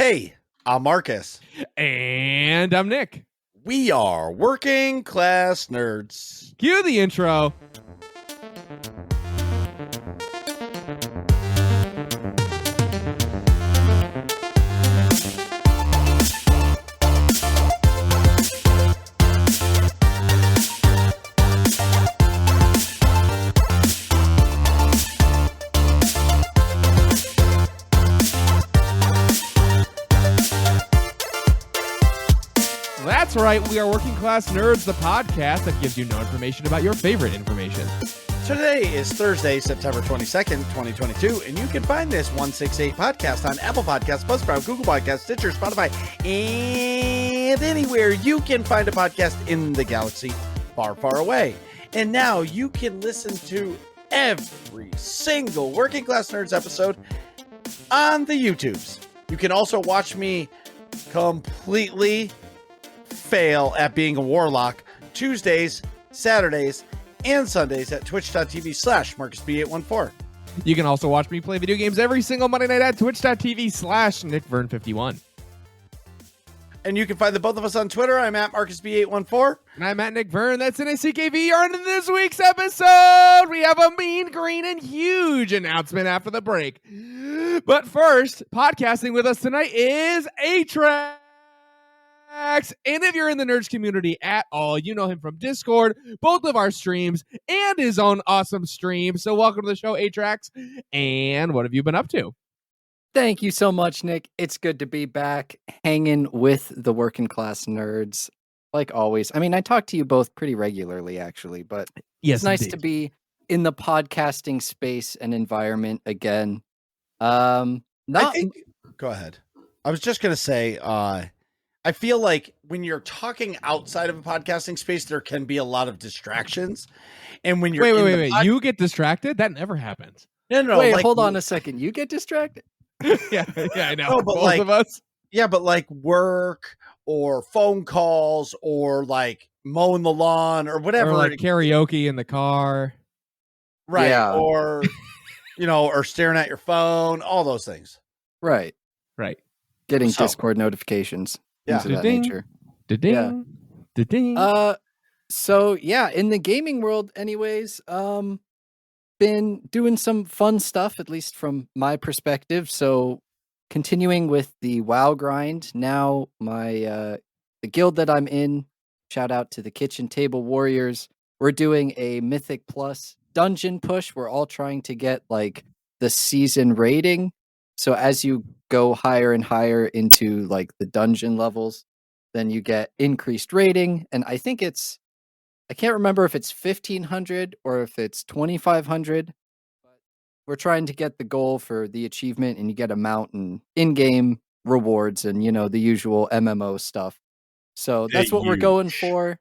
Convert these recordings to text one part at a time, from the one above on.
Hey, I'm Marcus. And I'm Nick. We are working class nerds. Cue the intro. That's right, we are Working Class Nerds, the podcast that gives you no information about your favorite information. Today is Thursday, September 22nd, 2022, and you can find this 168 podcast on Apple Podcasts, Buzzsprout, Google Podcasts, Stitcher, Spotify, and anywhere you can find a podcast in the galaxy far, far away. And now you can listen to every single Working Class Nerds episode on the YouTubes. You can also watch me completely fail at being a warlock Tuesdays, Saturdays, and Sundays at twitch.tv/MarcusB814. You can also watch me play video games every single Monday night at twitch.tv/NickVern51. And you can find the both of us on Twitter. I'm at MarcusB814. And I'm at Nick Vern. That's NACKVR. And in this week's episode, we have a mean, green, and huge announcement after the break. But first, podcasting with us tonight is Atrax. And if you're in the Nerds community at all, you know him from Discord, both of our streams, and his own awesome stream. So welcome to the show, Atrax. And what have you been up to? Thank you so much, Nick. It's good to be back hanging with the working class nerds, like always. I mean, I talk to you both pretty regularly, actually, but Yes, it's nice indeed. to be in the podcasting space and environment again. Go ahead. I was just going to say, I feel like when you're talking outside of a podcasting space, there can be a lot of distractions. And when you're Wait. You get distracted? That never happens. No. Wait, like, hold on a second. You get distracted? yeah, I know. No, but both like, of us. Yeah, but like work or phone calls or like mowing the lawn or whatever. Or like karaoke in the car. Right. Yeah. Or, or staring at your phone, all those things. Right. Getting Discord notifications. Things of that Da-ding. nature. Da-ding. Yeah. Da-ding. So yeah, in the gaming world anyways, been doing some fun stuff, at least from my perspective. So continuing with the WoW grind. Now my the guild that I'm in, shout out to the Kitchen Table Warriors. We're doing a Mythic Plus dungeon push. We're all trying to get like the season rating. So as you go higher and higher into like the dungeon levels, then you get increased rating. And I think I can't remember if it's 1,500 or if it's 2,500. But we're trying to get the goal for the achievement, and you get a mount and in-game rewards and, the usual MMO stuff. So that's what we're going for.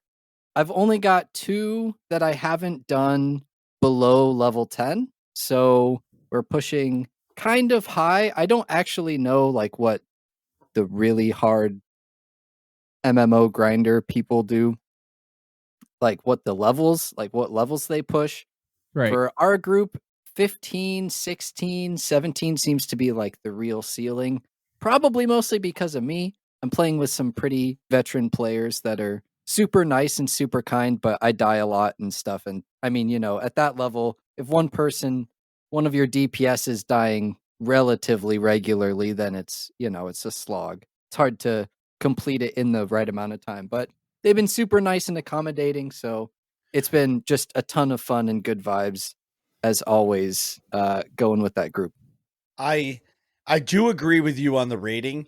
I've only got 2 that I haven't done below level 10. So we're pushing kind of high. I don't actually know like what the really hard MMO grinder people do, like what levels they push. Right. For our group, 15, 16, 17 seems to be like the real ceiling, probably mostly because of me. I'm playing with some pretty veteran players that are super nice and super kind, but I die a lot and stuff. And I mean, at that level, if one of your DPS is dying relatively regularly, then it's a slog. It's hard to complete it in the right amount of time, but they've been super nice and accommodating. So it's been just a ton of fun and good vibes as always, going with that group. I do agree with you on the rating,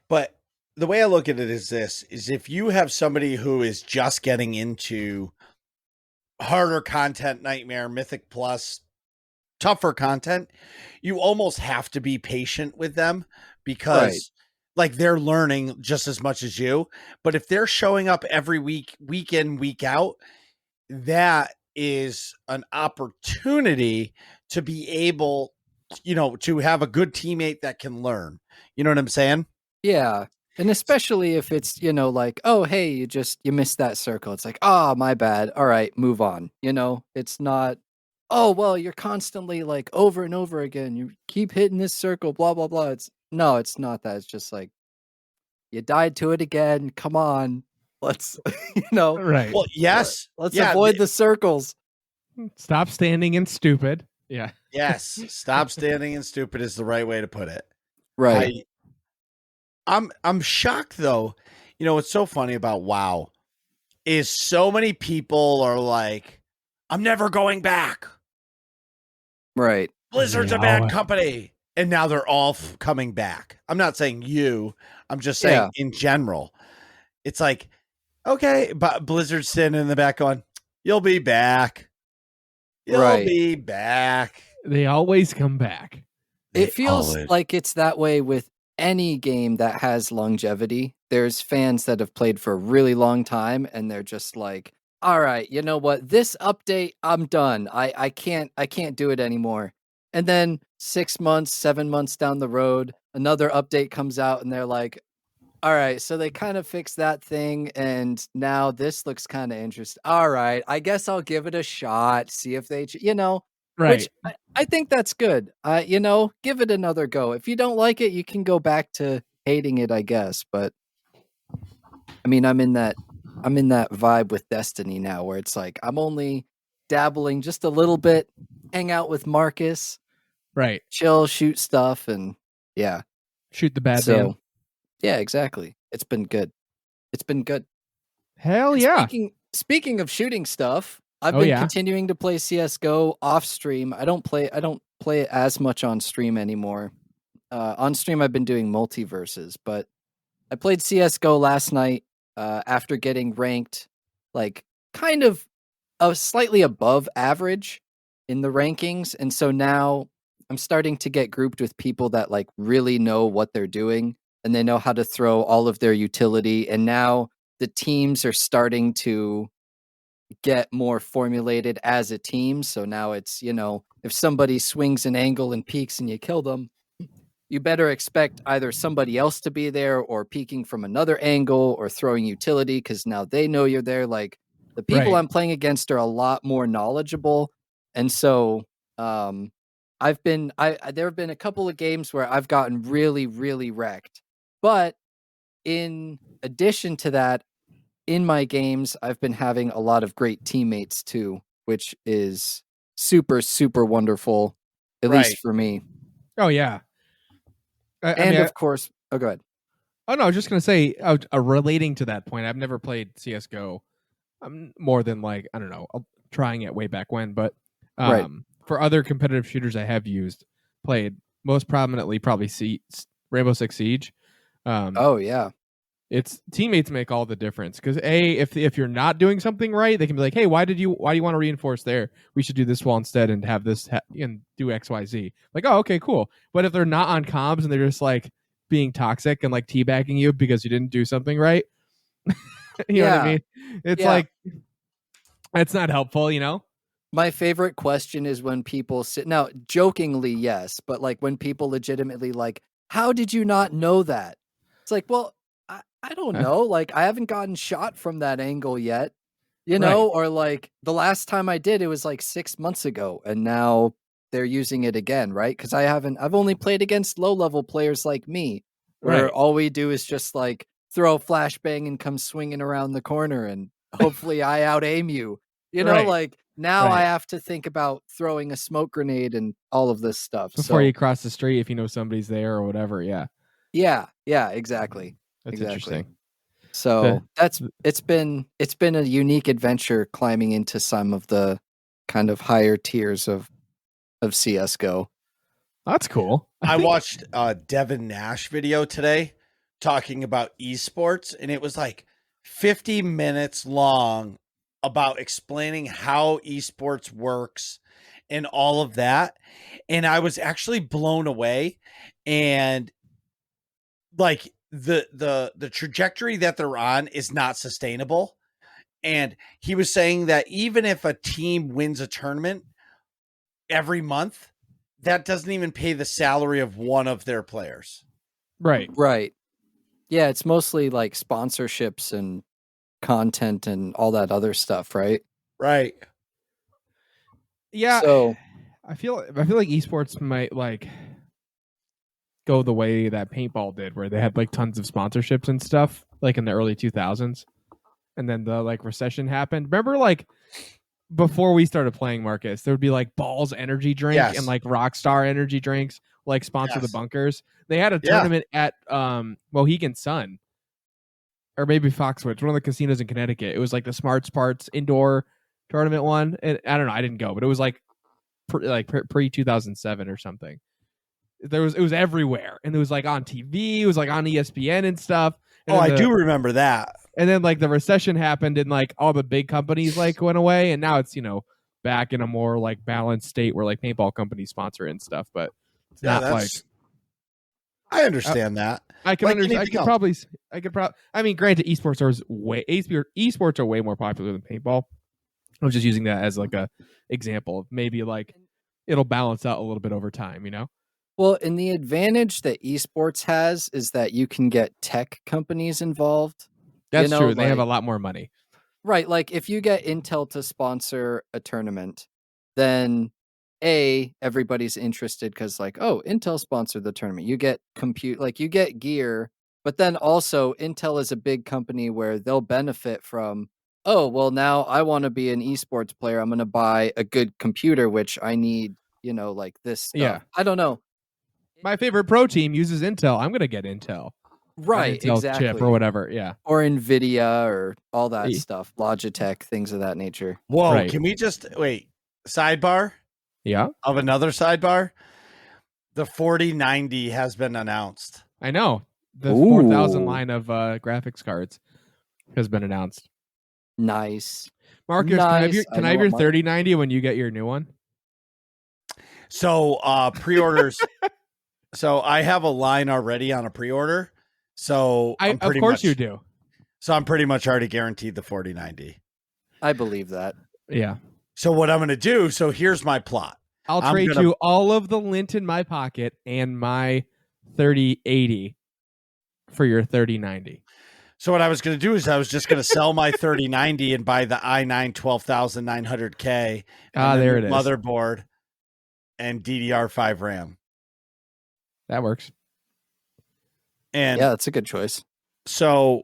but the way I look at it is if you have somebody who is just getting into harder content, Nightmare, Mythic Plus, tougher content, you almost have to be patient with them because like they're learning just as much as you. But if they're showing up every week in, week out, that is an opportunity to be able, to have a good teammate that can learn. You know what I'm saying? Yeah. And especially if it's, like, oh, hey, you missed that circle. It's like, oh, my bad. All right, move on. It's not, oh, well, you're constantly like over and over again. You keep hitting this circle, blah, blah, blah. It's not that. It's just like, You died to it again. Come on. Let's, Right. Well, yes. let's Yeah, avoid the circles. Stop standing and stupid. Yeah. yes. Stop standing and stupid is the right way to put it. Right. I'm shocked though. What's so funny about WoW is so many people are like, I'm never going back. Right. Blizzard's a Yeah. bad company. And now they're all coming back. I'm not saying you. I'm just saying in general. It's like, okay, but Blizzard's standing in the back going, you'll be back. You'll be back. They always come back. It feels like it's that way with any game that has longevity. There's fans that have played for a really long time and they're just like, all right, you know what? This update, I'm done. I can't do it anymore. And then 6 months, 7 months down the road, another update comes out and they're like, all right, so they kind of fixed that thing and now this looks kind of interesting. All right, I guess I'll give it a shot, see if they, Right. which I think that's good. Give it another go. If you don't like it, you can go back to hating it, I guess. But I mean, I'm in that vibe with Destiny now where it's like I'm only dabbling just a little bit, hang out with Marcus, Right. chill, shoot stuff, and yeah. Shoot the bad man. Yeah, exactly. It's been good. Hell And yeah. Speaking of shooting stuff, I've been continuing to play CS:GO off stream. I don't play it as much on stream anymore. On stream, I've been doing multiverses, but I played CS:GO last night after getting ranked, like kind of slightly above average in the rankings, and so now I'm starting to get grouped with people that like really know what they're doing and they know how to throw all of their utility. And now the teams are starting to get more formulated as a team. So now it's, if somebody swings an angle and peeks and you kill them, you better expect either somebody else to be there or peeking from another angle or throwing utility because now they know you're there. Like the people I'm playing against are a lot more knowledgeable. And so there have been a couple of games where I've gotten really, really wrecked. But in addition to that, in my games, I've been having a lot of great teammates too, which is super, super wonderful, at least for me. Oh, yeah. Of course, go ahead. Oh, no, I was just going to say, relating to that point, I've never played CSGO more than like, I don't know, trying it way back when. But for other competitive shooters I have played most prominently probably Rainbow Six Siege. It's teammates make all the difference because if you're not doing something right, they can be like, hey, why do you want to reinforce there? We should do this wall instead and have this and do XYZ. Like, oh, okay, cool. But if they're not on comms and they're just like being toxic and like teabagging you because you didn't do something right, you know what I mean? It's like it's not helpful, My favorite question is when people now jokingly, yes, but like when people legitimately like, how did you not know that? It's like, well, I don't know. Like, I haven't gotten shot from that angle yet, or like the last time I did, it was like 6 months ago and now they're using it again. Right. Cause I've only played against low level players like me where all we do is just like throw a flashbang and come swinging around the corner and hopefully I out aim you, like now I have to think about throwing a smoke grenade and all of this stuff. Before you cross the street, if you know somebody's there or whatever. Yeah. Yeah. Exactly. That's interesting. So it's been a unique adventure climbing into some of the kind of higher tiers of CS:GO. That's cool. I watched a Devin Nash video today talking about esports, and it was like 50 minutes long about explaining how esports works and all of that. And I was actually blown away. And like the trajectory that they're on is not sustainable. And he was saying that even if a team wins a tournament every month, that doesn't even pay the salary of one of their players. Right. Yeah, it's mostly like sponsorships and content and all that other stuff, right? Right. Yeah. So I feel like esports might like go the way that paintball did, where they had like tons of sponsorships and stuff, like in the early 2000s, and then the like recession happened. Remember, like before we started playing, Marcus, there would be like Balls energy drink Yes. and like Rockstar energy drinks, like sponsor the Yes. bunkers. They had a Yeah. tournament at Mohegan Sun, or maybe Foxwoods, one of the casinos in Connecticut. It was like the Smarts Parts indoor tournament one, and I don't know, I didn't go, but it was like pre 2007 or something. It was everywhere, and it was like on TV, it was like on ESPN and stuff. And I do remember that. And then like the recession happened, and like all the big companies like went away, and now it's back in a more like balanced state where like paintball companies sponsor it and stuff. But it's not like I understand that. I can Like understand. anything else. I could probably. I mean, granted, esports are way more popular than paintball. I was just using that as like a example of maybe like it'll balance out a little bit over time, Well, and the advantage that esports has is that you can get tech companies involved. That's true. They have a lot more money. Right. Like if you get Intel to sponsor a tournament, then everybody's interested because like, oh, Intel sponsored the tournament. You get you get gear, but then also Intel is a big company where they'll benefit from, oh, well, now I want to be an esports player. I'm going to buy a good computer, which I need, like this stuff. Yeah. I don't know. My favorite pro team uses Intel. I'm going to get Intel. Right, Intel exactly. chip or whatever, yeah. Or NVIDIA or all that stuff. Logitech, things of that nature. Whoa, Right. Can we just wait? Sidebar Yeah. of another sidebar. The 4090 has been announced. I know. The Ooh. 4,000 line of graphics cards has been announced. Nice. Marcus, Nice. can I have your 3090 when you get your new one? So pre-orders. So I have a line already on a pre-order. So Of course you do. So I'm pretty much already guaranteed the 4090. I believe that. Yeah. So what I'm going to do, so here's my plot. I'll trade you all of the lint in my pocket and my 3080 for your 3090. So what I was going to do is I was just going to sell my 3090 and buy the i9 12900K. There it is. Motherboard and DDR5 RAM. That works. And yeah, that's a good choice. So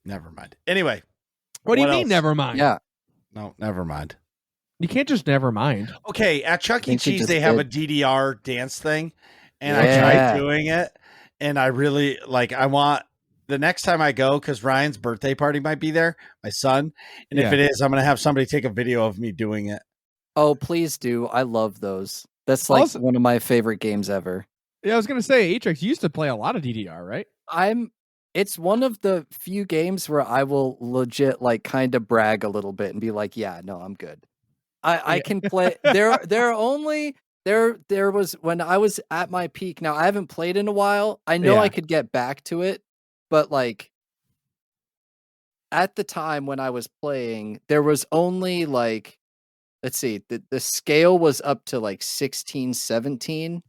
never mind. Anyway. What do you mean else? never mind? Yeah. No, never mind. You can't just never mind. Okay, at Chuck E. Cheese, they have a DDR dance thing, and I Yeah. tried doing it, and I really, I want, the next time I go, because Ryan's birthday party might be there, my son, and if Yeah. it is, I'm going to have somebody take a video of me doing it. Oh, please do. I love those. That's like Also- one of my favorite games ever. Yeah, I was going to say, Atrax, you used to play a lot of DDR, right? It's one of the few games where I will legit kind of brag a little bit and be like, yeah, no, I'm good. I can play. There was when I was at my peak. Now I haven't played in a while. I know Yeah. I could get back to it, but at the time when I was playing, there was only let's see, the scale was up to 16, 17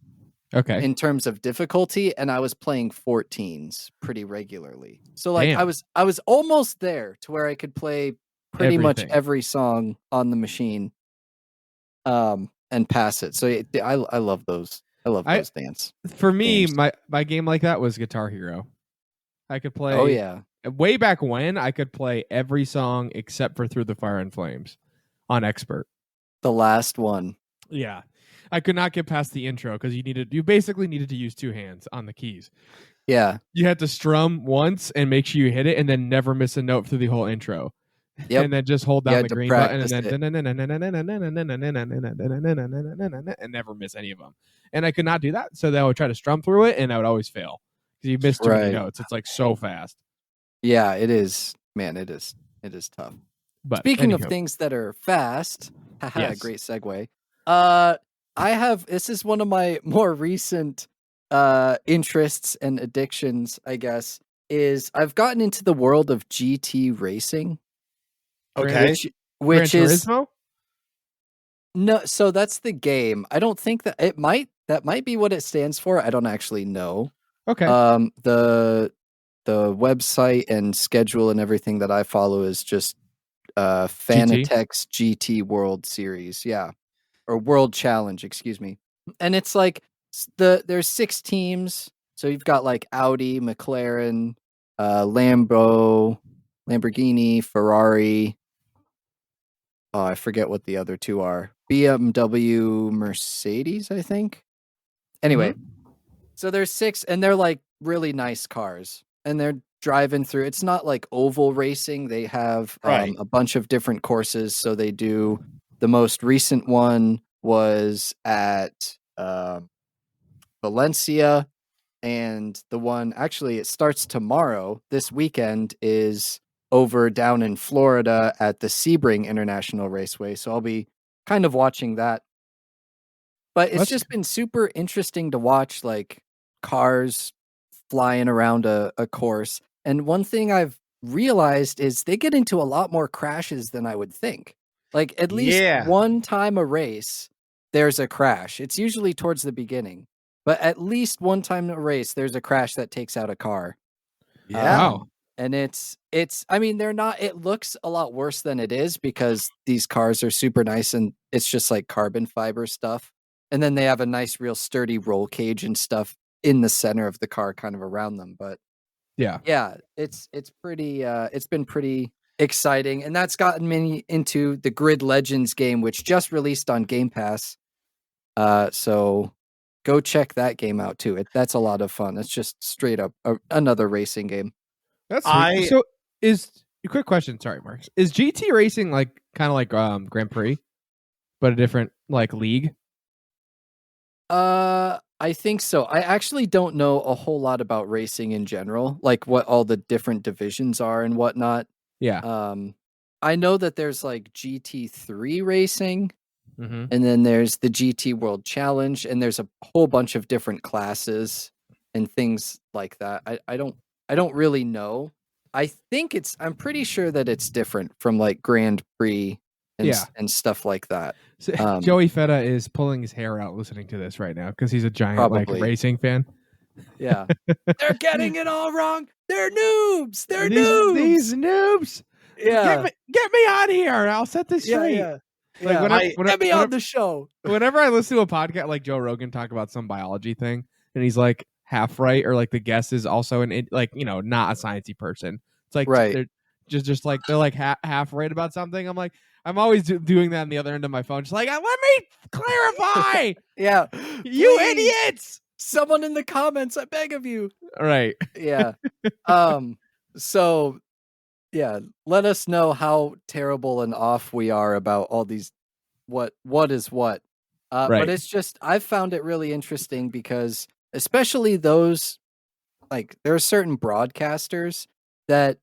Okay. in terms of difficulty, and I was playing 14s pretty regularly. So Damn. I was almost there to where I could play pretty much Everything. every song on the machine, and pass it. So I love those. I love those dance. For me, games. my game like that was Guitar Hero. I could play. Oh yeah, Way back when, I could play every song except for Through the Fire and Flames on Expert. the last one. Yeah. I could not get past the intro because you basically needed to use two hands on the keys. Yeah, You had to strum once and make sure you hit it and then never miss a note through the whole intro. Yep. And then just hold You down had the to green button and practice then and never miss any of them. And I could not do that. So then I would try to strum through it and I would always fail because you missed too many Right. notes. It's so fast. yeah, it is. Man, it is tough. But Speaking of anywho, things that are fast, haha, Yes. great segue. This is one of my more recent interests and addictions, I guess, is I've gotten into the world of GT racing. Okay. Which Gran is Turismo? no, so that's the game. I don't think that might be what it stands for. I don't actually know. Okay. The website and schedule and everything that I follow is just Fanatec's GT World Series, yeah, or World Challenge, excuse me. And it's there's 6 teams. So you've got like Audi, McLaren, Lamborghini, Ferrari. Oh, I forget what the other 2 are. BMW, Mercedes, I think. Anyway, so there's 6, and they're like really nice cars, and they're driving through. It's not like oval racing. They have Right. a bunch of different courses. So they do, the most recent one was at Valencia, and the one, actually, it starts tomorrow. This weekend is over down in Florida at the Sebring International Raceway. So I'll be kind of watching that. But it's just been super interesting to watch, like, cars flying around a course. And one thing I've realized is they get into a lot more crashes than I would think. Like, at least one time a race, there's a crash. It's usually towards the beginning. But at least one time a race, there's a crash that takes out a car. Yeah. And it's, I mean, they're not, it looks a lot worse than it is because these cars are super nice and it's just like carbon fiber stuff. And then they have a nice, real sturdy roll cage and stuff in the center of the car, kind of around them. But yeah, it's pretty, it's been pretty exciting. And that's gotten me into the Grid Legends game, which just released on Game Pass. So go check that game out too. That's a lot of fun. It's just straight up another racing game. That's sweet. So is a quick question. Sorry, Marks. Is GT racing like kind of like Grand Prix, but a different like league? I think so. I actually don't know a whole lot about racing in general, like what all the different divisions are and whatnot. Yeah. I know that there's like GT3 racing, and then there's the GT World Challenge, and there's a whole bunch of different classes and things like that. I don't really know. I'm pretty sure that it's different from like Grand Prix and stuff like that. So, Joey Feta is pulling his hair out listening to this right now because he's a giant like racing fan. Yeah. They're getting it all wrong. They're noobs. They're noobs. These noobs. Yeah. Get me on here. I'll set this straight. Yeah. Like get me on the show. Whenever I listen to a podcast like Joe Rogan talk about some biology thing and he's like half right, or like the guest is also like, you know, not a sciencey person. It's like they're just like they're like half right about something. I'm like, I'm always doing that on the other end of my phone. Just like, let me clarify. Yeah. You idiots. Someone in the comments, I beg of you. Right. Yeah. So yeah, let us know how terrible and off we are about all these what is what. But it's just, I've found it really interesting because especially those, like, there are certain broadcasters that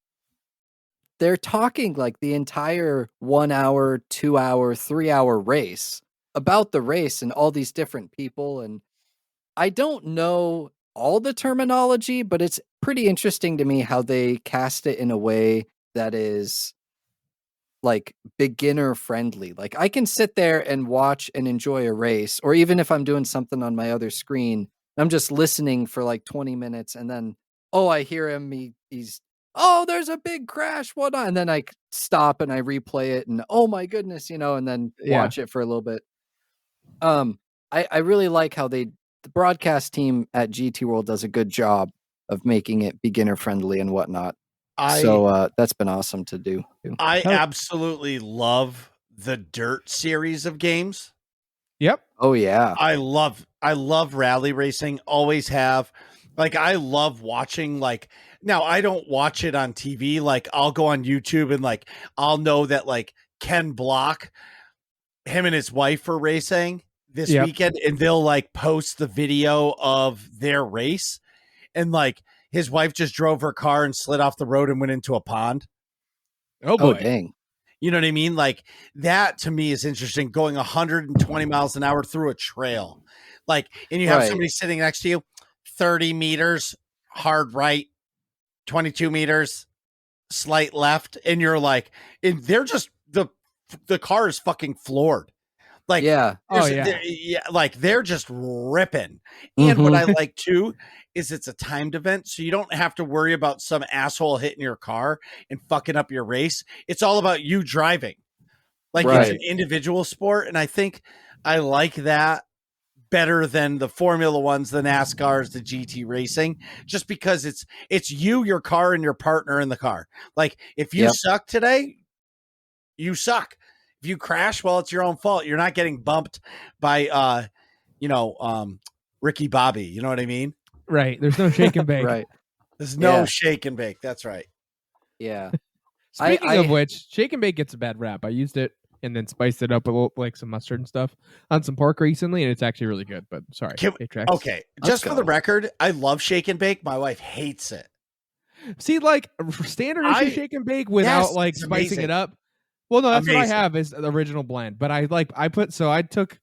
they're talking like the entire 1 hour, 2 hour, 3 hour race about the race and all these different people. And I don't know all the terminology, but it's pretty interesting to me how they cast it in a way that is like beginner friendly. Like I can sit there and watch and enjoy a race, or even if I'm doing something on my other screen, I'm just listening for like 20 minutes and then, oh, I hear him. He's, oh, there's a big crash. What on? And then I stop and I replay it and oh my goodness, you know, and then watch it for a little bit. I really like how the broadcast team at GT World does a good job of making it beginner friendly and whatnot. So that's been awesome to do. I absolutely love the Dirt series of games. Yep. Oh yeah. I love rally racing. Always have. Like I love watching, like, now I don't watch it on TV. Like I'll go on YouTube and like I'll know that like Ken Block, him and his wife are racing this weekend, and they'll like post the video of their race, and like his wife just drove her car and slid off the road and went into a pond. Oh boy. Oh, dang. You know what I mean? Like that to me is interesting, going 120 miles an hour through a trail. Like, and you have somebody sitting next to you, 30 meters, hard right, 22 meters, slight left. And you're like, and they're just, the car is fucking floored. Like, like they're just ripping. And what I like too is it's a timed event, so you don't have to worry about some asshole hitting your car and fucking up your race. It's all about you driving. Like it's an individual sport, and I think I like that better than the Formula Ones, the NASCARs, the GT racing, just because it's you, your car, and your partner in the car. Like if you suck today, you suck. If you crash, well, it's your own fault. You're not getting bumped by Ricky Bobby. You know what I mean? Right. There's no shake and bake. Right. There's no shake and bake. That's right. Yeah. Speaking of which, shake and bake gets a bad rap. I used it and then spiced it up a little, like some mustard and stuff on some pork recently, and it's actually really good. But sorry, Atrax. Okay, just for the record, I love shake and bake. My wife hates it. See, like standard issue shake and bake without like spicing it up. Well, no, that's what I have is the original blend. But I took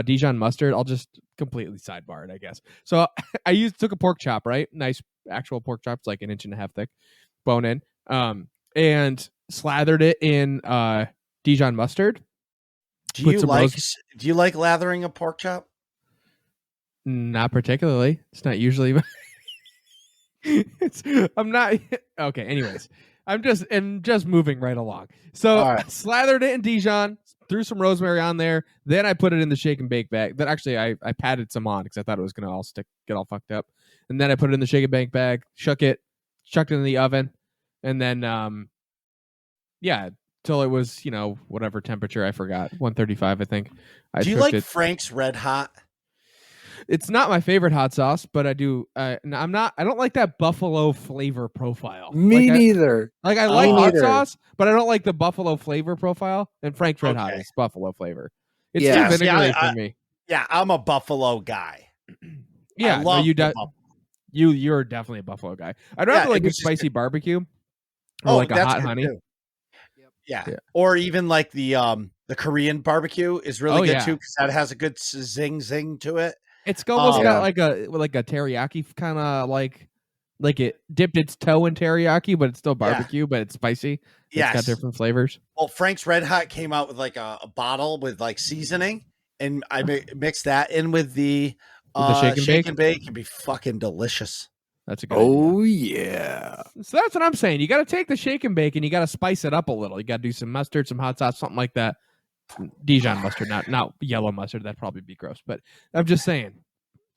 Dijon mustard. I'll just completely sidebar it, I guess. So I took a pork chop, right? Nice actual pork chop. It's like 1.5 inches thick, bone in. And slathered it in Dijon mustard. Do you like lathering a pork chop? Not particularly. It's not usually. I'm not okay. Anyways, I'm just moving right along. So slathered it in Dijon, threw some rosemary on there. Then I put it in the shake and bake bag. Then actually I patted some on because I thought it was gonna all get all fucked up. And then I put it in the shake and bake bag, chucked it in the oven, and then till it was whatever temperature, I forgot, 135 I think. Do you like Frank's Red Hot? It's not my favorite hot sauce, but I do. I don't like that buffalo flavor profile. Me neither. I like hot sauce, but I don't like the buffalo flavor profile. And Frank's Red Hot is buffalo flavor. It's too vinegary for me. Yeah, I'm a buffalo guy. Yeah, you're definitely a buffalo guy. I'd rather like a spicy barbecue or like a hot honey. Yeah, or even like the Korean barbecue is really good too because that has a good zing to it. It's almost got like a teriyaki kind of like it dipped its toe in teriyaki, but it's still barbecue, but it's spicy. It's got different flavors. Well, Frank's Red Hot came out with like a bottle with like seasoning, and I mixed that in with the shake and bake. It'd be fucking delicious. That's a good idea. Yeah. So that's what I'm saying. You got to take the shake and bake and you got to spice it up a little. You got to do some mustard, some hot sauce, something like that. Dijon mustard, not yellow mustard. That'd probably be gross. But I'm just saying,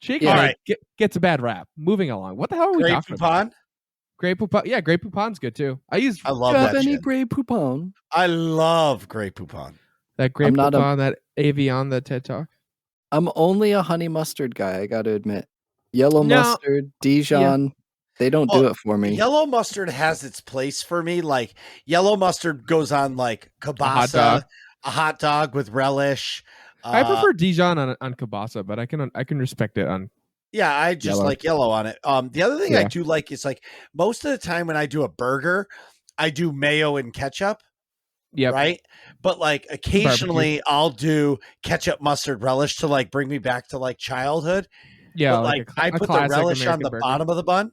shake and bake gets a bad rap. Moving along. What the hell are we talking about? Grey Poupon. Yeah, Grey Poupon's good too. I love that any shit. Grey Poupon? I love Grey Poupon. That Grey Poupon, that Avion, the TED Talk. I'm only a honey mustard guy, I got to admit. Yellow mustard, Dijon, they don't do it for me. Yellow mustard has its place for me. Like yellow mustard goes on like kielbasa, a hot dog with relish. I prefer Dijon on kielbasa, but I can respect it on. Yeah, I just like yellow on it. The other thing I do like is like most of the time when I do a burger, I do mayo and ketchup. Yeah. Right. But like occasionally I'll do ketchup, mustard, relish to like bring me back to like childhood. Yeah. But like I put the relish on the bottom of the bun.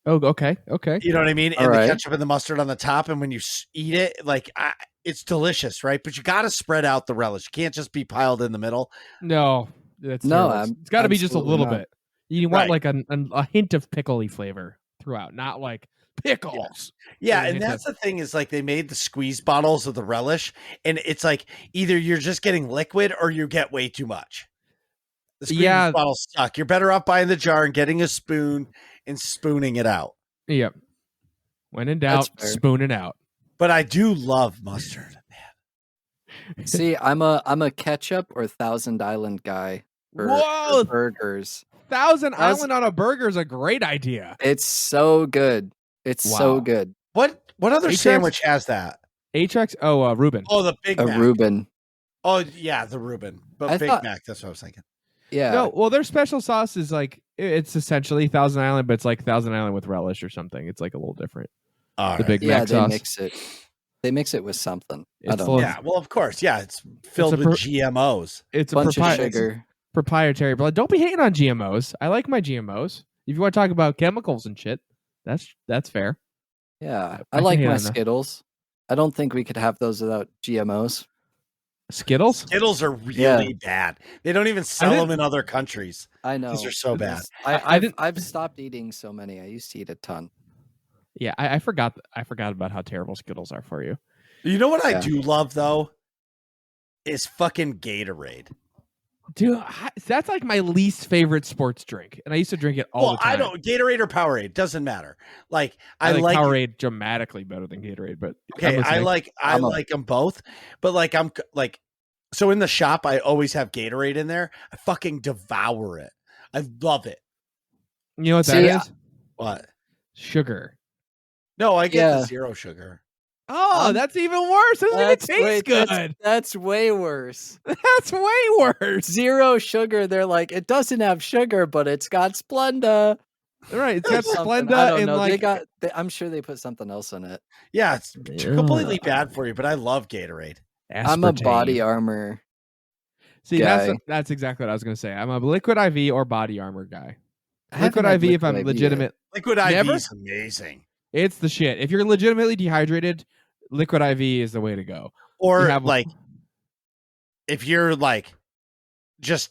Oh, okay. Okay. You know what I mean? And the ketchup and the mustard on the top. And when you eat it, like it's delicious, right? But you got to spread out the relish. You can't just be piled in the middle. No, it's got to be just a little bit. You want like a hint of pickly flavor throughout, not like pickles. Yeah, and that's the thing is like they made the squeeze bottles of the relish, and it's like either you're just getting liquid or you get way too much. The squeeze bottles suck. You're better off buying the jar and getting a spoon and spooning it out. Yep. When in doubt, spoon it out. But I do love mustard, man. See, I'm a ketchup or Thousand Island guy for burgers. Thousand Island on a burger is a great idea. It's so good. It's so good. What other sandwich has that? Atrax? Oh, Reuben. Oh, the Big Mac. Reuben. Oh, yeah, the Reuben. But Big Mac, that's what I was thinking. Yeah. No, well, their special sauce is like, it's essentially Thousand Island, but it's like Thousand Island with relish or something. It's like a little different. The Big Mac sauce. They mix it with something. Yeah, well, of course. Yeah, it's filled with GMOs. It's a bunch of sugar. Proprietary, but don't be hating on GMOs. I like my GMOs. If you want to talk about chemicals and shit, that's fair. Yeah, I like my Skittles. I don't think we could have those without GMOs. Skittles? Skittles are really bad. They don't even sell them in other countries. I know. These are so bad. I've stopped eating so many. I used to eat a ton. Yeah, I forgot about how terrible Skittles are for you. You know what I do love though? Is fucking Gatorade. Dude, that's like my least favorite sports drink, and I used to drink it all the time. I don't Gatorade or Powerade doesn't matter. Like I like like Powerade dramatically better than Gatorade, but okay, I like them both, but like I'm like so in the shop I always have Gatorade in there. I fucking devour it. I love it. You know what that is? What? Sugar. No, I get the zero sugar. Oh, that's even worse. Doesn't even taste good. That's way worse. That's way worse. Zero sugar. They're like, it doesn't have sugar, but it's got Splenda. Right, it's got Splenda. I don't and know. like I'm sure they put something else in it. Yeah, it's completely bad for you, but I love Gatorade. Aspartame. I'm a Body Armor. See, guy. that's exactly what I was going to say. I'm a Liquid IV or Body Armor guy. Liquid IV if I'm legitimate. Liquid IV is amazing. It's the shit. If you're legitimately dehydrated, Liquid IV is the way to go. Or like, if you're like, just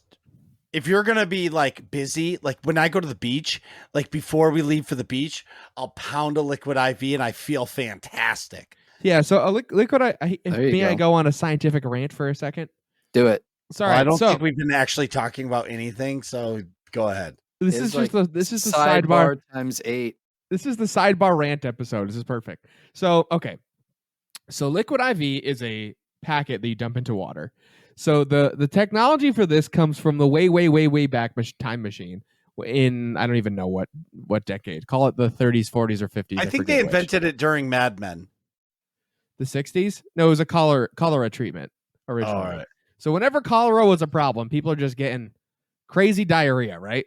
if you're gonna be like busy, like when I go to the beach, like before we leave for the beach, I'll pound a Liquid IV and I feel fantastic. Yeah. So a Liquid IV. May I go on a scientific rant for a second? Do it. Sorry, I don't think we've been actually talking about anything. So go ahead. This is the sidebar times 8. This is the sidebar rant episode. This is perfect. So, okay. So Liquid IV is a packet that you dump into water. So the technology for this comes from the way back time machine in, I don't even know what decade. Call it the 30s, 40s, or 50s. I think they invented it during Mad Men. The 60s? No, it was a cholera treatment originally. All right. So whenever cholera was a problem, people are just getting crazy diarrhea, right?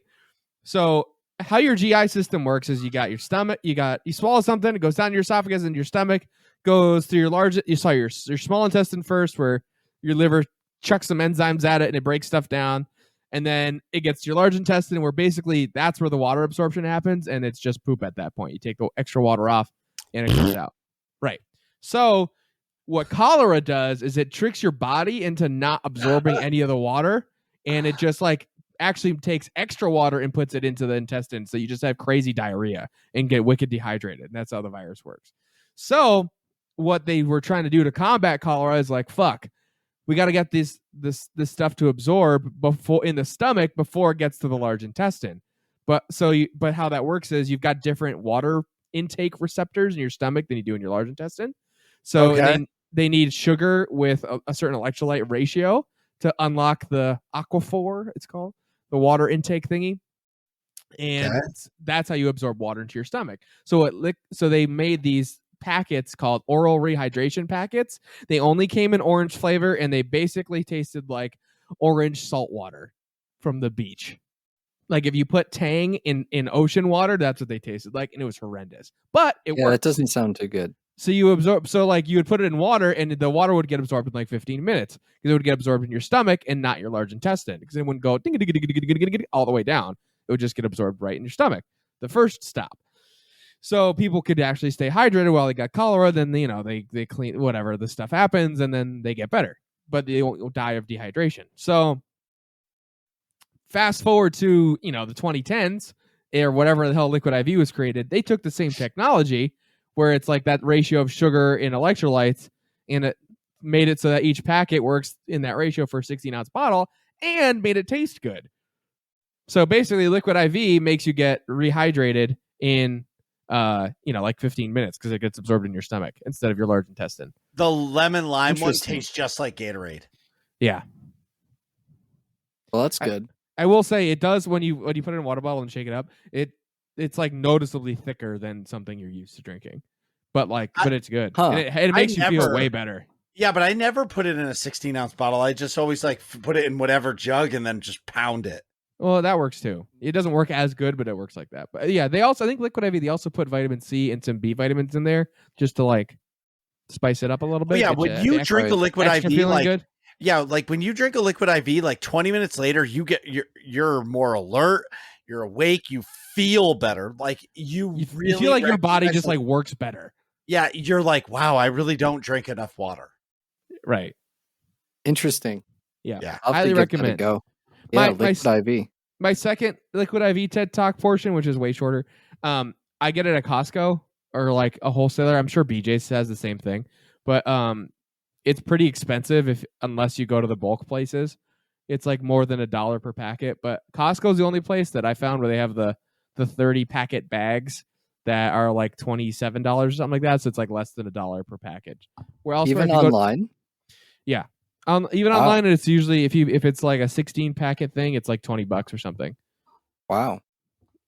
So how your GI system works is you got your stomach, you swallow something, it goes down your esophagus into your stomach, goes through your small intestine first, where your liver chucks some enzymes at it and it breaks stuff down, and then it gets to your large intestine, where basically that's where the water absorption happens, and it's just poop at that point. You take the extra water off and it comes out. Right. So what cholera does is it tricks your body into not absorbing any of the water, and it just like actually takes extra water and puts it into the intestine, so you just have crazy diarrhea and get wicked dehydrated, and that's how the virus works. So what they were trying to do to combat cholera is like, fuck, we got to get this stuff to absorb before in the stomach before it gets to the large intestine. But how that works is you've got different water intake receptors in your stomach than you do in your large intestine. So they need sugar with a certain electrolyte ratio to unlock the aquaphor, it's called, the water intake thingy. And that's how you absorb water into your stomach. So they made these packets called oral rehydration packets. They only came in orange flavor, and they basically tasted like orange salt water from the beach. Like if you put Tang in ocean water, that's what they tasted like, and it was horrendous. But it worked. That doesn't sound too good. So you absorb. So like you would put it in water, and the water would get absorbed in like 15 minutes, because it would get absorbed in your stomach and not your large intestine, because it wouldn't go all the way down. It would just get absorbed right in your stomach. The first stop. So people could actually stay hydrated while they got cholera. Then they clean whatever the stuff happens, and then they get better, but they won't die of dehydration. So fast forward to the 2010s or whatever the hell Liquid IV was created. They took the same technology, where it's like that ratio of sugar and electrolytes, and it made it so that each packet works in that ratio for a 16-ounce bottle, and made it taste good. So basically, Liquid IV makes you get rehydrated in like 15 minutes, because it gets absorbed in your stomach instead of your large intestine. The lemon lime one tastes just like Gatorade. Yeah. Well, that's good. I will say it does when you put it in a water bottle and shake it up. It's like noticeably thicker than something you're used to drinking, but it's good. Huh. And it makes you feel way better. Yeah, but I never put it in a 16-ounce bottle. I just always put it in whatever jug and then just pound it. Well, that works too. It doesn't work as good, but it works like that. But yeah, I think Liquid IV, they also put vitamin C and some B vitamins in there just to spice it up a little bit. Yeah, when you drink a Liquid IV, good. Yeah, like when you drink a Liquid IV, like 20 minutes later, you're more alert, you're awake, you feel better. Like you feel like your body just works better. Yeah, you're like, wow, I really don't drink enough water. Right. Interesting. Yeah. I'll highly recommend. Go. Yeah, Liquid IV. My second Liquid IV TED Talk portion, which is way shorter, I get it at Costco or a wholesaler. I'm sure BJ's has the same thing, but it's pretty expensive unless you go to the bulk places. it's like more than $1 per packet. But Costco's the only place that I found where they have the 30 packet bags that are like $27 or something like that. So it's like less than $1 per package. Where else Even online? Yeah. Even Wow. online, it's usually if it's like a 16 packet thing, it's like $20 or something. Wow.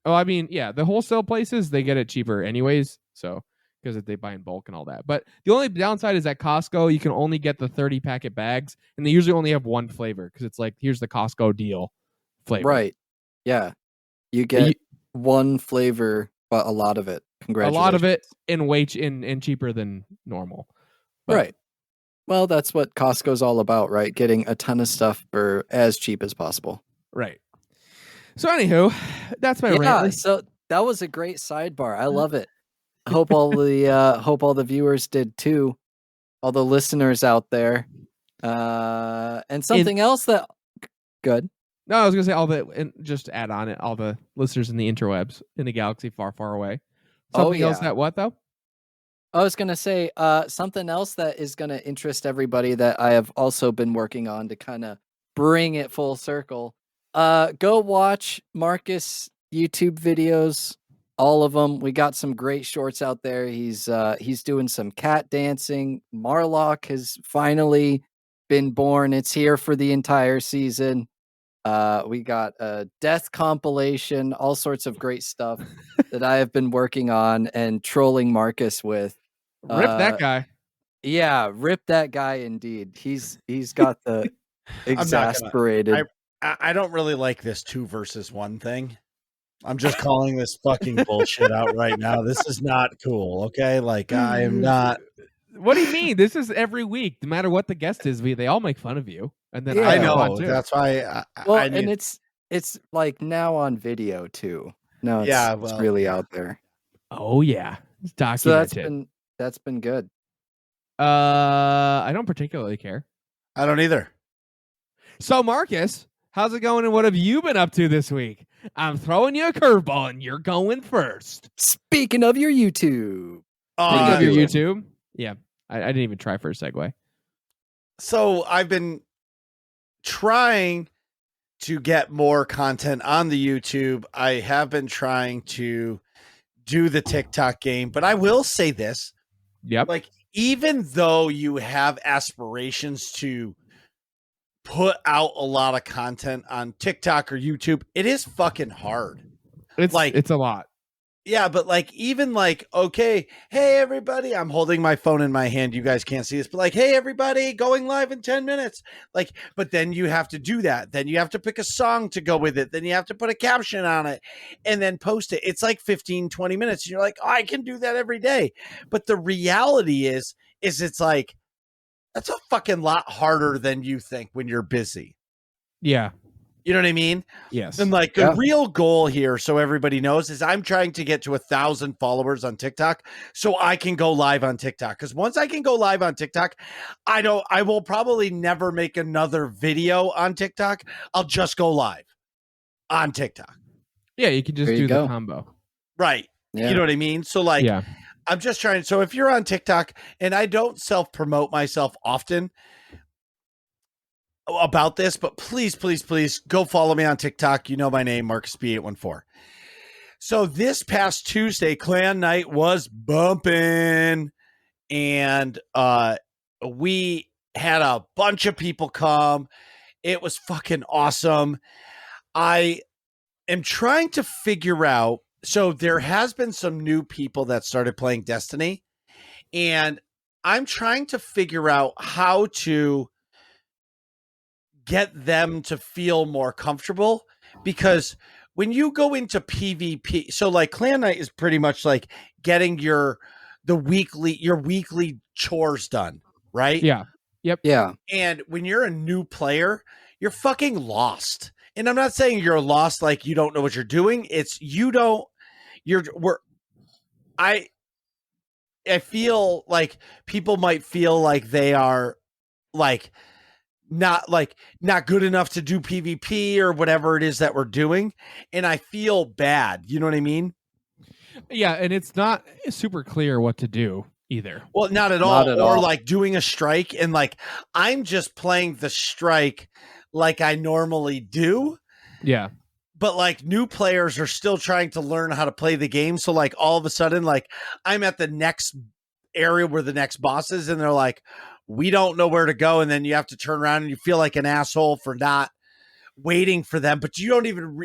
Oh, I mean, yeah, the wholesale places, they get it cheaper anyways. So because they buy in bulk and all that. But the only downside is at Costco, you can only get the 30 packet bags, and they usually only have one flavor because it's like, here's the Costco deal flavor. Right. Yeah. You get one flavor, but a lot of it. Congratulations. A lot of it in cheaper than normal. But, right. Well, that's what Costco's all about, right? Getting a ton of stuff for as cheap as possible. Right. So anywho, that's my rant. So that was a great sidebar. I love it. I hope all the viewers did too. All the listeners out there. And something else that good. No, I was gonna say and just add on it, all the listeners in the interwebs in the galaxy far, far away. Something else that what though? I was gonna say something else that is gonna interest everybody that I have also been working on to kind of bring it full circle. Go watch Marcus YouTube videos, all of them. We got some great shorts out there. He's doing some cat dancing. Marlock has finally been born. It's here for the entire season. We got a death compilation, all sorts of great stuff that I have been working on and trolling Marcus with. Rip that guy. Yeah, rip that guy indeed. He's got the exasperated. I don't really like this 2 versus 1 thing. I'm just calling this fucking bullshit out right now. This is not cool, okay? Like, I am not. What do you mean? This is every week. No matter what the guest is, they all make fun of you. And then I know. That's why. And it's like now on video too. No, it's really out there. Oh yeah, it's documented. So that's been good. I don't particularly care. I don't either. So Marcus, how's it going and what have you been up to this week? I'm throwing you a curveball and you're going first. Speaking of your YouTube. Yeah, I didn't even try for a segue. So I've been trying to get more content on the YouTube. I have been trying to do the TikTok game, but I will say this. Yep. Like, even though you have aspirations to put out a lot of content on TikTok or YouTube, it is fucking hard. It's a lot. Yeah, but like, even like, okay, hey everybody, I'm holding my phone in my hand. You guys can't see this, but like, hey everybody, going live in 10 minutes. Like, but then you have to do that. Then you have to pick a song to go with it. Then you have to put a caption on it and then post it. It's like 15, 20 minutes. You're like, oh, I can do that every day. But the reality is it's like, that's a fucking lot harder than you think when you're busy. Yeah. You know what I mean? Yes. And like the real goal here, so everybody knows, is I'm trying to get to 1,000 followers on TikTok so I can go live on TikTok. Because once I can go live on TikTok, I will probably never make another video on TikTok. I'll just go live on TikTok. Yeah, you can just do the combo. Right. Yeah. You know what I mean? So like, I'm just trying. So if you're on TikTok, and I don't self-promote myself often about this, but please go follow me on TikTok. You know my name, Marcus B814. So this past Tuesday, Clan Night was bumping, and we had a bunch of people come. It was fucking awesome. I am trying to figure out, so there has been some new people that started playing Destiny, and I'm trying to figure out how to get them to feel more comfortable, because when you go into PvP, so like Clan Night is pretty much like getting your weekly chores done, right? Yeah. Yep. Yeah. And when you're a new player, you're fucking lost. And I'm not saying you're lost like you don't know what you're doing. It's I feel like people might feel like they are like not good enough to do PvP or whatever it is that we're doing. And I feel bad. You know what I mean? Yeah. And it's not super clear what to do either. Well, not at all. Like doing a strike, and like, I'm just playing the strike like I normally do. Yeah. But like new players are still trying to learn how to play the game. So like all of a sudden, like I'm at the next area where the next boss is, and they're like, we don't know where to go. And then you have to turn around and you feel like an asshole for not waiting for them, but you don't even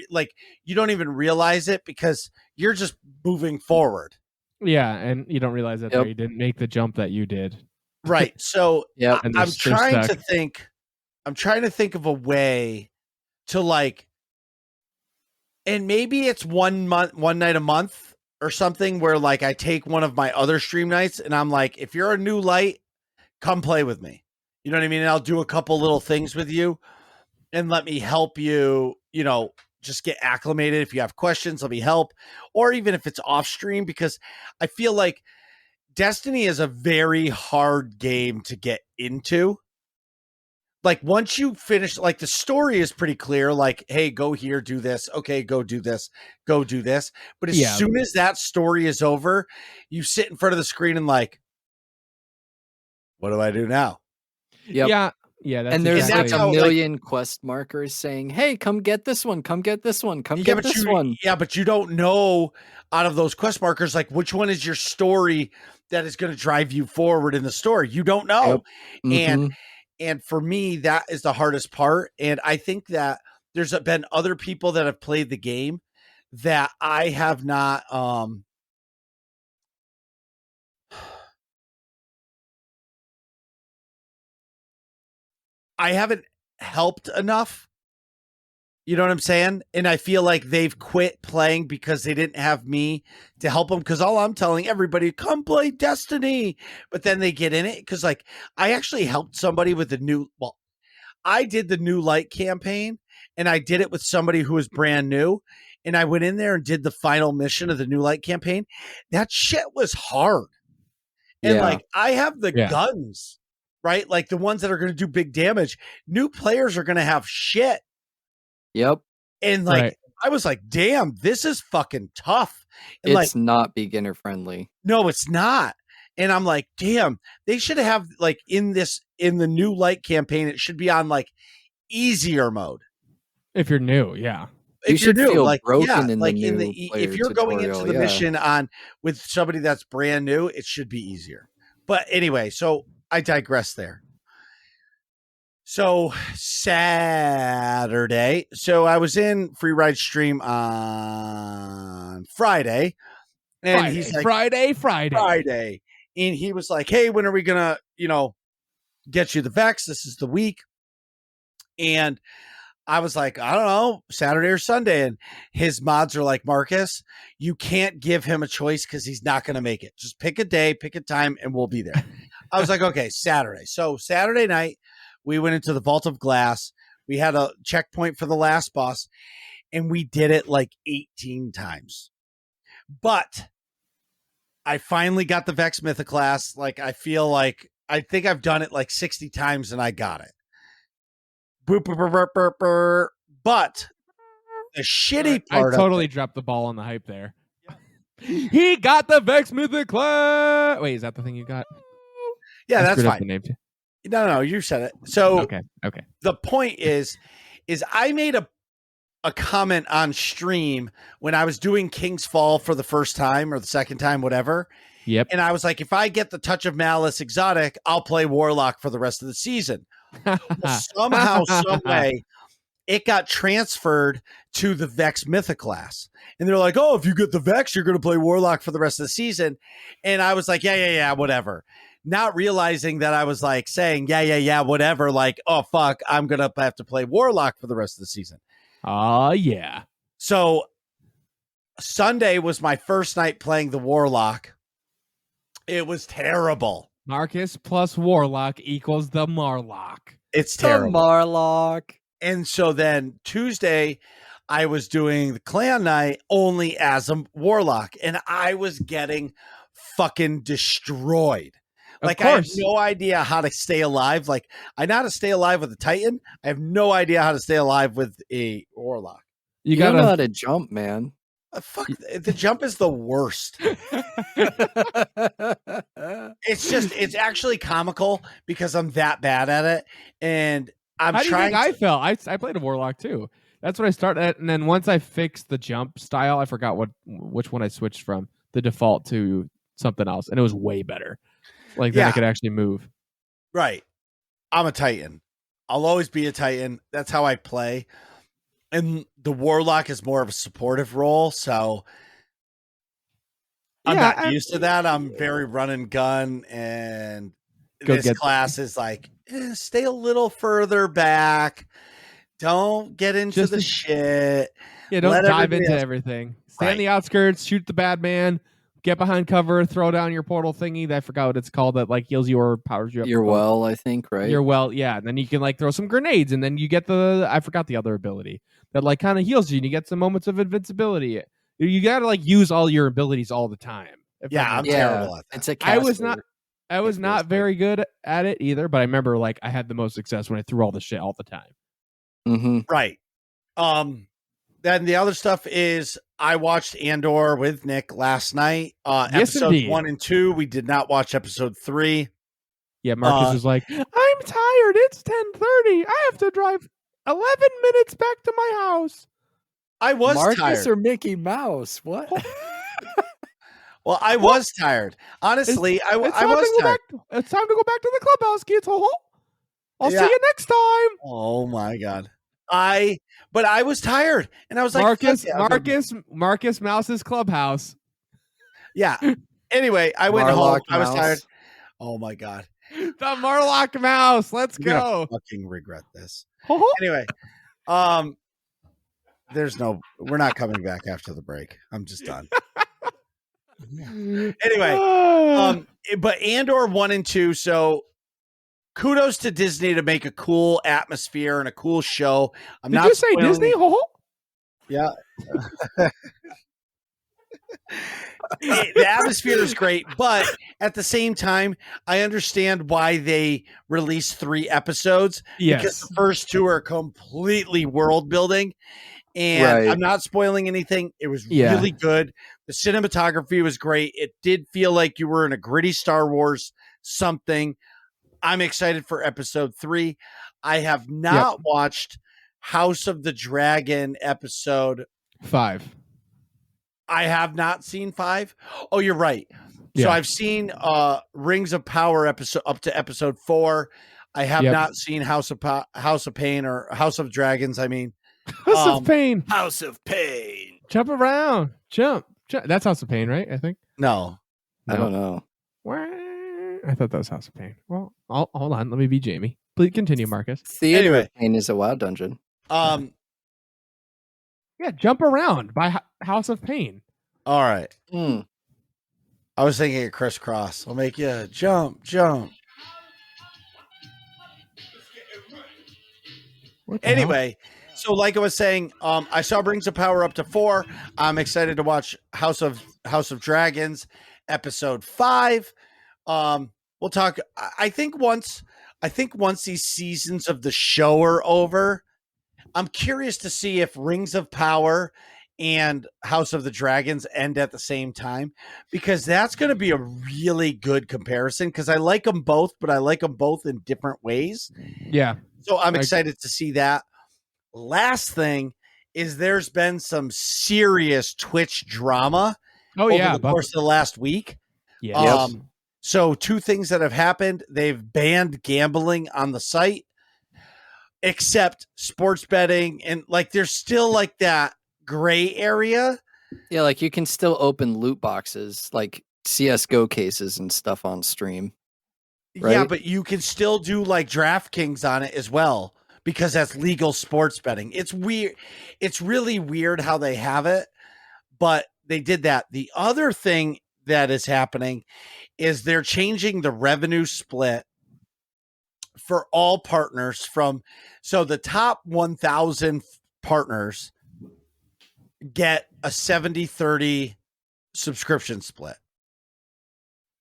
you don't even realize it because you're just moving forward. Yeah, and you don't realize that Yep. you didn't make the jump that you did. Right. So Yep. And I'm they're trying to stuck. think of a way to like, and maybe it's one night a month or something where like I take one of my other stream nights and I'm like, if you're a new light, come play with me. You know what I mean? And I'll do a couple little things with you and let me help you, you know, just get acclimated. If you have questions, let me help. Or even if it's off stream, because I feel like Destiny is a very hard game to get into. Like once you finish, like the story is pretty clear. Like, hey, go here, do this. Okay, go do this. Go do this. But as soon as that story is over, you sit in front of the screen and like, what do I do now? Yep. Yeah. Yeah. That's And there's exactly- like a how, like- million quest markers saying, "Hey, come get this one. Come get this one. Come get this one." Yeah, but you don't know out of those quest markers, like which one is your story that is going to drive you forward in the story. You don't know. Mhm. And for me, that is the hardest part. And I think that there's been other people that have played the game that I have not I haven't helped enough. You know what I'm saying? And I feel like they've quit playing because they didn't have me to help them. Because all I'm telling everybody, come play Destiny. But then they get in it because, like, I actually helped somebody with the new. Well, I did the new light campaign, and I did it with somebody who was brand new. And I went in there and did the final mission of the new light campaign. That shit was hard. And like, I have the guns, right? Like the ones that are going to do big damage. New players are going to have shit. Yep. And like, I was like, damn, this is fucking tough. And It's not beginner friendly. No, it's not. And I'm like, damn, they should have like in the new light campaign, it should be on like easier mode. If you're new, yeah. You If should you're new, feel like, broken in the like new if you're going into the mission on with somebody that's brand new, it should be easier. But anyway, so I digress there. So Saturday, so I was in Free Ride stream on Friday, and he's like, Friday, and he was like, hey, when are we gonna, get you the Vex? This is the week. And I was like, I don't know, Saturday or Sunday. And his mods are like, Marcus, you can't give him a choice because he's not going to make it. Just pick a day, pick a time, and we'll be there. I was like, okay, Saturday. So Saturday night, we went into the Vault of Glass. We had a checkpoint for the last boss, and we did it like 18 times. But I finally got the Vex Mythoclast. Like, I think I've done it like 60 times, and I got it. But the shitty part, I totally dropped the ball on the hype there. He got the Vex Mythoclast. Wait, is that the thing you got? Yeah, that's fine. The name too. No, you said it. So okay. The point is I made a comment on stream when I was doing King's Fall for the first time or the second time, whatever. Yep. And I was like, if I get the Touch of Malice exotic, I'll play Warlock for the rest of the season. Well, somehow, some way, it got transferred to the Vex Mythoclast. And they're like, oh, if you get the Vex, you're going to play Warlock for the rest of the season. And I was like, yeah, whatever. Not realizing that I was like saying, yeah, whatever. Like, oh, fuck, I'm going to have to play Warlock for the rest of the season. Oh, yeah. So Sunday was my first night playing the Warlock. It was terrible. Marcus plus Warlock equals the Marlock. It's terrible. The Marlock. And so then Tuesday, I was doing the clan night only as a Warlock, and I was getting fucking destroyed. Like, I have no idea how to stay alive. Like, I know how to stay alive with a Titan. I have no idea how to stay alive with a Warlock. You gotta know how to jump, man. Fuck, the jump is the worst. It's actually comical because I'm that bad at it. And I'm How do you trying. think I felt? I played a warlock too. That's what I started at, and then once I fixed the jump style, I forgot which one I switched from the default to something else, and it was way better. Like then I Yeah. could actually move. Right. I'm a Titan. I'll always be a Titan. That's how I play. And the Warlock is more of a supportive role, so I'm Yeah, not used to that. I'm very run and gun, and Go this get- class is like, stay a little further back. Don't get into Just the a- shit. Yeah, don't Let dive everybody into else- everything. Stay on Right. the outskirts, shoot the bad man, get behind cover, throw down your portal thingy. I forgot what it's called that like heals you or powers you up. You're for both. well, I think, right? You're well, yeah. And then you can like throw some grenades, and then you get I forgot the other ability that like kind of heals you, and you get some moments of invincibility. You gotta like use all your abilities all the time. if that Yeah, I'm makes sense. terrible at that. It's a I was caster. not. I was It not feels like. very good at it either, but I remember like I had the most success when I threw all the shit all the time. Mhm. Right. Then the other stuff is I watched Andor with Nick last night. Yes, Episodes indeed. 1 and 2. We did not watch episode 3. Yeah, Marcus was like, "I'm tired. It's 10:30. I have to drive 11 minutes back to my house." I was Marcus tired. or Mickey Mouse? What? Well, I was tired. Honestly, I was tired. It's time to go back to the clubhouse, kids. I'll Yeah. see you next time. Oh my god. But I was tired, and I was like, Marcus, "Fuck yeah, Marcus Mouse's clubhouse. yeah." Anyway, I went home. Marlock I was Mouse. tired. Oh my god. The Marlock Mouse. Let's I'm gonna go. fucking regret this. Ho-ho. Anyway, we're not coming back after the break. I'm just done. Anyway, but Andor 1 and 2, so kudos to Disney to make a cool atmosphere and a cool show. I'm Did not you say spoiling- Disney? Ho-ho. Yeah. The atmosphere is great, but at the same time, I understand why they released 3 episodes because Yes. the first 2 are completely world building. And Right. I'm not spoiling anything. It was Yeah. really good. The cinematography was great. It did feel like you were in a gritty Star Wars something. I'm excited for episode 3. I have not watched House of the Dragon episode 5. I have not seen 5. Oh, you're right. So Yeah. I've seen Rings of Power episode up to episode 4. I have Yep. not seen House of Pain or House of Dragons. I mean, House of Pain. House of Pain. Jump around. Jump. That's House of Pain, right? I think. No. I don't know. I thought that was House of Pain. Well, hold on. Let me be Jamie. Please continue, Marcus. Theater Anyway. of Pain is a WoW dungeon. Yeah, Jump Around by House of Pain. All right. Hmm. I was thinking of crisscross. I'll make you jump. What the hell? Anyway, so like I was saying, I saw Rings of Power up to 4. I'm excited to watch House of Dragons episode 5. We'll talk. I think once these seasons of the show are over, I'm curious to see if Rings of Power and House of the Dragons end at the same time, because that's going to be a really good comparison, because I like them both, but I like them both in different ways. Yeah. So I'm Like- excited to see that. Last thing is there's been some serious Twitch drama Oh over yeah. the course of the last week. Yeah. So 2 things that have happened. They've banned gambling on the site, except sports betting, and like there's still like that gray area. Yeah, like you can still open loot boxes, like CS:GO cases and stuff on stream. Yeah, Right. but you can still do like DraftKings on it as well, because that's legal sports betting. It's weird. It's really weird how they have it, but they did that. The other thing that is happening is they're changing the revenue split for all partners so the top 1,000 partners get a 70-30 subscription split.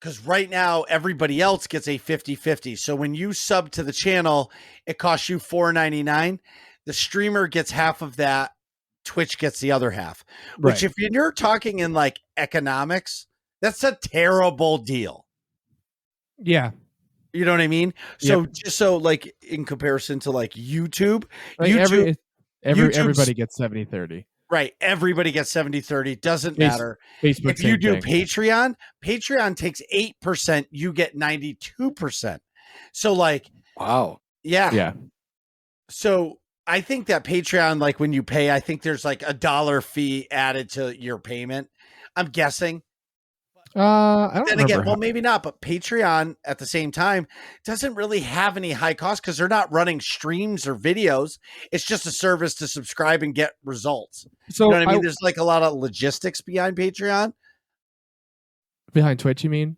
Because right now, everybody else gets a 50-50. So when you sub to the channel, it costs you $4.99. The streamer gets half of that. Twitch gets the other half. Which, if you're talking in like economics, that's a terrible deal. Yeah. You know what I mean? So just so like in comparison to like YouTube, Like YouTube's everybody gets 70-30. right. Everybody gets 70-30. Doesn't matter. Facebook, If you same do thing. Patreon takes 8%, you get 92%. So like, Wow. Yeah. So I think that Patreon, like when you pay, I think there's like $1 fee added to your payment. I'm guessing. I don't Then remember. again, well, maybe not, but Patreon at the same time doesn't really have any high cost because they're not running streams or videos. It's just a service to subscribe and get results. So you know what I mean? There's like a lot of logistics behind Patreon. Behind Twitch, you mean?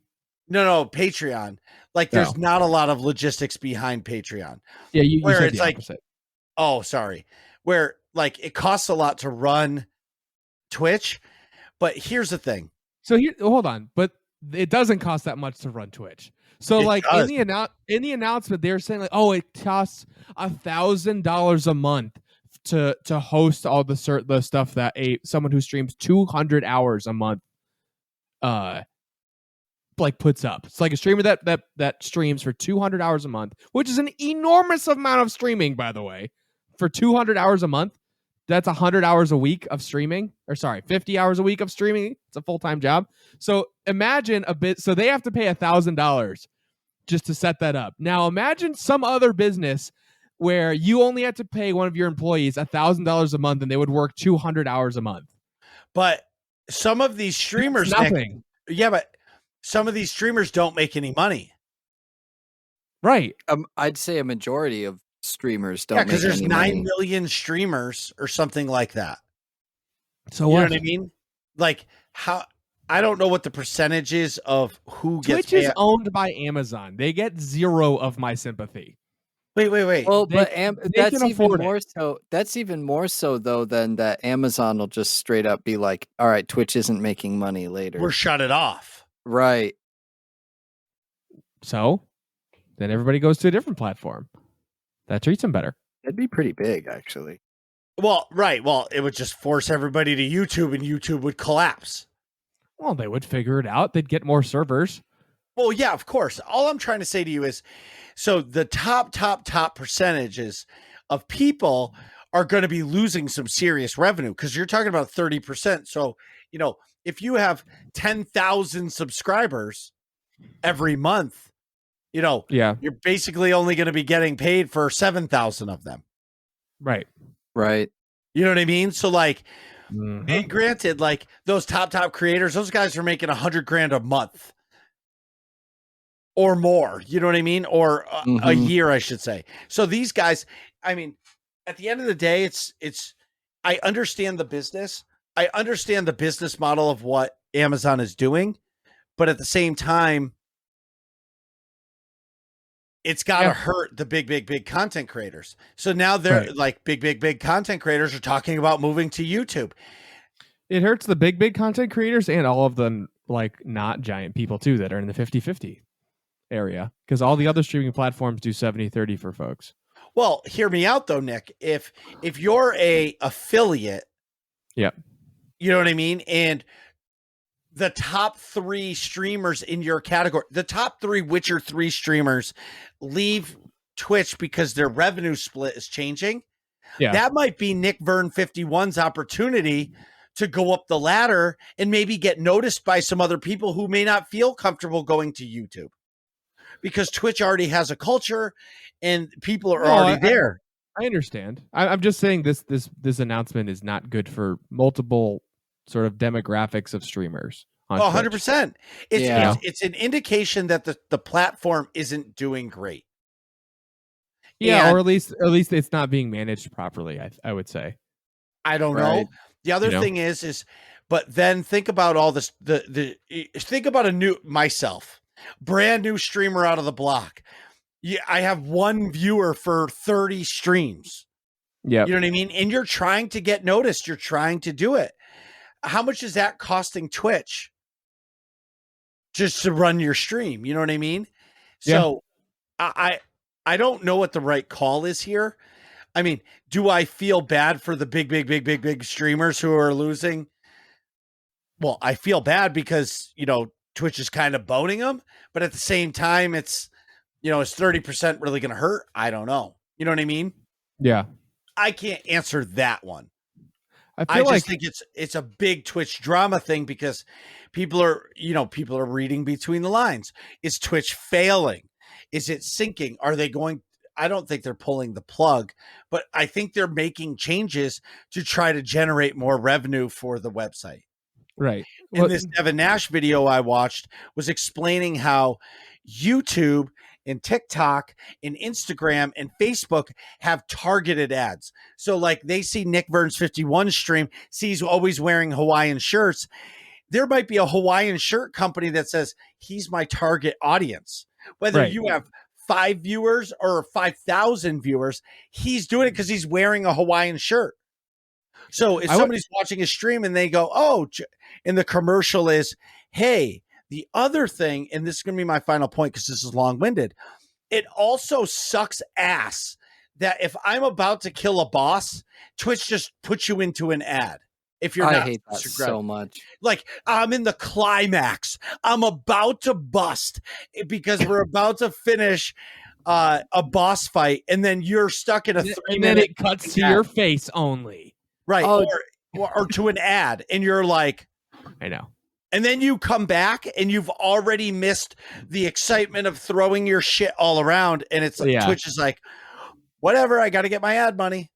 No, Patreon. Like there's not a lot of logistics behind Patreon. Yeah, you where said it's the like, opposite. oh, sorry. Where like it costs a lot to run Twitch, but here's the thing. So here, hold on, but it doesn't cost that much to run Twitch. So It like does. in the announcement, they're saying like, oh, it costs $1,000 a month to host all the stuff that someone who streams 200 hours a month like puts up. It's like a streamer that streams for 200 hours a month, which is an enormous amount of streaming, by the way. For 200 hours a month, that's 100 hours a week of streaming, or sorry, 50 hours a week of streaming. It's a full-time job. So imagine a bit. So they have to pay $1,000 just to set that up. Now imagine some other business where you only had to pay one of your employees $1,000 a month and they would work 200 hours a month. But some of these streamers, That's nothing. Yeah, but some of these streamers don't make any money. Right. I'd say a majority of streamers don't. Yeah, because there's 9 money. million streamers or something like that. So you what? know what I mean? Like how I don't know what the percentage is of who Twitch gets is owned by Amazon. They get zero of my sympathy. Wait. Well, They- but they that's can even afford it. more so. That's even more so though than that Amazon will just straight up be like, "All right, Twitch isn't making money later." We're shut it off. Right. So then everybody goes to a different platform that treats them better. It'd be pretty big, actually. Well, right. Well, it would just force everybody to YouTube and YouTube would collapse. Well, they would figure it out. They'd get more servers. Well, yeah, of course. All I'm trying to say to you is so the top percentages of people are going to be losing some serious revenue because you're talking about 30%. So, you know, if you have 10,000 subscribers every month, you know, Yeah. you're basically only going to be getting paid for 7,000 of them. Right. Right. You know what I mean? So like, Mhm. and granted, like those top creators, those guys are making $100,000 a month or more. You know what I mean? Or a year, I should say. So these guys, I mean, at the end of the day, it's. I understand the business. I understand the business model of what Amazon is doing, but at the same time, it's got to hurt the big content creators. So now they're like big content creators are talking about moving to YouTube. It hurts the big content creators and all of the like not giant people too that are in the 50-50 area because all the other streaming platforms do 70-30 for folks. Well, hear me out though, Nick. If you're a affiliate, yep, you know what I mean, and the top 3 streamers in your category, the top 3 Witcher 3 streamers leave Twitch because their revenue split is changing. Yeah. That might be Nick Vern 51's opportunity to go up the ladder and maybe get noticed by some other people who may not feel comfortable going to YouTube because Twitch already has a culture and people are already there. I understand. I'm just saying this announcement is not good for multiple sort of demographics of streamers. On 100%. It's an indication that the platform isn't doing great. Yeah, or at least it's not being managed properly, I would say. I don't know. The other thing is but then think about all this think about myself, brand new streamer out of the block. Yeah, I have 1 viewer for 30 streams. Yeah. You know what I mean? And you're trying to get noticed, you're trying to do it. How much is that costing Twitch just to run your stream? You know what I mean? So I don't know what the right call is here. I mean, do I feel bad for the big streamers who are losing? Well, I feel bad because, you know, Twitch is kind of boning them, but at the same time, it's Is 30% really going to hurt? I don't know. You know what I mean? Yeah. I can't answer that one. I I feel just like think it's a big Twitch drama thing because people are reading between the lines. Is Twitch failing? Is it sinking? Are they going? I don't think they're pulling the plug, but I think they're making changes to try to generate more revenue for the website. right. And Well, this Devin Nash video I watched was explaining how YouTube and TikTok and Instagram and Facebook have targeted ads. So like they see Nick Vern's 51 stream, sees always wearing Hawaiian shirts. There might be a Hawaiian shirt company that says he's my target audience. Whether Right. you have 5 viewers or 5,000 viewers, he's doing it because he's wearing a Hawaiian shirt. So if somebody's watching a stream and they go, oh, and the commercial is, hey, the other thing, and this is going to be my final point because this is long winded. It also sucks ass that if I'm about to kill a boss, Twitch just puts you into an ad. If you're I hate that so much. Like I'm in the climax, I'm about to bust because we're about to finish a boss fight, and then you're stuck in a 3-minute. And then it cuts to your face only. Right. Or to an ad, and you're like, I know. And then you come back and you've already missed the excitement of throwing your shit all around. And it's like, Twitch is like, whatever, I got to get my ad money.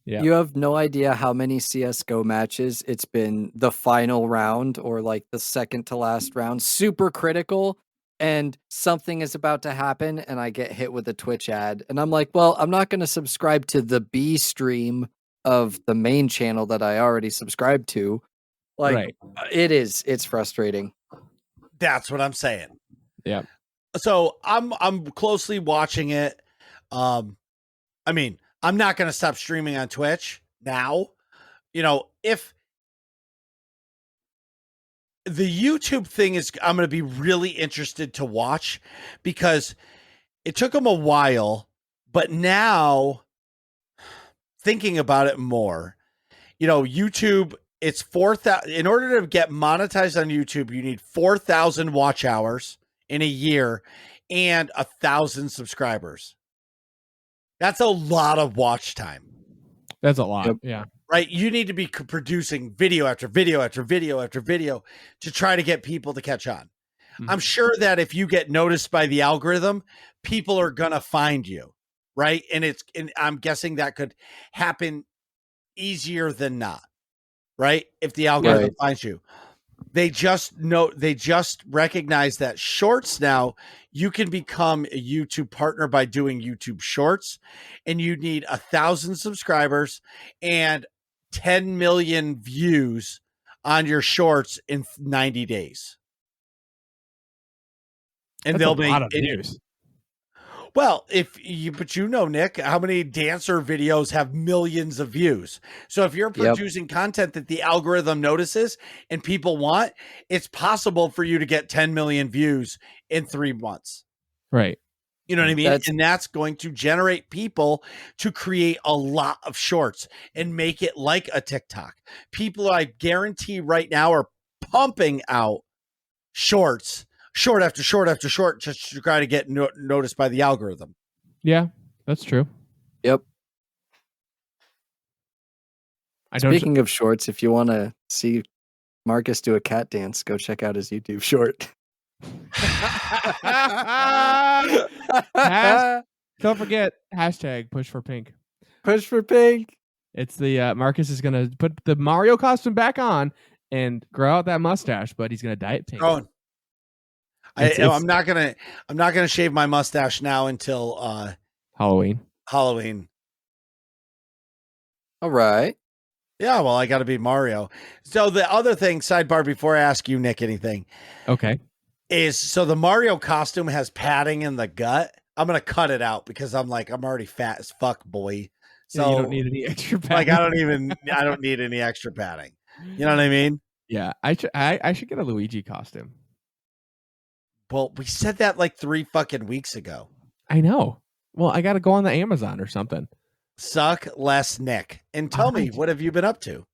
Yeah. You have no idea how many CSGO matches it's been the final round or like the second to last round, super critical, and something is about to happen and I get hit with a Twitch ad. And I'm like, well, I'm not going to subscribe to the B stream of the main channel that I already subscribed to. Like, it's frustrating. That's what I'm saying. Yeah. So I'm closely watching it. I mean, I'm not going to stop streaming on Twitch now. If the YouTube thing is, I'm going to be really interested to watch because it took them a while, but now thinking about it more, YouTube, it's 4,000. In order to get monetized on YouTube, you need 4,000 watch hours in a year and 1,000 subscribers. That's a lot of watch time. That's a lot. Yeah. Right. You need to be producing video after video after video after video to try to get people to catch on. Mm-hmm. I'm sure that if you get noticed by the algorithm, people are going to find you. Right. And I'm guessing that could happen easier than not. Right. If the algorithm finds you, they just recognize that shorts now, you can become a YouTube partner by doing YouTube shorts, and you need 1,000 subscribers and 10 million views on your shorts in 90 days. And that's they'll a lot of views. Well, but Nick, how many dancer videos have millions of views? So if you're producing content that the algorithm notices and people want, it's possible for you to get 10 million views in 3 months. Right. You know what I mean? And that's going to generate people to create a lot of shorts and make it like a TikTok. People, I guarantee right now, are pumping out shorts. Short after short after short, just to try to get noticed by the algorithm. Yeah, that's true. Yep. Speaking of shorts, if you want to see Marcus do a cat dance, go check out his YouTube short. Don't forget hashtag push for pink. Push for pink. It's the Marcus is gonna put the Mario costume back on and grow out that mustache, but he's gonna dye it pink. I'm not gonna shave my mustache now until Halloween. All right. Yeah, well, I got to be Mario. So the other thing, sidebar, before I ask you, Nick, anything. Okay. Is so the Mario costume has padding in the gut. I'm gonna cut it out because I'm already fat as fuck, boy. So you don't need any extra padding. Like I don't need any extra padding. You know what I mean? Yeah, I should get a Luigi costume. Well, we said that like 3 fucking weeks ago. I know. Well, I got to go on the Amazon or something. Suck less Nick. And tell me, what have you been up to?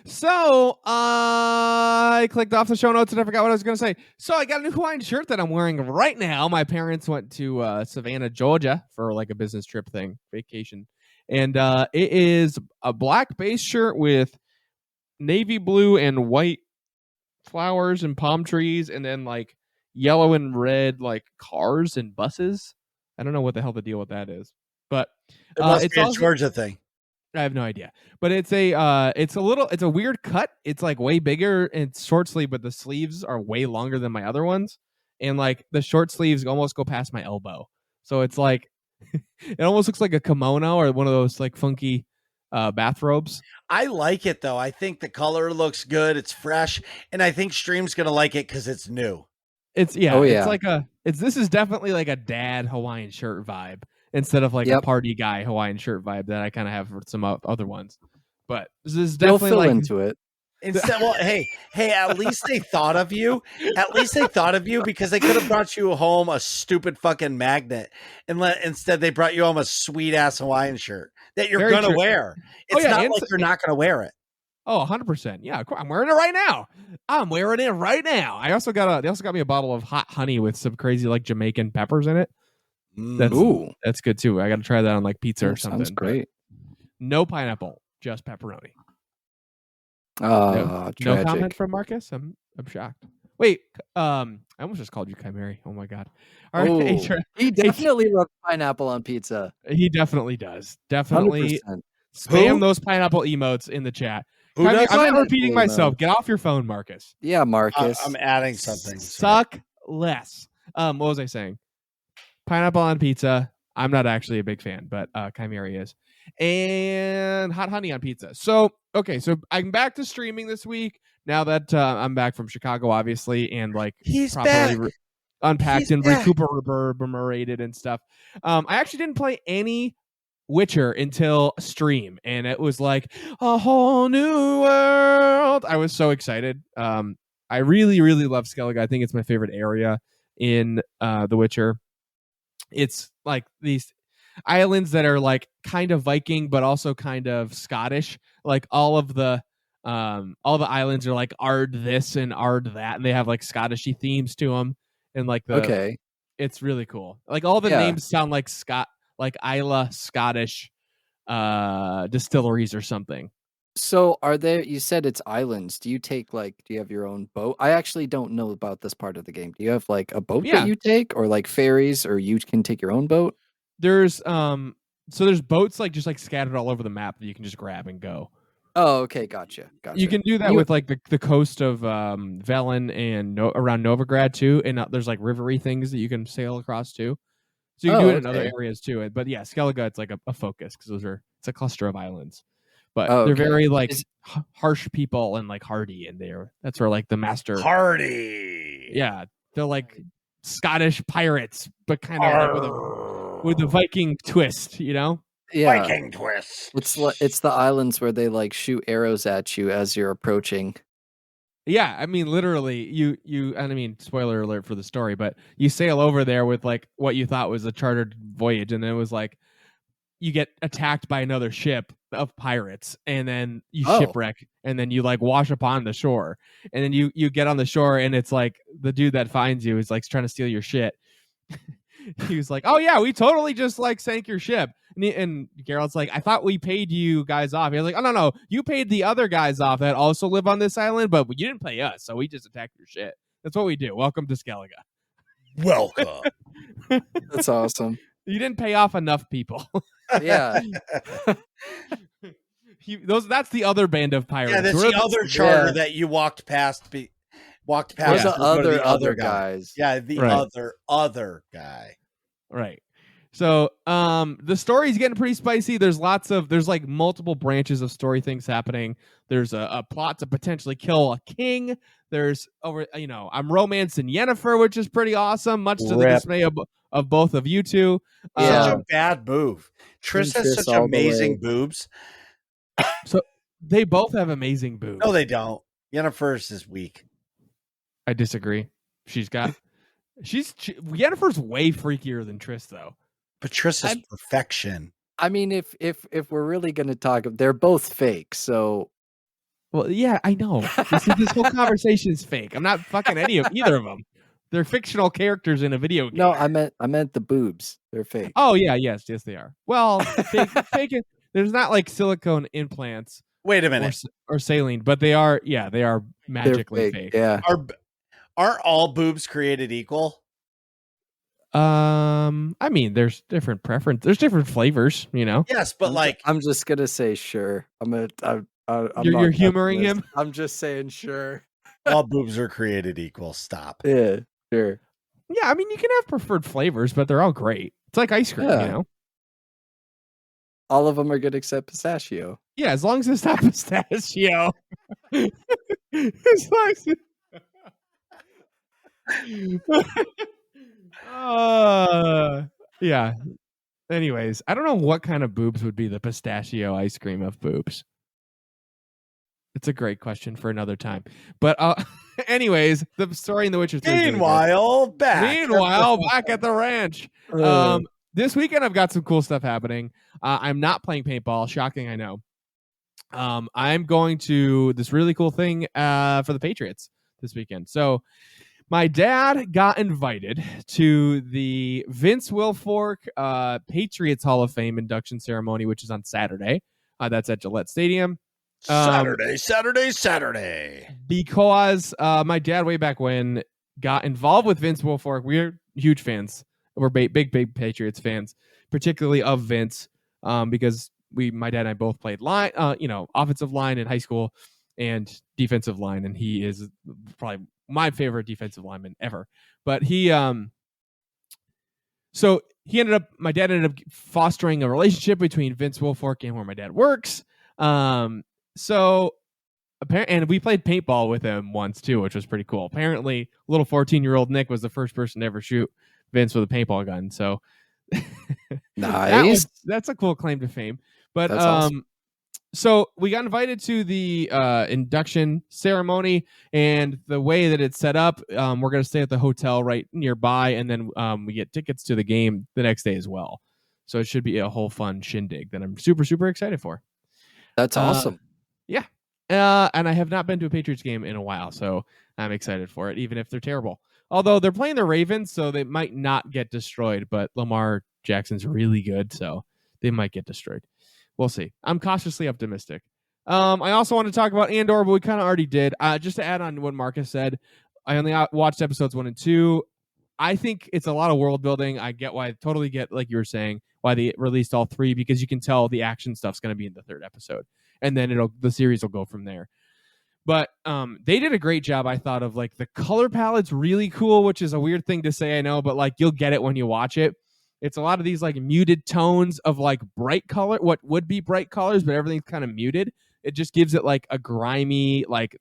So I clicked off the show notes and I forgot what I was going to say. So I got a new Hawaiian shirt that I'm wearing right now. My parents went to Savannah, Georgia for like a business trip thing, vacation. And it is a black base shirt with navy blue and white flowers and palm trees, and then like yellow and red like cars and buses. I don't know what the hell the deal with that is, but It must it's be a also, Georgia thing. I have no idea, but it's a weird cut. It's like way bigger and it's short sleeve, but the sleeves are way longer than my other ones, and like the short sleeves almost go past my elbow. So it's like it almost looks like a kimono or one of those like funky bathrobes. I like it though. I think the color looks good. It's fresh, and I think Stream's gonna like it because it's new. It's Oh, it's yeah. like this is definitely like a dad Hawaiian shirt vibe instead of like a Yep. party guy Hawaiian shirt vibe that I kind of have for some other ones. But this is They'll definitely fill like into it. Instead, well, hey, at least they thought of you. At least they thought of you because they could have brought you home a stupid fucking magnet, and instead they brought you home a sweet ass Hawaiian shirt that you're Very gonna true. wear. Oh, It's yeah, not and like you're not gonna wear it. Oh, 100%. Yeah, of course. I'm wearing it right now. I'm wearing it right now. They also got me a bottle of hot honey with some crazy like Jamaican peppers in it. Ooh. That's good too. I got to try that on like pizza or That something. sounds great. No pineapple, just pepperoni. Oh, No comment tragic. from Marcus. I'm shocked. Wait, I almost just called you Chimeri. Oh my god. All right, Oh, Adrian. he definitely loves pineapple on pizza. He definitely does. Definitely 100%. spam Who? those pineapple emotes in the chat. Who Chimeri, does I'm not pineapple repeating myself. emotes? Get off your phone, Marcus. Yeah, Marcus. I'm adding something. Sorry. Suck less. What was I saying? Pineapple on pizza. I'm not actually a big fan, but Chimeri is. And hot honey on pizza. So, okay, so I'm back to streaming this week now that I'm back from Chicago, obviously, and like He's properly back. unpacked He's and back. recuperated and stuff. I actually didn't play any Witcher until stream, and it was like a whole new world. I was so excited. I really, really love Skellige. I think it's my favorite area in The Witcher. It's like these islands that are like kind of Viking, but also kind of Scottish. Like all the islands are like Ard this and Ard that, and they have like Scottishy themes to them. And like Okay. it's really cool. Like all the Yeah. names sound like Isla Scottish distilleries or something. So are there, you said it's islands. Do you have your own boat? I actually don't know about this part of the game. Do you have like a boat Yeah. that you take or like ferries or you can take your own boat? There's there's boats like just like scattered all over the map that you can just grab and go. Oh, okay. Gotcha. You can do that with like the coast of Velen and around Novigrad too, and there's like rivery things that you can sail across too. So you can do it in other okay. areas too. But yeah, Skellige, it's like a focus because it's a cluster of islands. But Oh, they're okay. very like harsh people and like hardy, and that's where like the master. Hardy. Yeah, they're like Scottish pirates, but kind of like with a Viking twist, you know? Yeah. Viking twist. It's the islands where they like shoot arrows at you as you're approaching. Yeah, I mean, literally, you. And I mean, spoiler alert for the story, but you sail over there with like what you thought was a chartered voyage, and it was like you get attacked by another ship of pirates, and then you shipwreck, and then you like wash upon the shore, and then you get on the shore, and it's like the dude that finds you is like trying to steal your shit. He was like, "Oh yeah, we totally just like sank your ship." And Geralt's like, "I thought we paid you guys off." He was like, "Oh no, you paid the other guys off that also live on this island, but you didn't pay us, so we just attacked your shit. That's what we do. Welcome to Skellige." Welcome. That's awesome. You didn't pay off enough people. Yeah. That's the other band of pirates. Yeah, that's the other charter that you walked past. Walked past the other guy. guys. Yeah, the Right. other guy. Right. So the story's getting pretty spicy. There's like multiple branches of story things happening. There's a plot to potentially kill a king. There's I'm romancing Yennefer, which is pretty awesome, much to the dismay of both of you two. Such a bad move. Triss has such amazing boobs. So they both have amazing boobs. No, they don't. Yennefer's is weak. I disagree. Yennefer's way freakier than Triss, though. But Triss is perfection. I mean, if we're really going to talk, they're both fake. So Well, yeah, I know. This whole conversation is fake. I'm not fucking either of them. They're fictional characters in a video game. No, I meant the boobs. They're fake. Oh yeah, yes, they are. Well, fake. There's not like silicone implants. Wait a minute. Or saline, but they are. Yeah, they are magically fake. Yeah. Aren't all boobs created equal? I mean, there's different preference. There's different flavors, you know. Yes, but I'm just gonna say sure. You're humoring him. I'm just saying sure. All boobs are created equal. Stop. Yeah, sure. Yeah, I mean, you can have preferred flavors, but they're all great. It's like ice cream, you know. All of them are good except pistachio. Yeah, as long as it's not pistachio. As long as yeah. Anyways, I don't know what kind of boobs would be the pistachio ice cream of boobs. It's a great question for another time. But anyways, the story in The Witcher 3. Meanwhile, back at the ranch. This weekend I've got some cool stuff happening. I'm not playing paintball. Shocking, I know. I'm going to this really cool thing for the Patriots this weekend. So my dad got invited to the Vince Wilfork Patriots Hall of Fame induction ceremony, which is on Saturday. That's at Gillette Stadium. Saturday. Because my dad, way back when, got involved with Vince Wilfork. We're huge fans. We're big Patriots fans, particularly of Vince, because my dad and I both played line, offensive line in high school and defensive line, and he is probably my favorite defensive lineman ever. But my dad ended up fostering a relationship between Vince Wilfork and where my dad works. So and we played paintball with him once too, which was pretty cool. Apparently, little 14-year-old Nick was the first person to ever shoot Vince with a paintball gun. So nice. That's a cool claim to fame. But that's awesome. So we got invited to the induction ceremony, and the way that it's set up, we're going to stay at the hotel right nearby, and then we get tickets to the game the next day as well. So it should be a whole fun shindig that I'm super, super excited for. That's awesome. Yeah. And I have not been to a Patriots game in a while, so I'm excited for it, even if they're terrible. Although they're playing the Ravens, so they might not get destroyed, but Lamar Jackson's really good, so they might get destroyed. We'll see. I'm cautiously optimistic. I also want to talk about Andor, but we kind of already did. Just to add on to what Marcus said, I only watched episodes 1 and 2. I think it's a lot of world building. I totally get, like you were saying, why they released all 3, because you can tell the action stuff's going to be in the 3rd episode, and then the series will go from there. But they did a great job, I thought, of like the color palette's really cool, which is a weird thing to say, I know, but like you'll get it when you watch it. It's a lot of these like muted tones of like bright color, what would be bright colors, but everything's kind of muted. It just gives it like a grimy like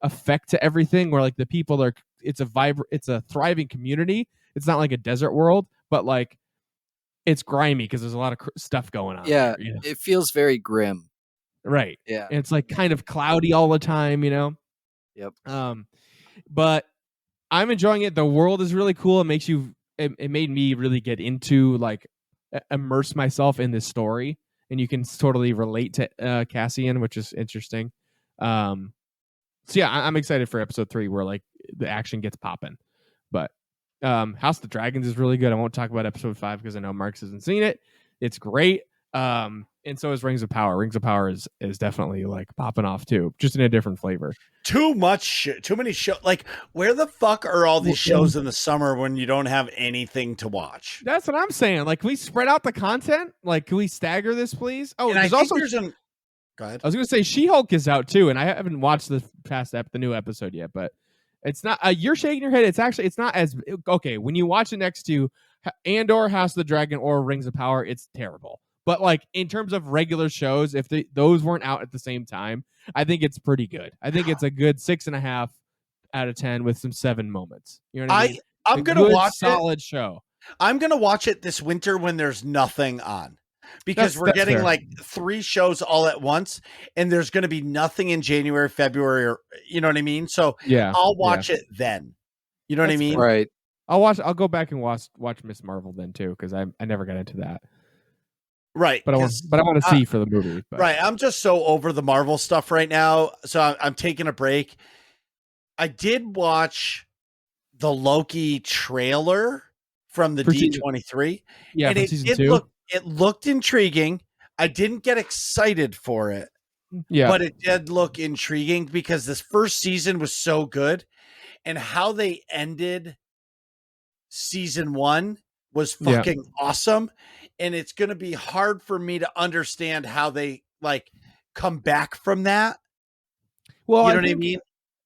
effect to everything, where like the people it's a thriving community. It's not like a desert world, but like it's grimy because there's a lot of stuff going on. Yeah, there, you know? It feels very grim. Right. Yeah. And it's like kind of cloudy all the time, you know? Yep. But I'm enjoying it. The world is really cool. It made me really get into like immerse myself in this story, and you can totally relate to Cassian, which is interesting. So yeah, I'm excited for episode 3 where like the action gets popping. But House of the Dragons is really good. I won't talk about episode 5 because I know Marks hasn't seen it. It's great. And so is Rings of Power. Rings of Power is definitely like popping off too, just in a different flavor. Too many shows. Like, where the fuck are all these shows in the summer when you don't have anything to watch? That's what I'm saying. Like, can we spread out the content? Like, can we stagger this, please? Oh, and there's also. Go ahead. I was going to say She-Hulk is out too, and I haven't watched the new episode yet, but it's not. You're shaking your head. It's not as okay when you watch it next to Andor, House of the Dragon, or Rings of Power. It's terrible. But like in terms of regular shows, if those weren't out at the same time, I think it's pretty good. I think it's a good 6.5 out of 10 with some 7 moments. You know what I mean? I'm gonna watch solid show. I'm gonna watch it this winter when there's nothing on, because we're getting fair. Like 3 shows all at once, and there's gonna be nothing in January, February, or you know what I mean. So yeah, I'll watch it then. You know what I mean? Right. I'll go back and watch Miss Marvel then too, because I never got into that. Right. But I want to see for the movie. But. Right. I'm just so over the Marvel stuff right now. So I'm taking a break. I did watch the Loki trailer from the For D23. Yeah, and from season 2. It looked intriguing. I didn't get excited for it. Yeah. But it did look intriguing because this first season was so good, and how they ended season 1 was fucking awesome. And it's going to be hard for me to understand how they like come back from that. Well, you know what I mean?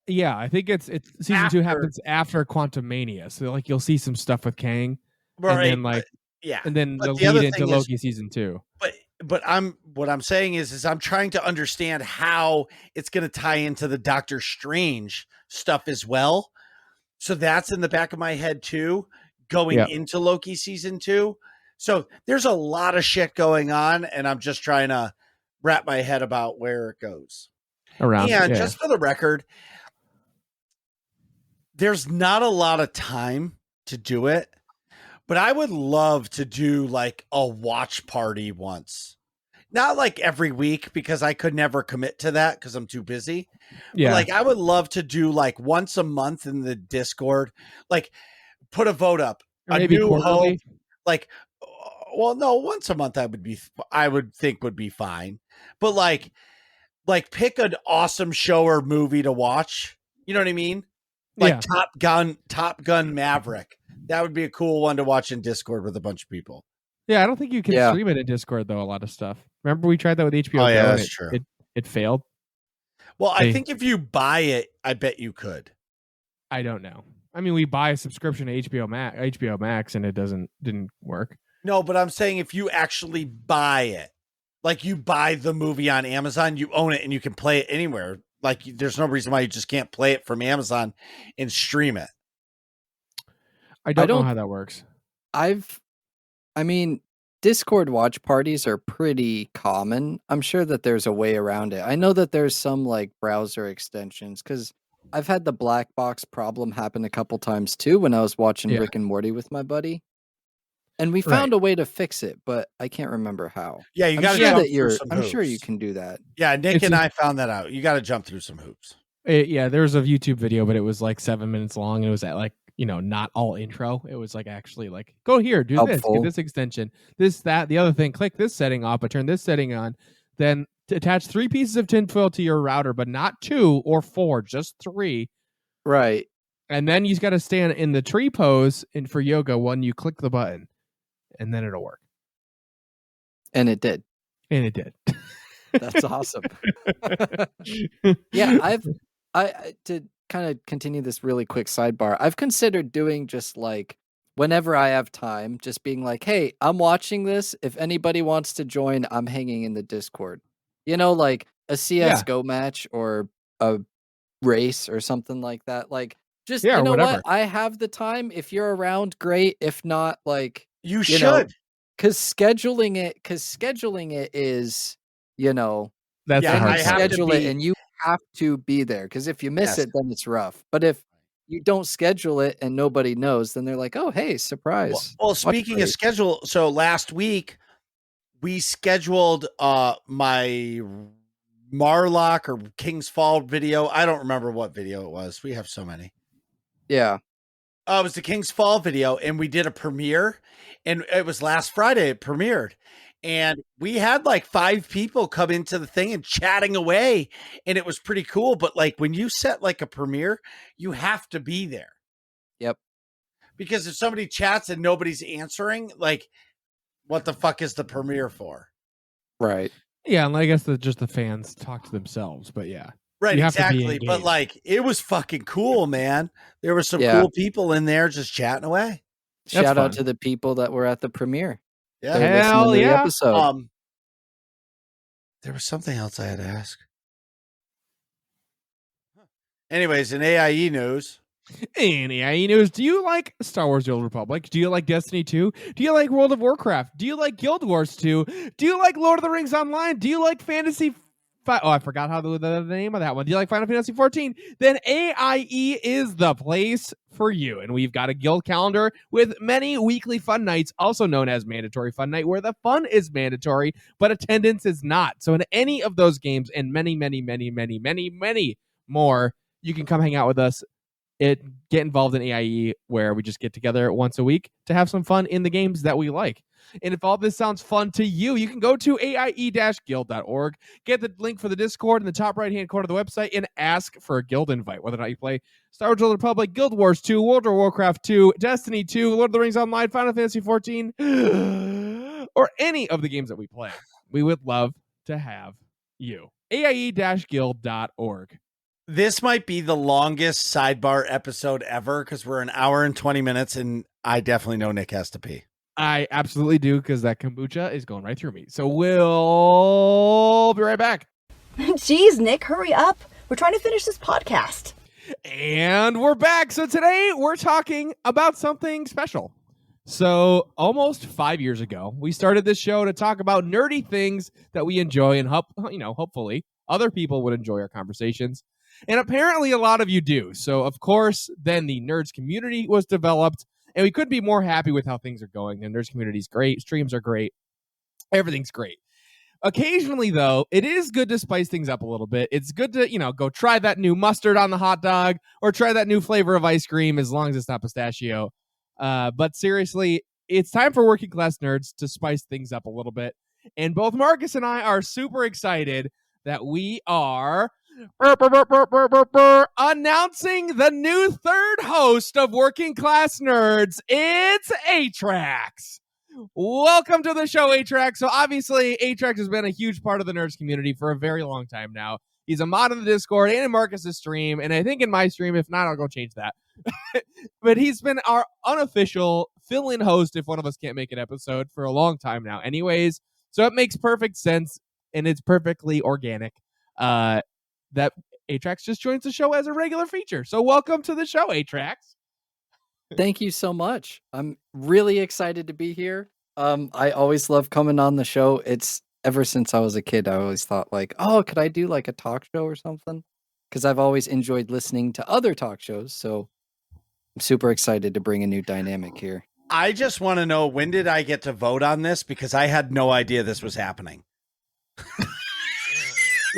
Yeah, I think it's season 2 happens after Quantumania, so like you'll see some stuff with Kang, Right, and then and then but the lead into Loki season 2. But what I'm saying is I'm trying to understand how it's going to tie into the Doctor Strange stuff as well. So that's in the back of my head too, going into Loki season 2. So there's a lot of shit going on, and I'm just trying to wrap my head about where it goes. Just for the record, there's not a lot of time to do it, but I would love to do like a watch party once. Not like every week, because I could never commit to that because I'm too busy. Yeah. But like I would love to do like once a month in the Discord, like put a vote up. Or maybe new quarterly. hope. Like, well, no, once a month I would think would be fine. But like pick an awesome show or movie to watch. You know what I mean? Like Top Gun Maverick. That would be a cool one to watch in Discord with a bunch of people. Yeah, I don't think you can stream it in Discord though. A lot of stuff. Remember we tried that with HBO. Oh yeah, that's true. It failed. Well, I think if you buy it, I bet you could. I don't know. I mean, we buy a subscription to HBO Max, and it didn't work. No, but I'm saying if you actually buy it, like you buy the movie on Amazon, you own it and you can play it anywhere. Like there's no reason why you just can't play it from Amazon and stream it. I don't know how that works. I mean, Discord watch parties are pretty common. I'm sure that there's a way around it. I know that there's some like browser extensions, because I've had the black box problem happen a couple times too when I was watching Rick and Morty with my buddy. And we found a way to fix it, but I can't remember how. Yeah, you got to jump through some hoops. I'm sure you can do that. Yeah, Nick and I found that out. You got to jump through some hoops. There was a YouTube video, but it was like 7 minutes long, and it was at like, not all intro. It was like actually like, go here, do this, get this extension, this, that, the other thing, click this setting off, but turn this setting on, then attach 3 pieces of tinfoil to your router, but not 2 or 4, just 3. Right. And then you got to stand in the tree pose and for yoga when you click the button, and then it'll work. And it did. That's awesome. Yeah, I to kind of continue this really quick sidebar, I've considered doing just like whenever I have time, just being like, hey, I'm watching this. If anybody wants to join, I'm hanging in the Discord. Like a CSGO match or a race or something like that. Like, just, whatever. what? I have the time. If you're around, great. If not, like, you should. Because scheduling it is, that's the hard schedule it, and you have to be there, because if you miss it, then it's rough. But if you don't schedule it and nobody knows, then they're like, oh, hey, surprise. Well, speaking of schedule, so last week we scheduled my Marlock or King's Fall video. I don't remember what video it was. We have so many. Yeah. It was the King's Fall video, and we did a premiere, and it was last Friday it premiered. And we had like 5 people come into the thing and chatting away, and it was pretty cool. But like when you set like a premiere, you have to be there. Yep. Because if somebody chats and nobody's answering, like, what the fuck is the premiere for? Right. Yeah, and I guess just the fans talk to themselves, but yeah. Right, exactly. But like, it was fucking cool, man. There were some cool people in there just chatting away. Shout out to the people that were at the premiere. Yeah. Hell yeah. Episode. There was something else I had to ask. Anyways, in AIE news. In AIE news, do you like Star Wars The Old Republic? Do you like Destiny 2? Do you like World of Warcraft? Do you like Guild Wars 2? Do you like Lord of the Rings Online? Do you like Fantasy I forgot how the name of that one. Do you like Final Fantasy 14? Then AIE is the place for you. And we've got a guild calendar with many weekly fun nights, also known as mandatory fun night, where the fun is mandatory, but attendance is not. So in any of those games and many, many, many, many, many, many more, you can come hang out with us. Get involved in AIE, where we just get together once a week to have some fun in the games that we like. And if all this sounds fun to you, you can go to aie-guild.org, get the link for the Discord in the top right-hand corner of the website, and ask for a guild invite, whether or not you play Star Wars: The Old Republic, Guild Wars 2, World of Warcraft 2, Destiny 2, Lord of the Rings Online, Final Fantasy 14, or any of the games that we play. We would love to have you. aie-guild.org. This might be the longest sidebar episode ever because we're an hour and 20 minutes, and I definitely know Nick has to pee. I absolutely do, because that kombucha is going right through me. So we'll be right back. Jeez, Nick, hurry up. We're trying to finish this podcast. And we're back. So today we're talking about something special. So almost 5 years ago, we started this show to talk about nerdy things that we enjoy, and hopefully other people would enjoy our conversations. And apparently a lot of you do. So, of course, then the Nerds community was developed, and we couldn't be more happy with how things are going. The Nerds community is great. Streams are great. Everything's great. Occasionally, though, it is good to spice things up a little bit. It's good to, go try that new mustard on the hot dog or try that new flavor of ice cream, as long as it's not pistachio. But seriously, it's time for Working Class Nerds to spice things up a little bit. And both Marcus and I are super excited that we are announcing the new third host of Working Class Nerds. It's Atrax. Welcome to the show, Atrax. So obviously, Atrax has been a huge part of the Nerds community for a very long time now. He's a mod in the Discord and in Marcus's stream, and I think in my stream. If not, I'll go change that. But he's been our unofficial fill-in host if one of us can't make an episode for a long time now anyways. So it makes perfect sense, and it's perfectly organic that Atrax just joins the show as a regular feature. So welcome to the show, Atrax. Thank you so much. I'm really excited to be here. I always love coming on the show. It's ever since I was a kid, I always thought could I do like a talk show or something? Because I've always enjoyed listening to other talk shows. So I'm super excited to bring a new dynamic here. I just want to know, when did I get to vote on this? Because I had no idea this was happening.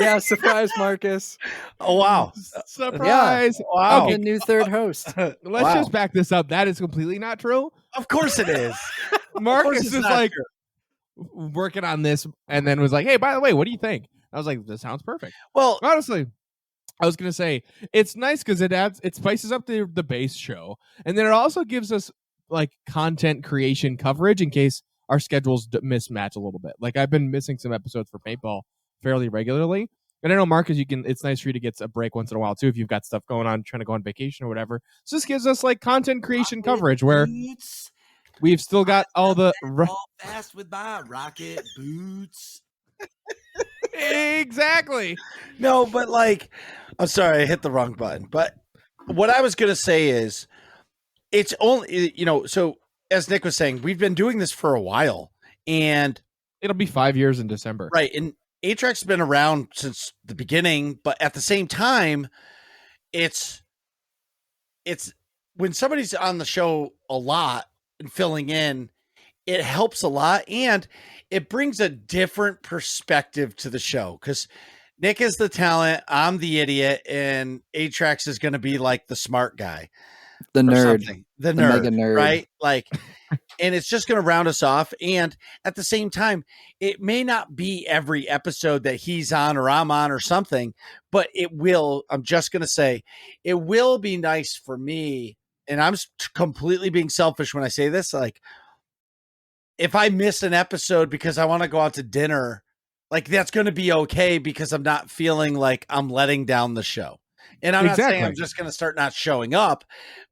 Yeah, surprise, Marcus. Oh, wow. Surprise. Yeah. Wow. Okay, new third host. Let's just back this up. That is completely not true. Of course it is. Marcus is like working on this and then was like, hey, by the way, what do you think? I was like, this sounds perfect. Well, honestly, I was going to say it's nice because it spices up the base show. And then it also gives us like content creation coverage in case our schedules mismatch a little bit. Like I've been missing some episodes for paintball fairly regularly. And I know, Marcus, it's nice for you to get a break once in a while too if you've got stuff going on, trying to go on vacation or whatever. So this gives us like content creation coverage where we've still got all the fast with my rocket boots. Exactly. No, but I'm sorry, I hit the wrong button. But what I was going to say is it's only, so as Nick was saying, we've been doing this for a while, and it'll be 5 years in December. Right. And Atrax has been around since the beginning, but at the same time, it's when somebody's on the show a lot and filling in, it helps a lot, and it brings a different perspective to the show because Nick is the talent, I'm the idiot, and Atrax is going to be like the smart guy. The nerd. The nerd, mega nerd. Right? And it's just going to round us off. And at the same time, it may not be every episode that he's on or I'm on or something, but I'm just going to say, it will be nice for me. And I'm completely being selfish when I say this. Like, if I miss an episode because I want to go out to dinner, that's going to be okay because I'm not feeling like I'm letting down the show. And I'm not saying I'm just going to start not showing up,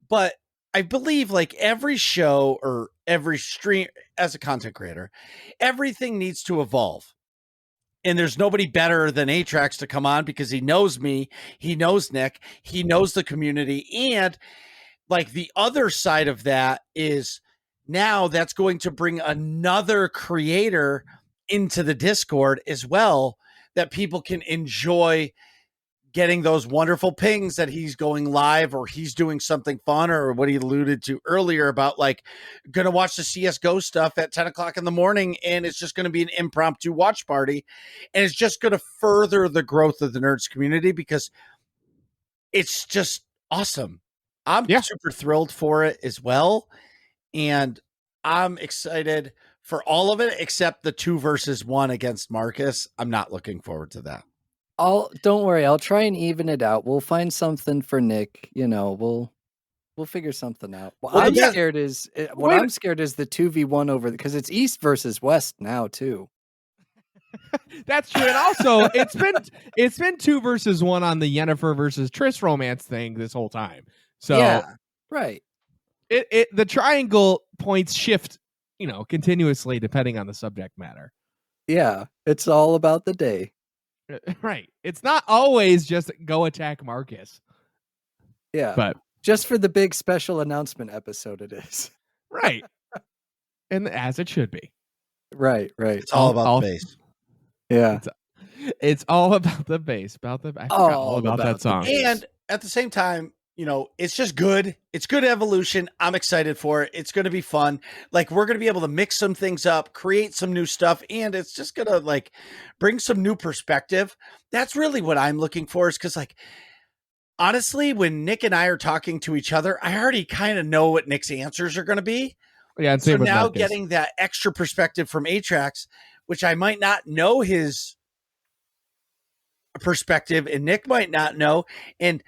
but I believe every show or every stream as a content creator, everything needs to evolve. And there's nobody better than Atrax to come on because he knows me. He knows Nick. He knows the community. And the other side of that is now that's going to bring another creator into the Discord as well that people can enjoy getting those wonderful pings that he's going live or he's doing something fun, or what he alluded to earlier about like going to watch the CSGO stuff at 10 o'clock in the morning. And it's just going to be an impromptu watch party. And it's just going to further the growth of the nerds community because it's just awesome. I'm super thrilled for it as well. And I'm excited for all of it, except the 2 versus 1 against Marcus. I'm not looking forward to that. Don't worry, I'll try and even it out. We'll find something for Nick. We'll figure something out. What I'm scared is the 2v1 over because it's East versus West now too. That's true, and also it's been 2 versus 1 on the Yennefer versus Triss romance thing this whole time. So yeah, right. The triangle points shift, continuously depending on the subject matter. Yeah, it's all about the day. Right. It's not always just go attack Marcus. Yeah. But just for the big special announcement episode it is. Right. And as it should be. Right. It's all about the bass. Yeah. It's all about the bass. I forgot all about that song. And at the same time, it's just good. It's good evolution. I'm excited for it. It's going to be fun. Like, we're going to be able to mix some things up, create some new stuff, and it's just going to like bring some new perspective. That's really what I'm looking for, is because, like, honestly, when Nick and I are talking to each other, I already kind of know what Nick's answers are going to be. Yeah. And so now getting that extra perspective from Atrax, which I might not know his perspective and Nick might not know. And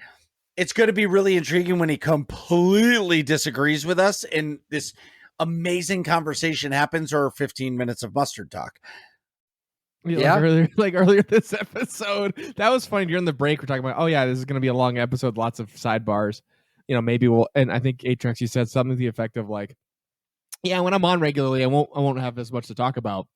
it's going to be really intriguing when he completely disagrees with us and this amazing conversation happens, or 15 minutes of mustard talk. Yeah. Earlier this episode, that was funny. During the break, we're talking about, this is going to be a long episode, lots of sidebars. Maybe and I think Atrax, you said something to the effect of like, yeah, when I'm on regularly, I won't have as much to talk about.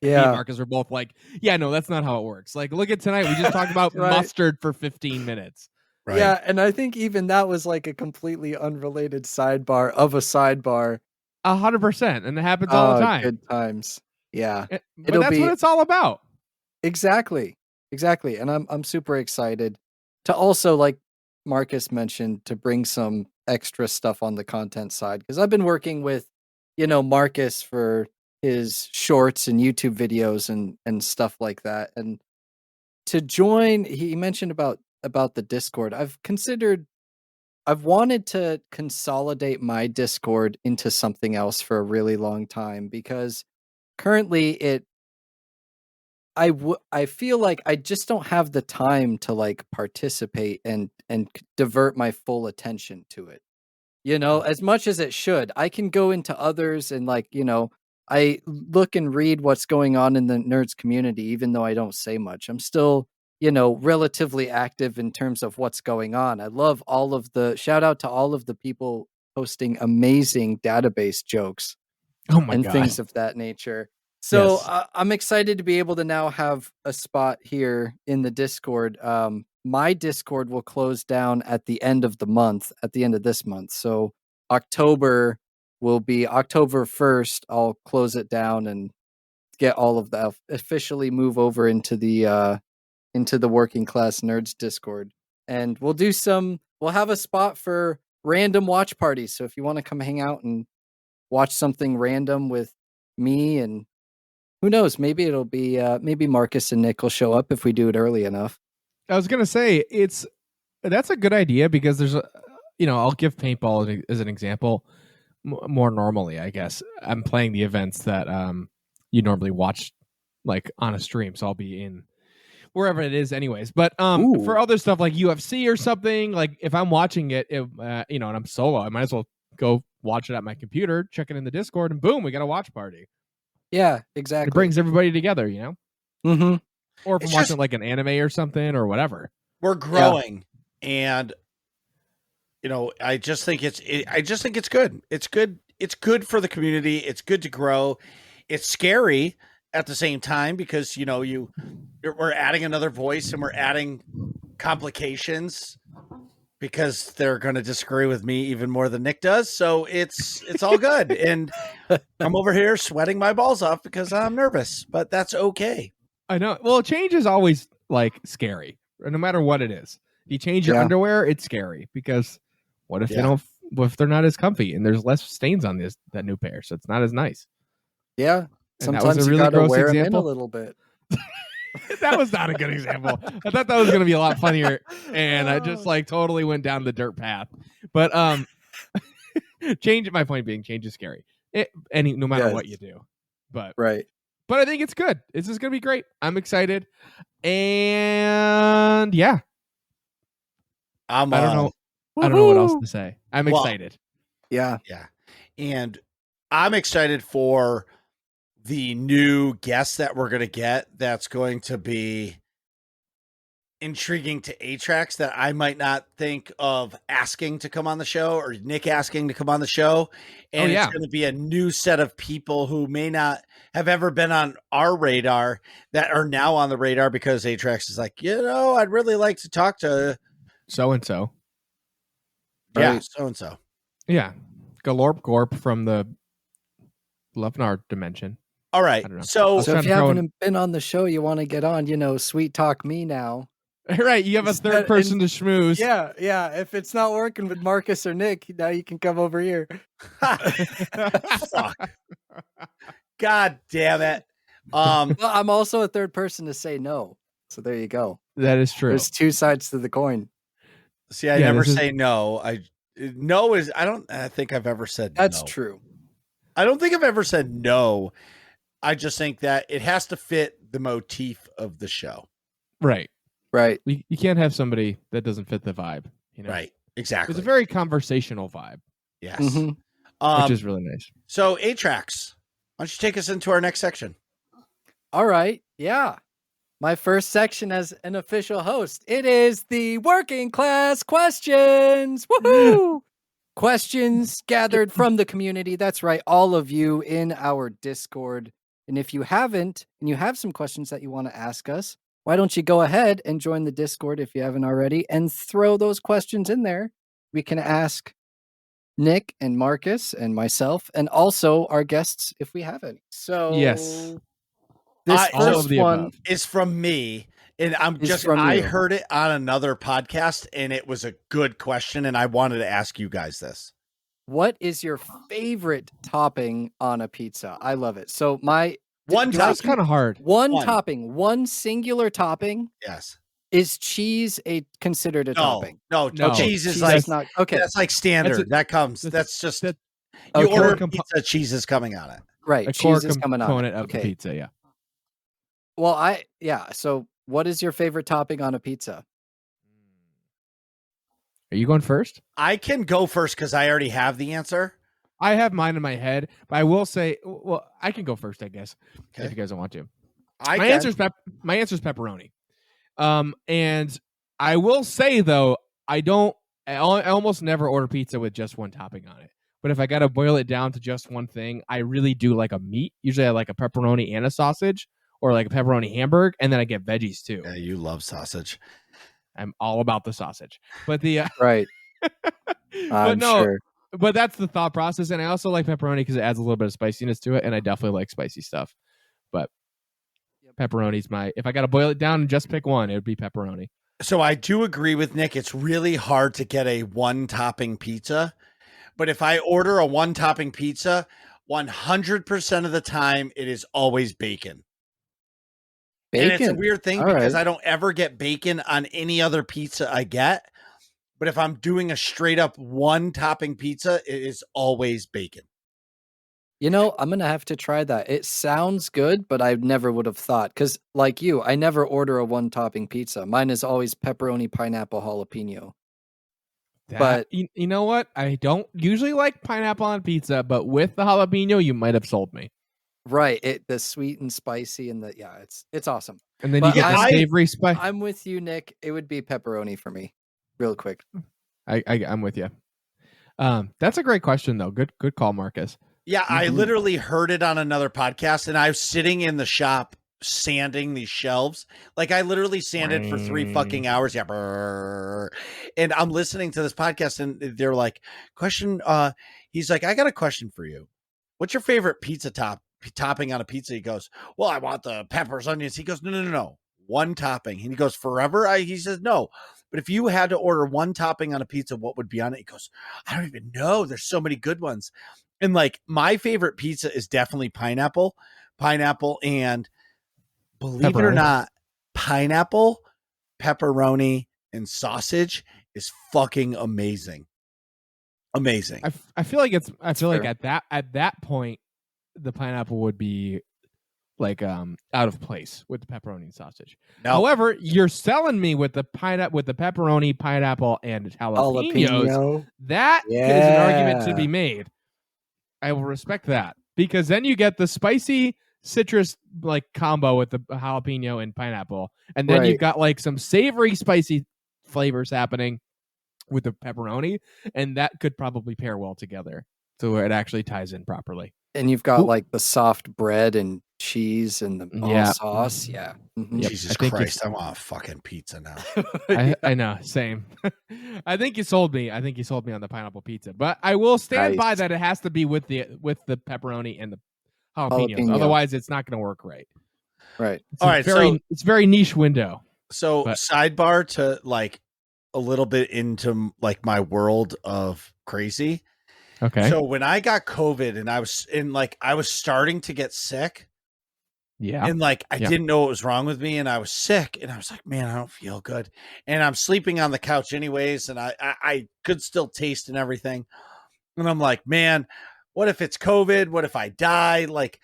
Yeah. Me and Marcus are both like, yeah, no, that's not how it works. Like, look at tonight. We just talked about mustard for 15 minutes. Right. Yeah, and I think even that was like a completely unrelated sidebar of a sidebar. 100%, and it happens all the time. Good times. Yeah, but that's what it's all about. Exactly, and I'm super excited to also, like Marcus mentioned, to bring some extra stuff on the content side, because I've been working with, Marcus for his shorts and YouTube videos and stuff like that, and to join, he mentioned about the Discord. I've wanted to consolidate my Discord into something else for a really long time, because currently I feel like I just don't have the time to like participate and divert my full attention to it. As much as it should. I can go into others and like, I look and read what's going on in the nerds community, even though I don't say much. I'm still relatively active in terms of what's going on. I love shout out to all of the people posting amazing database jokes and things of that nature. So yes. I'm excited to be able to now have a spot here in the Discord. My Discord will close down at the end of this month. So October will be October 1st. I'll close it down and get all of that, officially move over into the Working Class Nerds Discord, and we'll have a spot for random watch parties. So if you want to come hang out and watch something random with me, and who knows, maybe it'll be maybe Marcus and Nick will show up if we do it early enough. I was gonna say that's a good idea, because there's I'll give paintball as an example. More normally, I guess I'm playing the events that you normally watch like on a stream, so I'll be in wherever it is anyways. But for other stuff like UFC or something, like if I'm watching it, and I'm solo, I might as well go watch it at my computer, check it in the Discord, and boom, we got a watch party. Yeah, exactly. It brings everybody together, Mm-hmm. Or if I'm watching like an anime or something or whatever. We're growing, and I just think it's good. It's good. It's good for the community. It's good to grow. It's scary at the same time, because we're adding another voice and we're adding complications, because they're going to disagree with me even more than Nick does. So it's all good. And I'm over here sweating my balls off because I'm nervous, but that's okay. I know. Well, change is always like scary, no matter what it is. You change your Yeah. underwear, it's scary because what if they Yeah. don't? What if they're not as comfy and there's less stains on that new pair, so it's not as nice. Yeah. And that was Sometimes a you really gotta gross wear them in a example. little bit. That was not a good example. I thought that was going to be a lot funnier, and I just like totally went down the dirt path. But change. My point being, change is scary. No matter Yes. what you do, but Right. I think it's good. This is going to be great. I'm excited, and yeah, I don't know. I don't know what else to say. I'm Well, excited. Yeah. Yeah. And I'm excited for the new guest that we're going to get that's going to be intriguing to Atrax that I might not think of asking to come on the show or Nick asking to come on the show. And yeah. it's going to be a new set of people who may not have ever been on our radar that are now on the radar because Atrax is like, I'd really like to talk to So and so. Yeah, Right. so-and-so. Yeah. Galorp Gorp from the Lufnar dimension. All right. I don't know. So So if you haven't been on the show, you want to get on, sweet talk me now. Right. You have a third person to schmooze. Yeah, yeah. If it's not working with Marcus or Nick, now you can come over here. Fuck. God damn it. Well, I'm also a third person to say no. So there you go. That is true. There's two sides to the coin. See, I never say no. I don't think I've ever said That's no. true. I don't think I've ever said no. I just think that it has to fit the motif of the show. Right. Right. You can't have somebody that doesn't fit the vibe. Right. Exactly. It's a very conversational vibe. Yes. Mm-hmm. Which is really nice. So Atrax, why don't you take us into our next section? All right. Yeah. My first section as an official host. It is the working class questions. Woohoo! Questions gathered from the community. That's right. All of you in our Discord. And if you haven't, and you have some questions that you want to ask us, why don't you go ahead and join the Discord if you haven't already and throw those questions in there. We can ask Nick and Marcus and myself and also our guests if we have any. So yes. This first one is from me, and I heard it on another podcast, and it was a good question, and I wanted to ask you guys this. What is your favorite topping on a pizza? I love it. So that's kind of hard. One topping, one singular topping. Yes. Is cheese considered a topping? No. Cheese is like not okay. That's like standard. That's just you okay. order pizza, cheese is coming on it. Right. Cheese is coming on it. Of the pizza, yeah. Well, so what is your favorite topping on a pizza? Are you going first? I can go first because I already have the answer. I have mine in my head, but I will say, well, I can go first, I guess, if you guys don't want to. My answer is pepperoni. And I will say though, I almost never order pizza with just one topping on it. But if I got to boil it down to just one thing, I really do like a meat. Usually I like a pepperoni and a sausage, or like a pepperoni hamburger, and then I get veggies too. Yeah, you love sausage. I'm all about the sausage. But right. I'm sure. But that's the thought process. And I also like pepperoni because it adds a little bit of spiciness to it. And I definitely like spicy stuff. But pepperoni's if I got to boil it down and just pick one, it would be pepperoni. So I do agree with Nick. It's really hard to get a one topping pizza. But if I order a one topping pizza, 100% of the time, it is always bacon. And it's a weird thing because I don't ever get bacon on any other pizza I get. But if I'm doing a straight up one topping pizza, it is always bacon. I'm going to have to try that. It sounds good, but I never would have thought. Because like you, I never order a one topping pizza. Mine is always pepperoni, pineapple, jalapeno. But you know what? I don't usually like pineapple on pizza, but with the jalapeno, you might have sold me. Right, the sweet and spicy and it's awesome. And then you get the savory spice. I'm with you, Nick. It would be pepperoni for me, real quick. I'm with you. That's a great question, though. Good call, Marcus. Yeah, I literally heard it on another podcast, and I was sitting in the shop sanding these shelves. Like I literally sanded for 3 fucking hours. Yeah, and I'm listening to this podcast, and they're like, "Question." He's like, "I got a question for you. What's your favorite pizza topping on a pizza. He goes, well, I want the peppers, onions. He goes, no. One topping. And he goes, forever? He says, no. But if you had to order one topping on a pizza, what would be on it? He goes, I don't even know. There's so many good ones. And like my favorite pizza is definitely pineapple, and believe it or not, pineapple, pepperoni, and sausage is fucking amazing. Amazing. I feel like fair. at that point, the pineapple would be like out of place with the pepperoni and sausage. No. However, you're selling me with the pepperoni, pineapple, and jalapenos. Jalapeno. That is an argument to be made. I will respect that because then you get the spicy citrus like combo with the jalapeno and pineapple, and then you've got like some savory spicy flavors happening with the pepperoni, and that could probably pair well together so where it actually ties in properly. And you've got like the soft bread and cheese and the sauce. Yeah. Mm-hmm. Yep. Jesus Christ, I want a fucking pizza now. I know, same. I think you sold me. I think you sold me on the pineapple pizza, but I will stand by that it has to be with the pepperoni and the jalapenos. Otherwise, it's not going to work right. Right. It's very niche window. So sidebar to like a little bit into like my world of crazy. Okay. So when I got COVID and I was starting to get sick. Yeah. And like I didn't know what was wrong with me, and I was sick, and I was like, man, I don't feel good. And I'm sleeping on the couch anyways, and I could still taste and everything. And I'm like, man, what if it's COVID? What if I die? Like,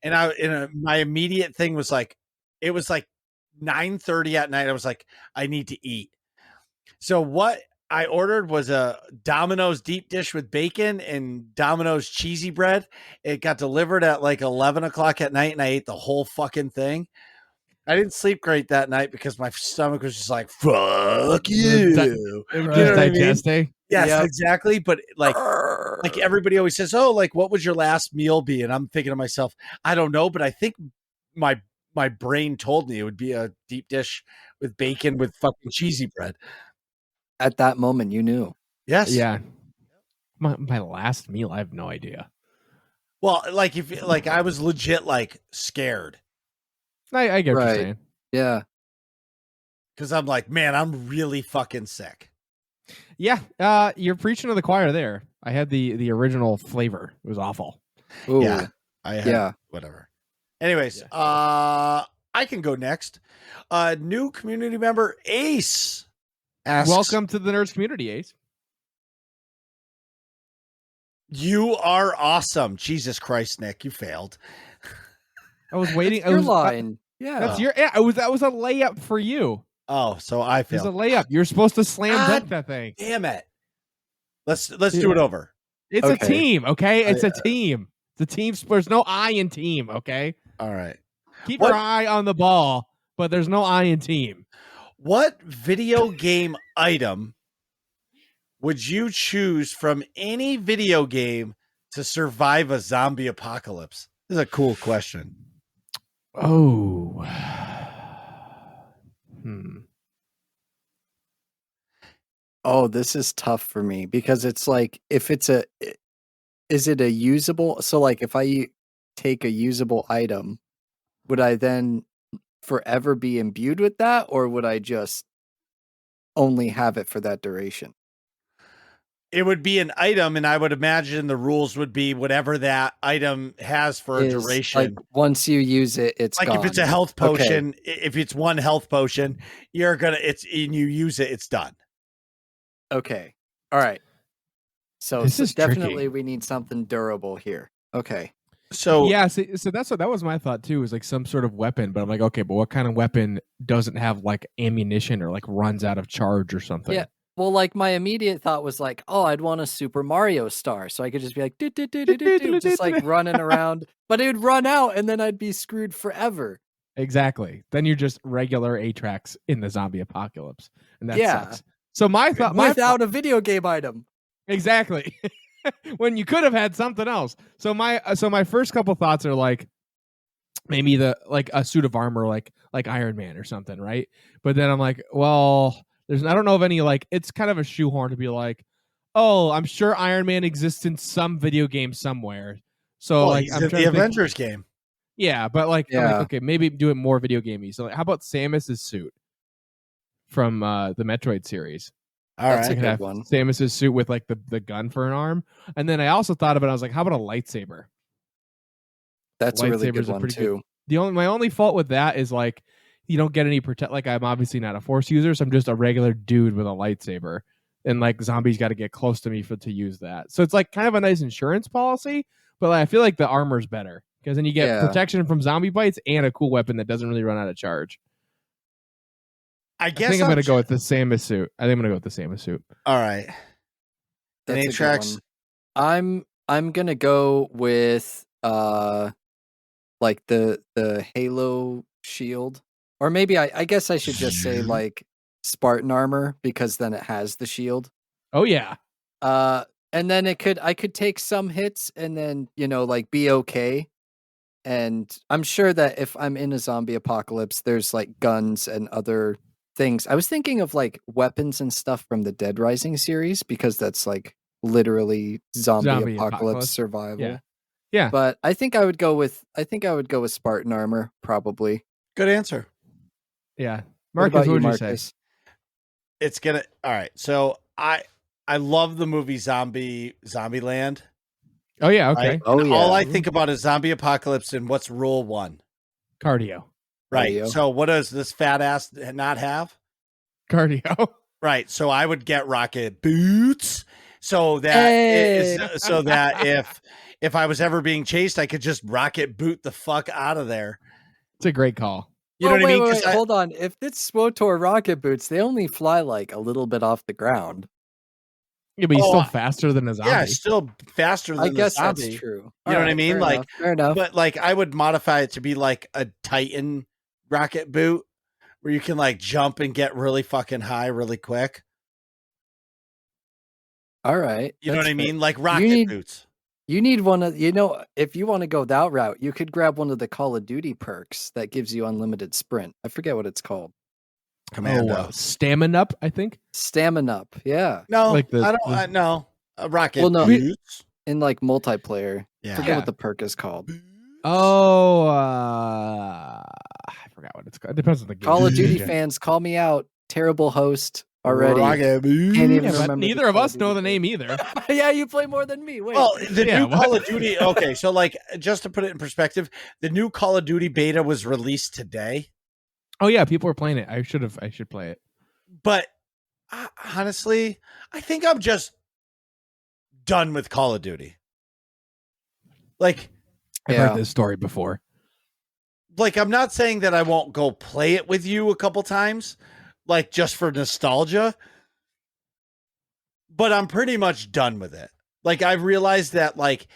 my immediate thing was like, it was like 9:30 at night. I was like, I need to eat. So what I ordered was a Domino's deep dish with bacon and Domino's cheesy bread. It got delivered at like 11 o'clock at night, and I ate the whole fucking thing. I didn't sleep great that night because my stomach was just like, fuck you. It was just digesting. I mean? Yes, exactly. But like everybody always says, oh, like, what would your last meal be? And I'm thinking to myself, I don't know, but I think my brain told me it would be a deep dish with bacon with fucking cheesy bread. At that moment, you knew. Yes. Yeah. My last meal, I have no idea. Well, like if I was legit like scared. I get what you're saying. Yeah. Because I'm like, man, I'm really fucking sick. Yeah. You're preaching to the choir there. I had the original flavor. It was awful. Ooh. Yeah. Whatever. Anyways, I can go next. New community member Ace asks, welcome to the Nerds community, Ace. You are awesome. Jesus Christ, Nick, you failed. I was waiting. Your line. That's your. Yeah, that was a layup for you. Oh, so I failed. It's a layup. You're supposed to slam dunk that thing. Damn it. Let's do it over. It's a team, okay? It's a team. It's a team. There's no I in team, okay? All right. Keep your eye on the ball, but there's no I in team. What video game item would you choose from any video game to survive a zombie apocalypse? This is a cool question. Oh. Oh, this is tough for me because it's like, is it a usable? So like if I take a usable item, would I then forever be imbued with that, or would I just only have it for that duration? It would be an item, and I would imagine the rules would be whatever that item has for a duration. Like once you use it, it's like gone. if it's a health potion, if it's one health potion, you use it, it's done. Okay. All right. So This is definitely tricky. we need something durable here. Okay. So yeah, so that was my thought too, is like some sort of weapon, but I'm like, okay, but what kind of weapon doesn't have like ammunition or like runs out of charge or something? Yeah. Well, like my immediate thought was like, oh, I'd want a Super Mario star, so I could just be like, just like running around, but it would run out, and then I'd be screwed forever. Exactly. Then you're just regular Atrax in the zombie apocalypse, and that sucks. So my thought, without a video game item, exactly. When you could have had something else. So my first couple thoughts are like maybe a suit of armor, like Iron Man or something, right? But then I'm like, well. I don't know of any, like, it's kind of a shoehorn to be like, oh, I'm sure Iron Man exists in some video game somewhere. So like he's I'm in trying the to think, Avengers game. yeah, but like, I'm like, Yeah. okay, maybe do it more video gamey. So like, how about Samus's suit from the Metroid series? All That's right. a Could good have one. Samus's suit with like the gun for an arm, and then I also thought about it. I was like, how about a lightsaber? That's a really good Lightsabers are one pretty too. good. My only fault with that is like you don't get any protect. Like I'm obviously not a Force user, so I'm just a regular dude with a lightsaber, and like zombies got to get close to me to use that. So it's like kind of a nice insurance policy, but like, I feel like the armor's better because then you get Yeah. protection from zombie bites and a cool weapon that doesn't really run out of charge. I I guess think I'm gonna go with the Samus suit. I think I'm gonna go with the Samus suit. All right. That's a good Atrax? one. I'm gonna go with like the Halo shield, or maybe I guess I should just say like Spartan armor because then it has the shield. Oh yeah, And then I could take some hits and then like be okay. And I'm sure that if I'm in a zombie apocalypse, there's like guns and other things. I was thinking of like weapons and stuff from the Dead Rising series because that's like literally zombie apocalypse survival. Yeah. Yeah. But I think I would go with Spartan armor probably. Good answer. Yeah. What Marcus, about what you, would you say? Marcus? It's gonna. All right. So I love the movie Zombieland. Oh yeah, okay. Right? Oh, And yeah. All I think about is zombie apocalypse and what's rule 1. Cardio. Right. Cardio. So what does this fat ass not have? Cardio. Right. So I would get rocket boots so that so that if I was ever being chased, I could just rocket boot the fuck out of there. It's a great call. You know what I mean? 'Cause Wait, hold on. If it's SWOTOR rocket boots, they only fly like a little bit off the ground. Yeah, but he's Oh, still faster than a zombie. Yeah, still faster than I guess the zombie. that's true. You know what I mean? Like, fair enough. but like I would modify it to be like a Titan rocket boot where you can like jump and get really fucking high really quick. All right. You know what that's I fair. mean? Like rocket need- boots. You need one of if you want to go that route, you could grab one of the Call of Duty perks that gives you unlimited sprint. I forget what it's called. Commando. Stamina up, I think. Stamina up. Yeah. No, like the- I don't. No, rocket Well, no. boots. In like multiplayer. Yeah. Forget what the perk is called. Oh, I forgot what it's called. It depends on the game. Call of Duty Yeah. fans, call me out. Terrible host already. Rocket boots. Can't even Yeah, but remember neither the of Call us know Duty the name perk. either. Yeah, you play more than me. Wait. Well, the Yeah, new what? Call of Duty. Okay, so like just to put it in perspective, the new Call of Duty beta was released today. Oh yeah, people are playing it. I should play it. But honestly, I think I'm just done with Call of Duty. Like I've Yeah. heard this story before. I'm not saying that I won't go play it with you a couple times, like just for nostalgia. But I'm pretty much done with it. Like I've realized that like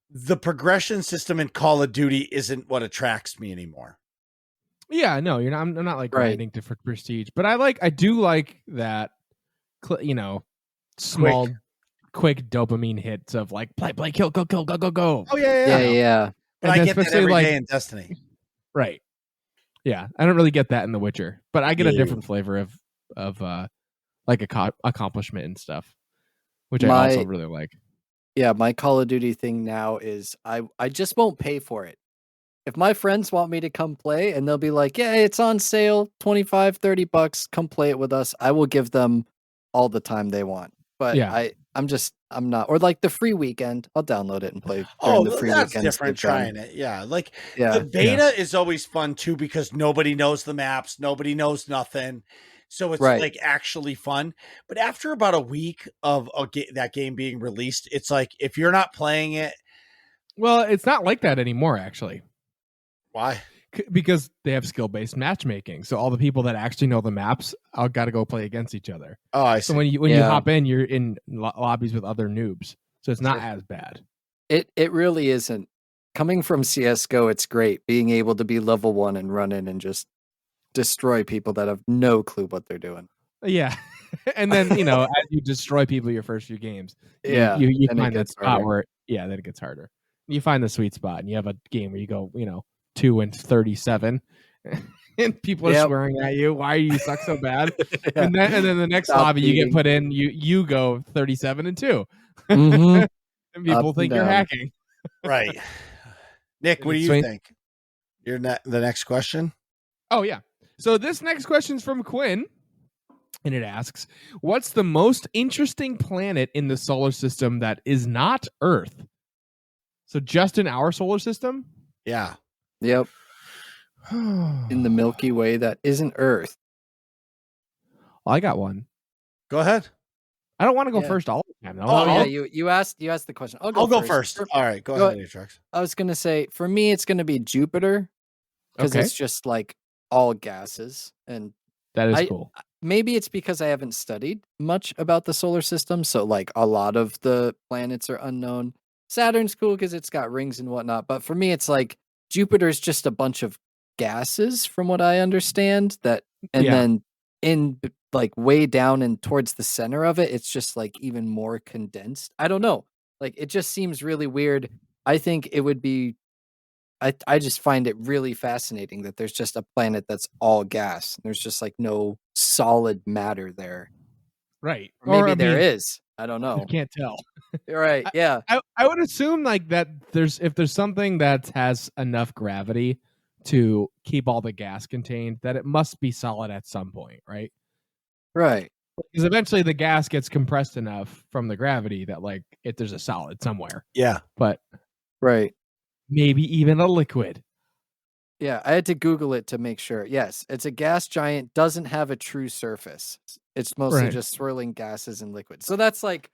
the progression system in Call of Duty isn't what attracts me anymore. Yeah, no, you're not. I'm not like Right. grinding for prestige, but I do like that. Small, quick dopamine hits of like play, kill, go. Oh Yeah. But And I get that especially, every like- day in Destiny. Right. Yeah, I don't really get that in The Witcher, but I get a Yeah. different flavor of like accomplishment and stuff, which I My- also really like. Yeah, my Call of Duty thing now is I just won't pay for it. If my friends want me to come play and they'll be like, yeah, it's on sale, $25-$30, come play it with us, I will give them all the time they want. But Yeah. I'm not, or like the free weekend, I'll download it and play during Oh, the free that's weekends. different they've done. trying it. Yeah. Like Yeah. the beta is always fun too because nobody knows the maps, nobody knows nothing. So it's Right. like actually fun. But after about a week of that game being released, it's like if you're not playing it, Well, it's not like that anymore, actually, why? because they have skill-based matchmaking. So all the people that actually know the maps, I've got to go play against each other. Oh, I see. So when you Yeah. hop in, you're in lobbies with other noobs. So it's not as bad. It really isn't. Coming from CS:GO, it's great being able to be level 1 and run in and just destroy people that have no clue what they're doing. Yeah. And then, as you destroy people your first few games, Yeah, you then it find that gets spot harder. where, then it gets harder. You find the sweet spot and you have a game where you go, 2-37 and people are Yep. swearing at you. Why you suck so bad? Yeah. And then the next Stop lobby you cheating. get put in, you go 37-2. Mhm. And people Up think and you're down. hacking. Right. Nick, what do you Sweet. think? You're the next question. Oh, yeah. So this next question is from Quinn, and it asks, what's the most interesting planet in the solar system that is not Earth? So just in our solar system? Yeah. Yep. In the Milky Way that isn't Earth. I got one. Go ahead. I don't want to go Yeah. first all the time. Though. Oh, yeah, I'll- you asked the question. I'll I'll go go first. For- All right, go go- ahead, Atrax. I was gonna say, for me, it's gonna be Jupiter because Okay. it's just like all gases, and That is I- cool. maybe it's because I haven't studied much about the solar system, so like a lot of the planets are unknown. Saturn's cool because it's got rings and whatnot, but for me, it's like Jupiter's just a bunch of gases, from what I understand. That, and Yeah. then in like way down and towards the center of it, it's just like even more condensed. I don't know. Like it just seems really weird. I think it would be. I just find it really fascinating that there's just a planet that's all gas. There's just like no solid matter there. Right. Or maybe I there mean, is. I don't know. You can't tell. You're right. Yeah. I would assume like that if there's something that has enough gravity to keep all the gas contained, that it must be solid at some point, right? Right. Because eventually the gas gets compressed enough from the gravity that like there's a solid somewhere. Yeah. But Right. maybe even a liquid. Yeah. I had to Google it to make sure. Yes. It's a gas giant, doesn't have a true surface. It's mostly Right. just swirling gases and liquids. So that's like,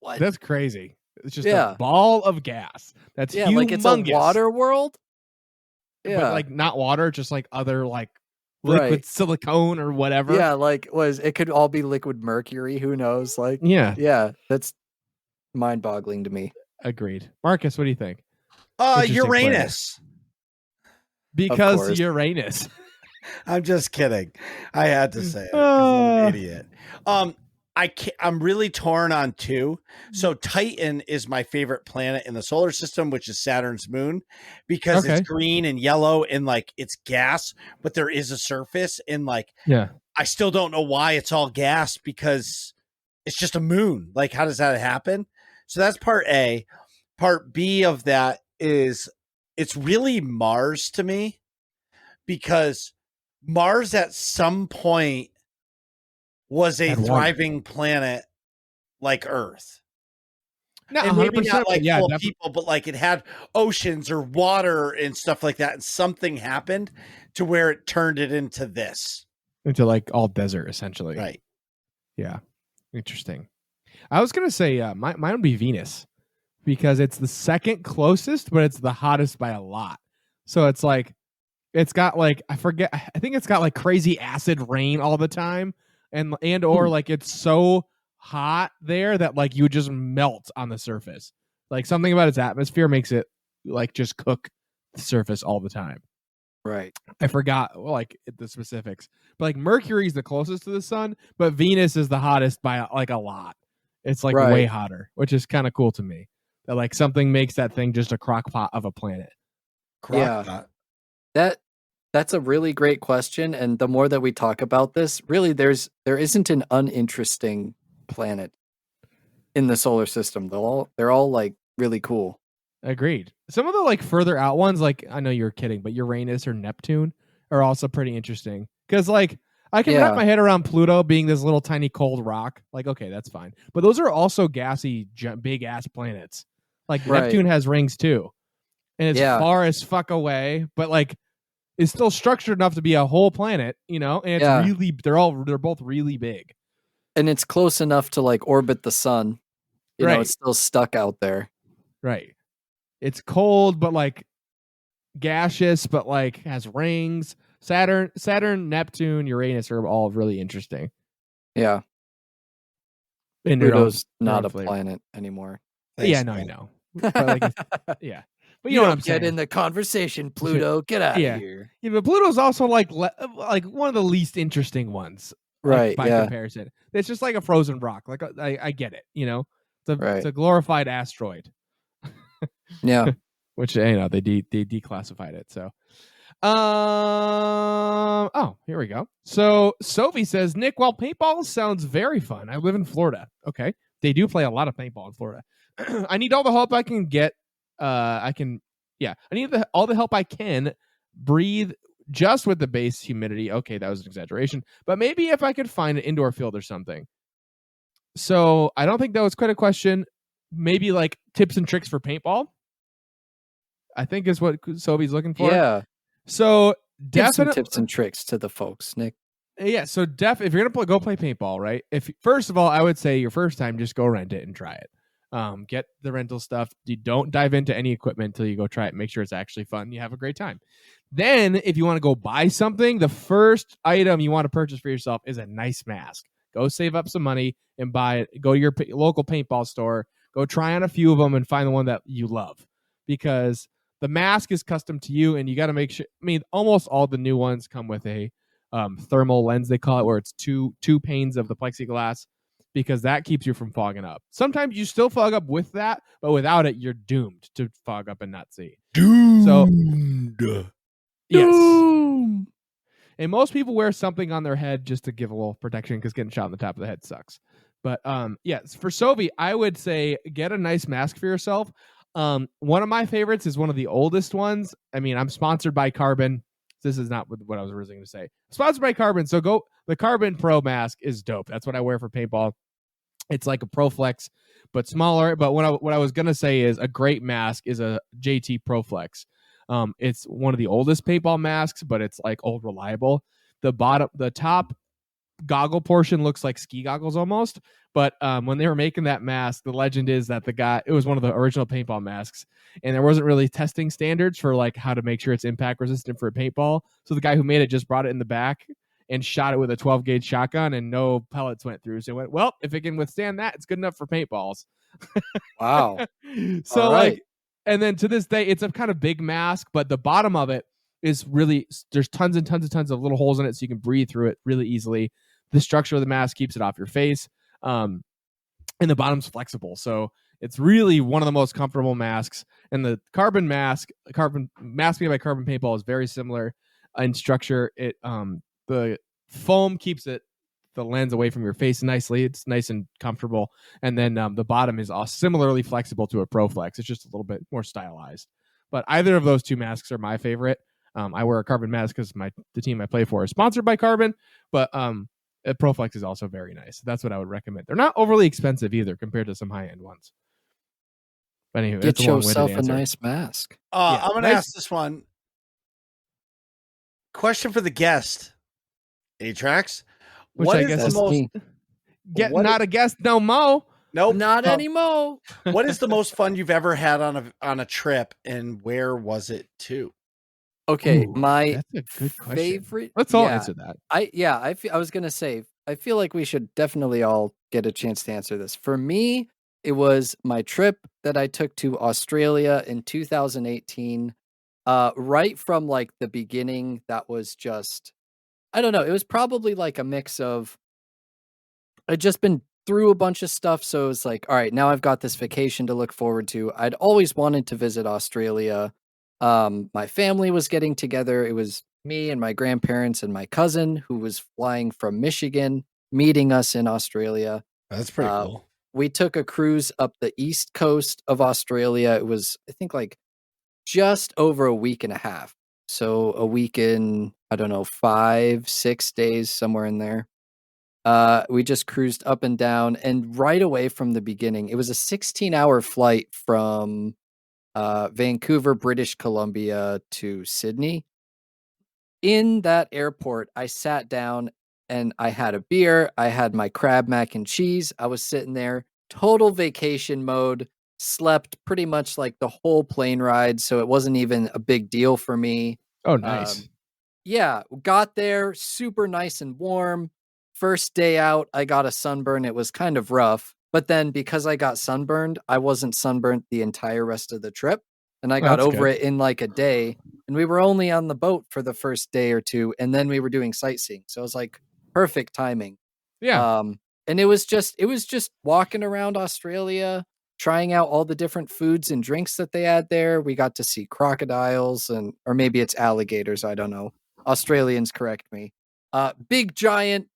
what? That's crazy. It's just Yeah. a ball of gas. That's Yeah. humongous. Like it's a water world. But Yeah. like not water, just like other like liquid Right. silicone or whatever. Yeah. Like it could all be liquid mercury. Who knows? Like, Yeah. yeah. That's mind boggling to me. Agreed. Marcus, what do you think? Interesting Uranus. Because course. Uranus. I'm just kidding. I had to say it 'cause I'm an idiot. I'm really torn on two. So Titan is my favorite planet in the solar system, which is Saturn's moon, because Okay. it's green and yellow and like it's gas, but there is a surface, and like Yeah. I still don't know why it's all gas because it's just a moon. Like, how does that happen? So that's part A. Part B of that is it's really Mars to me, because Mars at some point was a Had one. thriving planet like Earth. No, And maybe 100%, not like yeah, full of definitely. people, but like it had oceans or water and stuff like that. And something happened to where it turned it into this. Into like all desert essentially. Right. Yeah. Interesting. I was gonna say mine would be Venus, because it's the second closest, but it's the hottest by a lot. So it's like it's got like I think it's got like crazy acid rain all the time, and or like it's so hot there that like you would just melt on the surface. Like something about its atmosphere makes it like just cook the surface all the time. Right. I forgot like the specifics, but like Mercury is the closest to the sun, but Venus is the hottest by like a lot. It's like way Right. hotter, which is kind of cool to me. That like something makes that thing just a crock pot of a planet. Yeah. That's a really great question, and the more that we talk about this, really there isn't an uninteresting planet in the solar system. They're all like really cool. Agreed. Some of the like further out ones, like I know you're kidding, but Uranus or Neptune are also pretty interesting, because like I can wrap Yeah. my head around Pluto being this little tiny cold rock. Like, okay, that's fine, but those are also gassy, big ass planets. Like Right. Neptune has rings too, and it's Yeah. far as fuck away, but like it's still structured enough to be a whole planet, you know. And it's Yeah. really they're both really big. And it's close enough to like orbit the sun. You know, Right. it's still stuck out there. Right. It's cold, but like gaseous, but like has rings. Saturn, Neptune, Uranus are all really interesting. Yeah. In their Pluto's own not a flavor. planet anymore. Yeah, no, I know. But like, yeah, but you know what I'm saying. Get in the conversation, Pluto. Get out Yeah. of here. Yeah, but Pluto's also like one of the least interesting ones, like, Right. by Yeah. comparison. It's just like a frozen rock. Like I get it, you know. Right. It's a glorified asteroid, Yeah. which they declassified it. So, oh, here we go. So Sophie says, Nick, while paintball sounds very fun, I live in Florida. Okay, they do play a lot of paintball in Florida. I need all the help I can get. I need all the help I can breathe just with the base humidity. Okay, that was an exaggeration, but maybe if I could find an indoor field or something. So I don't think that was quite a question. Maybe like tips and tricks for paintball, I think is what Sobi's looking for. Yeah. So Give some definitely tips and tricks to the folks, Nick. Yeah, so if you're gonna go play paintball, right? If first of all, I would say your first time, just go rent it and try it. Get the rental stuff. You don't dive into any equipment until you go try it. Make sure it's actually fun. You have a great time. Then, if you want to go buy something, the first item you want to purchase for yourself is a nice mask. Go save up some money and buy it. Go to your local paintball store. Go try on a few of them and find the one that you love, because the mask is custom to you, and you got to make sure. I mean, almost all the new ones come with a thermal lens, they call it, where it's two panes of the plexiglass, because that keeps you from fogging up. Sometimes you still fog up with that, but without it, you're doomed to fog up and not see. Doomed. Yes. And most people wear something on their head just to give a little protection, because getting shot in the top of the head sucks. But yes, for Sobi, I would say get a nice mask for yourself. One of my favorites is one of the oldest ones. I mean, I'm sponsored by Carbon. This is not what I was originally going to say. Sponsored by Carbon. So the Carbon Pro mask is dope. That's what I wear for paintball. It's like a ProFlex, but smaller. But what I was going to say is a great mask is a JT ProFlex. It's one of the oldest paintball masks, but it's like old reliable. The top goggle portion looks like ski goggles almost. But when they were making that mask, the legend is that it was one of the original paintball masks, and there wasn't really testing standards for like how to make sure it's impact resistant for a paintball. So the guy who made it just brought it in the back and shot it with a 12 gauge shotgun, and no pellets went through. So it went, well, if it can withstand that, it's good enough for paintballs. Wow. So All right. like, and then to this day, it's a kind of big mask, but the bottom of it is really, there's tons and tons and tons of little holes in it, so you can breathe through it really easily. The structure of the mask keeps it off your face. And the bottom's flexible, so it's really one of the most comfortable masks. And the carbon mask made by Carbon Paintball is very similar in structure. It the foam keeps the lens away from your face nicely. It's nice and comfortable. And then the bottom is similarly flexible to a ProFlex. It's just a little bit more stylized. But either of those two masks are my favorite. I wear a Carbon mask because the team I play for is sponsored by Carbon, but ProFlex is also very nice. That's what I would recommend. They're not overly expensive either compared to some high-end ones. But anyway, Get yourself a nice mask. I'm going to ask this one. Question for the guest, Atrax. What is the most... Not a guest no mo. Nope. Not anymore. What is the most fun you've ever had on a trip, and where was it to? Okay, Ooh, my that's a good question. favorite. Let's all answer that. I was gonna say, I feel like we should definitely all get a chance to answer this. For me, it was my trip that I took to Australia in 2018. Right from like the beginning, that was just, I don't know. It was probably like a mix of, I'd just been through a bunch of stuff, so it was like, all right, now I've got this vacation to look forward to. I'd always wanted to visit Australia. My family was getting together. It was me and my grandparents and my cousin who was flying from Michigan, meeting us in Australia. That's pretty cool. We took a cruise up the east coast of Australia. It was, I think, like just over a week and a half. So a week in, I don't know, 5-6 days, somewhere in there. We just cruised up and down, and right away from the beginning, it was a 16-hour flight from Vancouver, British Columbia to Sydney. In that airport, I sat down and I had a beer. I had my crab mac and cheese. I was sitting there, total vacation mode, slept pretty much like the whole plane ride. So it wasn't even a big deal for me. Oh, nice. Yeah, got there, super nice and warm. First day out, I got a sunburn. It was kind of rough. But then because I got sunburned, I wasn't sunburnt the entire rest of the trip. And I got over it in like a day. And we were only on the boat for the first day or two. And then we were doing sightseeing. So it was like perfect timing. Yeah. And it was just walking around Australia, trying out all the different foods and drinks that they had there. We got to see crocodiles or maybe it's alligators. I don't know. Australians correct me. Big giant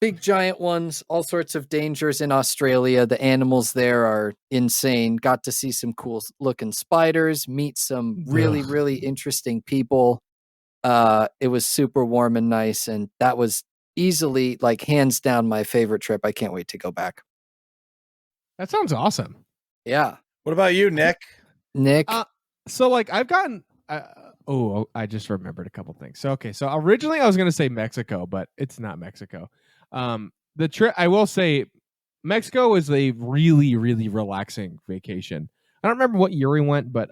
big giant ones, all sorts of dangers in Australia. The animals there are insane. Got to see some cool looking spiders, meet some really, really interesting people. It was super warm and nice, and that was easily, like, hands down my favorite trip. I can't wait to go back. That sounds awesome. Yeah. What about you, Nick? Nick? So like I've gotten I just remembered a couple things. So originally I was gonna say Mexico, but it's not Mexico. The trip, I will say, Mexico is a really, really relaxing vacation. I don't remember what year we went, but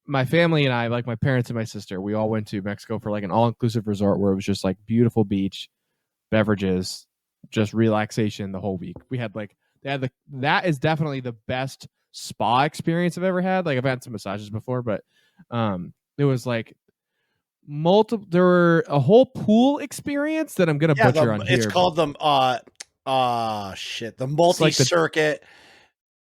my family and I, like my parents and my sister, we all went to Mexico for like an all-inclusive resort where it was just like beautiful beach, beverages, just relaxation the whole week. We had like that is definitely the best spa experience I've ever had. Like I've had some massages before, but it was like there were a whole pool experience that I'm gonna butcher on here. It's called the multi-circuit.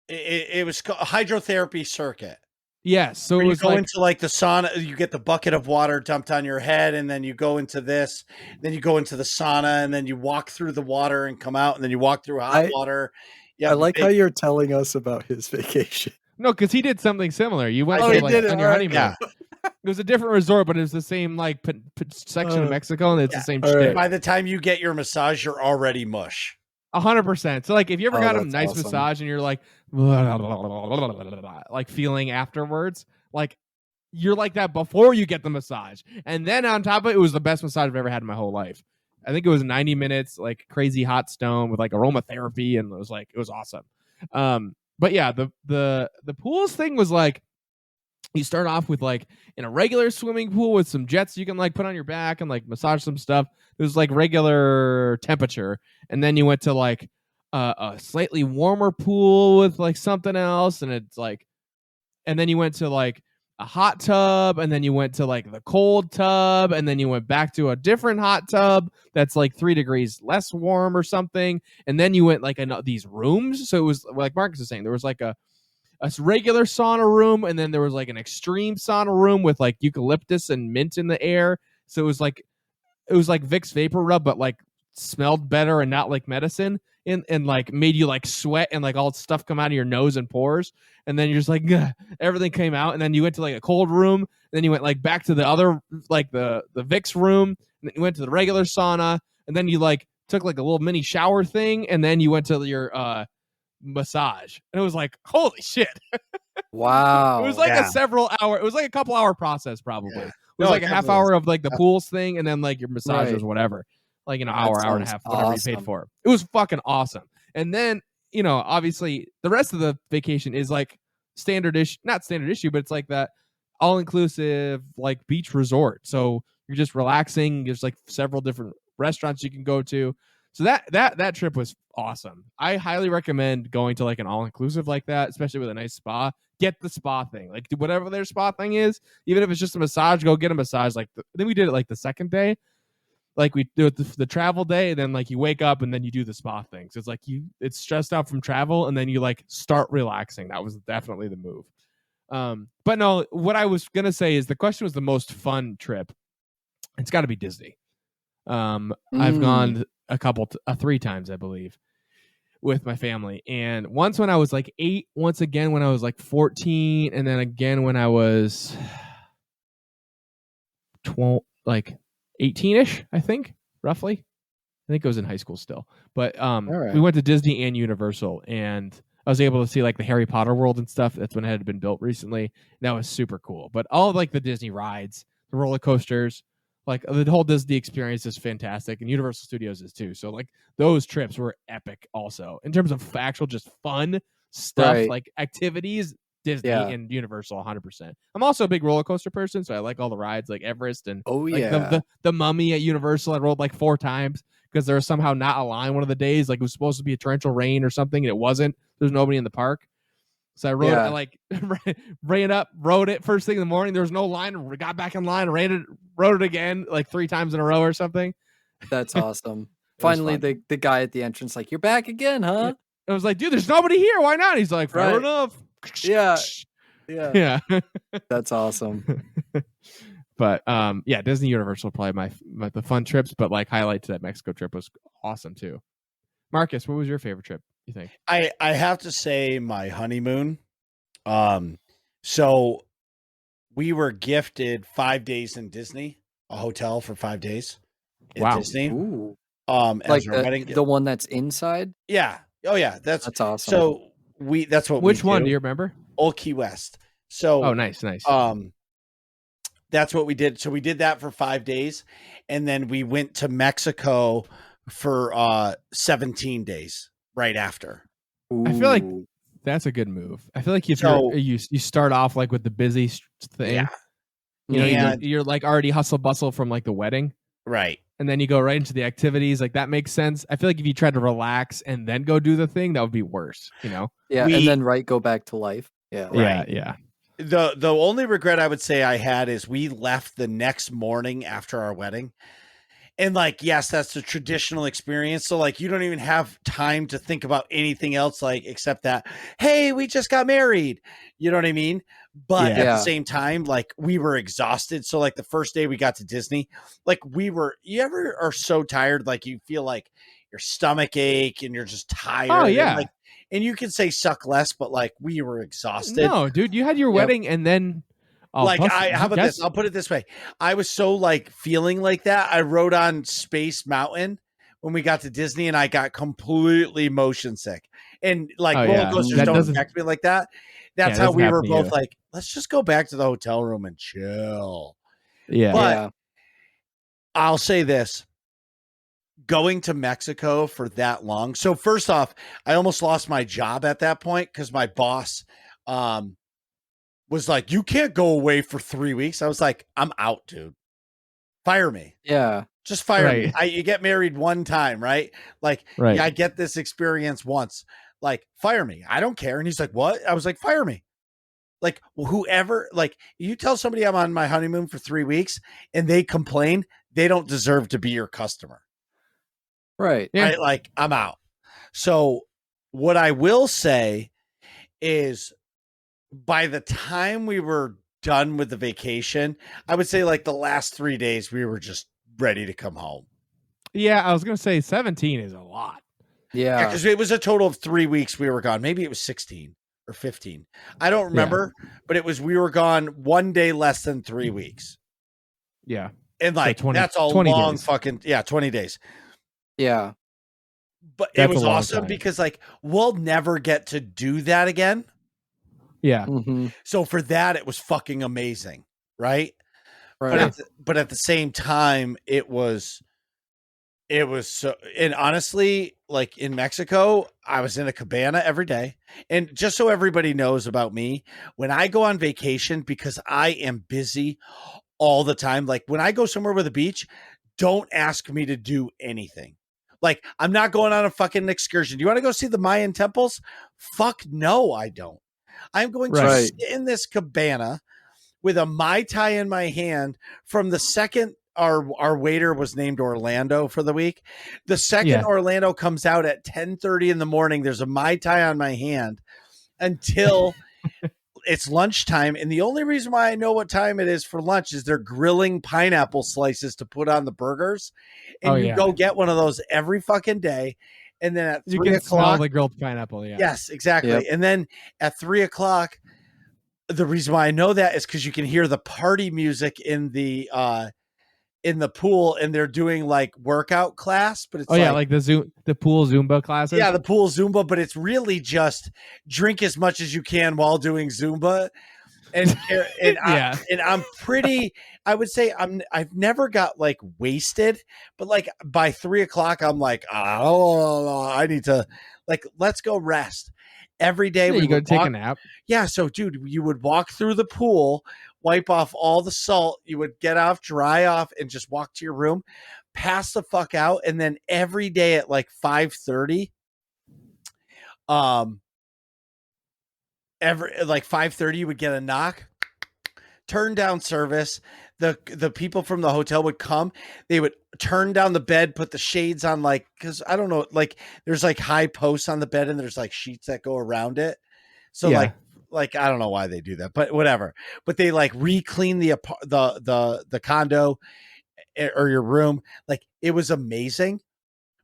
It was called a hydrotherapy circuit. Yes, so it was go into like the sauna, you get the bucket of water dumped on your head, and then you go into this, then you go into the sauna, and then you walk through the water and come out, and then you walk through hot water. Yeah, I like how you're telling us about his vacation. No, because he did something similar. You went on your honeymoon. Yeah. It was a different resort, but it was the same like section of Mexico, and it's the same shit. Right. By the time you get your massage, you're already mush. 100%. So like if you ever got a nice massage and you're like like feeling afterwards, like you're like that before you get the massage. And then on top of it was the best massage I've ever had in my whole life. I think it was 90 minutes, like crazy hot stone with like aromatherapy, and it was awesome. But yeah, the pools thing was like, you start off with like in a regular swimming pool with some jets you can like put on your back and like massage some stuff. It was like regular temperature. And then you went to like a slightly warmer pool with like something else. And it's like, and then you went to like a hot tub, and then you went to like the cold tub, and then you went back to a different hot tub that's like 3 degrees less warm or something. And then you went like in these rooms. So it was like Marcus is saying, there was like a regular sauna room, and then there was like an extreme sauna room with like eucalyptus and mint in the air. So it was like Vicks Vapor Rub, but like smelled better and not like medicine, and like made you like sweat and like all stuff come out of your nose and pores. And then you're just like, ugh, everything came out. And then you went to like a cold room, and then you went like back to the other, like the Vicks room, and then you went to the regular sauna, and then you like took like a little mini shower thing, and then you went to your massage. And it was like, holy shit. Wow. It was like it was like a couple hour process probably. Yeah. It was like a half hour of like the pools thing, and then like your massages, whatever. Like, hour and a half, whatever you paid for. It was fucking awesome. And then, obviously the rest of the vacation is like not standard issue, but it's like that all-inclusive like beach resort. So you're just relaxing. There's like several different restaurants you can go to. So that trip was awesome. I highly recommend going to like an all-inclusive like that, especially with a nice spa. Get the spa thing. Like whatever their spa thing is, even if it's just a massage, go get a massage. Like then we did it like the second day. Like we do it the travel day, and then like you wake up and then you do the spa thing. So it's like it's stressed out from travel, and then you like start relaxing. That was definitely the move. But no, what I was gonna say is the question was the most fun trip. It's got to be Disney. I've gone 3 times, I believe, with my family, and once when I was like 8, once again when I was like 14, and then again when I was 12, like 18-ish, I think, roughly. I think I was in high school still. But we went to Disney and Universal, and I was able to see like the Harry Potter world and stuff. That's when it had been built recently. That was super cool. But all of like the Disney rides, the roller coasters, like the whole Disney experience is fantastic, and Universal Studios is too. So like those trips were epic also. In terms of actual just fun stuff, like activities, Disney and Universal 100%. I'm also a big roller coaster person, so I like all the rides like Everest and the Mummy at Universal. I rode like 4 times because there was somehow not a line one of the days. Like it was supposed to be a torrential rain or something, and it wasn't. There's nobody in the park. So I rode it, I like ran up, rode it first thing in the morning. There was no line, got back in line, rode it again like 3 times in a row or something. That's awesome. Finally, the guy at the entrance like, you're back again, huh? I was like, dude, there's nobody here. Why not? He's like, fair enough. Yeah. That's awesome. But yeah, Disney Universal probably the fun trips, but like highlight to that Mexico trip was awesome too. Marcus, what was your favorite trip, you think? I have to say my honeymoon. So we were gifted 5 days in Disney, a hotel for 5 days at Wow. Disney. Ooh. As Like our wedding the one that's inside? Yeah. Oh yeah, that's awesome. So that's what Which we one do. do you remember? Old Key West. So Oh, nice. that's what we did. So we did that for 5 days, and then we went to Mexico for 17 days right after. I feel like Ooh. that's a good move. I feel like if So- you start off like with the busy thing, Yeah. you know, And- you're like already hustle bustle from like the wedding, Right. and then you go right into the activities. Like that makes sense. I feel like if you tried to relax and then go do the thing, that would be worse. You know? Yeah, we- and then go back to life. Yeah. Right. Yeah. The only regret I would say I had is we left the next morning after our wedding. And like, yes, that's the traditional experience. So like, you don't even have time to think about anything else, like, except that, hey, we just got married. You know what I mean? But at Yeah. the same time, like we were exhausted. So like the first day we got to Disney, like you ever are so tired, like you feel like your stomach ache and you're just tired. Oh, yeah. And, like, and you can say suck less, but like we were exhausted. No, dude, you had your wedding and then How about this? I'll put it this way. I was so like feeling like that. I rode on Space Mountain when we got to Disney and I got completely motion sick. And like Oh, roller yeah. coasters That don't doesn't- affect me like that. That's Yeah, it how doesn't we were happen to both you. like, let's just go back to the hotel room and chill. Yeah. But- Yeah. I'll say this. Going to Mexico for that long. So first off, I almost lost my job at that point because my boss was like, you can't go away for 3 weeks. I was like, I'm out, dude. Fire me. Yeah. Just fire me. Right. You get married one time, right? Like, Right. yeah, I get this experience once. Like, fire me. I don't care. And he's like, what? I was like, fire me. Like, whoever, like, you tell somebody I'm on my honeymoon for 3 weeks and they complain, they don't deserve to be your customer. Right. Yeah. Right? Like, I'm out. So, what I will say is by the time we were done with the vacation, I would say like the last 3 days, we were just ready to come home. Yeah, I was gonna say 17 is a lot. Yeah, Yeah. because it was a total of 3 weeks we were gone. Maybe it was 16 or 15. I don't remember, but it was we were gone 1 day less than 3 weeks. Yeah. And like 20 that's a 20 long days. fucking 20 days. Yeah. But That's it was a long awesome time. because like we'll never get to do that again. Yeah. Hmm. So for that, it was fucking amazing, right? Right. But at the same time, it was so. And honestly, like in Mexico, I was in a cabana every day. And just so everybody knows about me, when I go on vacation, because I am busy all the time, like when I go somewhere with a beach, don't ask me to do anything. Like I'm not going on a fucking excursion. Do you want to go see the Mayan temples? Fuck no, I don't. I'm going to Right. sit in this cabana with a Mai Tai in my hand from the second our waiter was named Orlando for the week. The second Yeah. Orlando comes out at 10:30 in the morning, there's a Mai Tai on my hand until it's lunchtime. And the only reason why I know what time it is for lunch is they're grilling pineapple slices to put on the burgers. And Oh, you yeah. go get one of those every fucking day. And then at You 3 can smell o'clock, the grilled pineapple. Yeah. yes, exactly. Yep. And then at 3 o'clock, the reason why I know that is because you can hear the party music in the pool, and they're doing like workout class, but it's Oh yeah, like the pool Zumba classes. the pool Zumba, but it's really just drink as much as you can while doing Zumba. And Yeah. I'm pretty, I would say I've never got like wasted, but like by 3 o'clock, I'm like, oh, I need to like, let's go rest. Every day Yeah, we you go would take walk- a nap. Yeah, so dude, you would walk through the pool, wipe off all the salt, you would get off, dry off, and just walk to your room, pass the fuck out, and then every day at like 5:30, like 5:30, you would get a knock, turn down service. The people from the hotel would come. They would turn down the bed, put the shades on, like, because I don't know, like there's like high posts on the bed and there's like sheets that go around it. So Yeah. like, I don't know why they do that, but whatever. But they like re-clean the condo or your room. Like, it was amazing.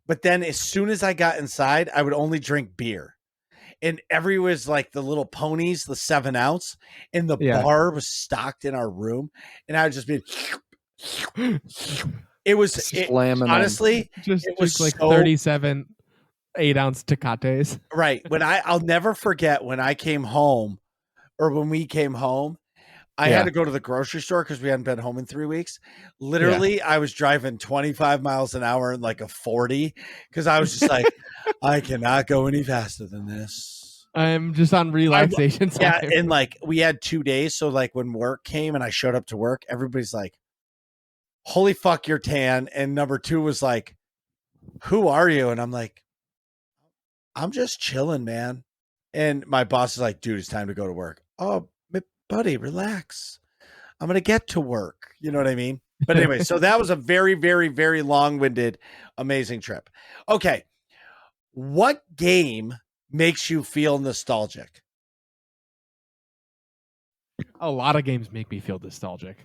But then as soon as I got inside, I would only drink beer. And was like the little ponies, the 7-ounce, and the Yeah. bar was stocked in our room. And I would just be, it was Slamming 'em. honestly, Just it was like so- 37 8-ounce Tecates. right. I'll never forget when I came home, or when we came home, I had to go to the grocery store because we hadn't been home in 3 weeks. Literally, I was driving 25 miles an hour in like a 40 because I was just like, I cannot go any faster than this. I'm just on relaxation Yeah, time. and like we had 2 days, so like when work came and I showed up to work, everybody's like, "Holy fuck, you're tan." And number 2 was like, "Who are you?" And I'm like, "I'm just chilling, man." And my boss is like, "Dude, it's time to go to work." Oh, buddy, relax. I'm going to get to work. You know what I mean? But anyway, so that was a very, very, very long-winded, amazing trip. Okay. What game makes you feel nostalgic? A lot of games make me feel nostalgic.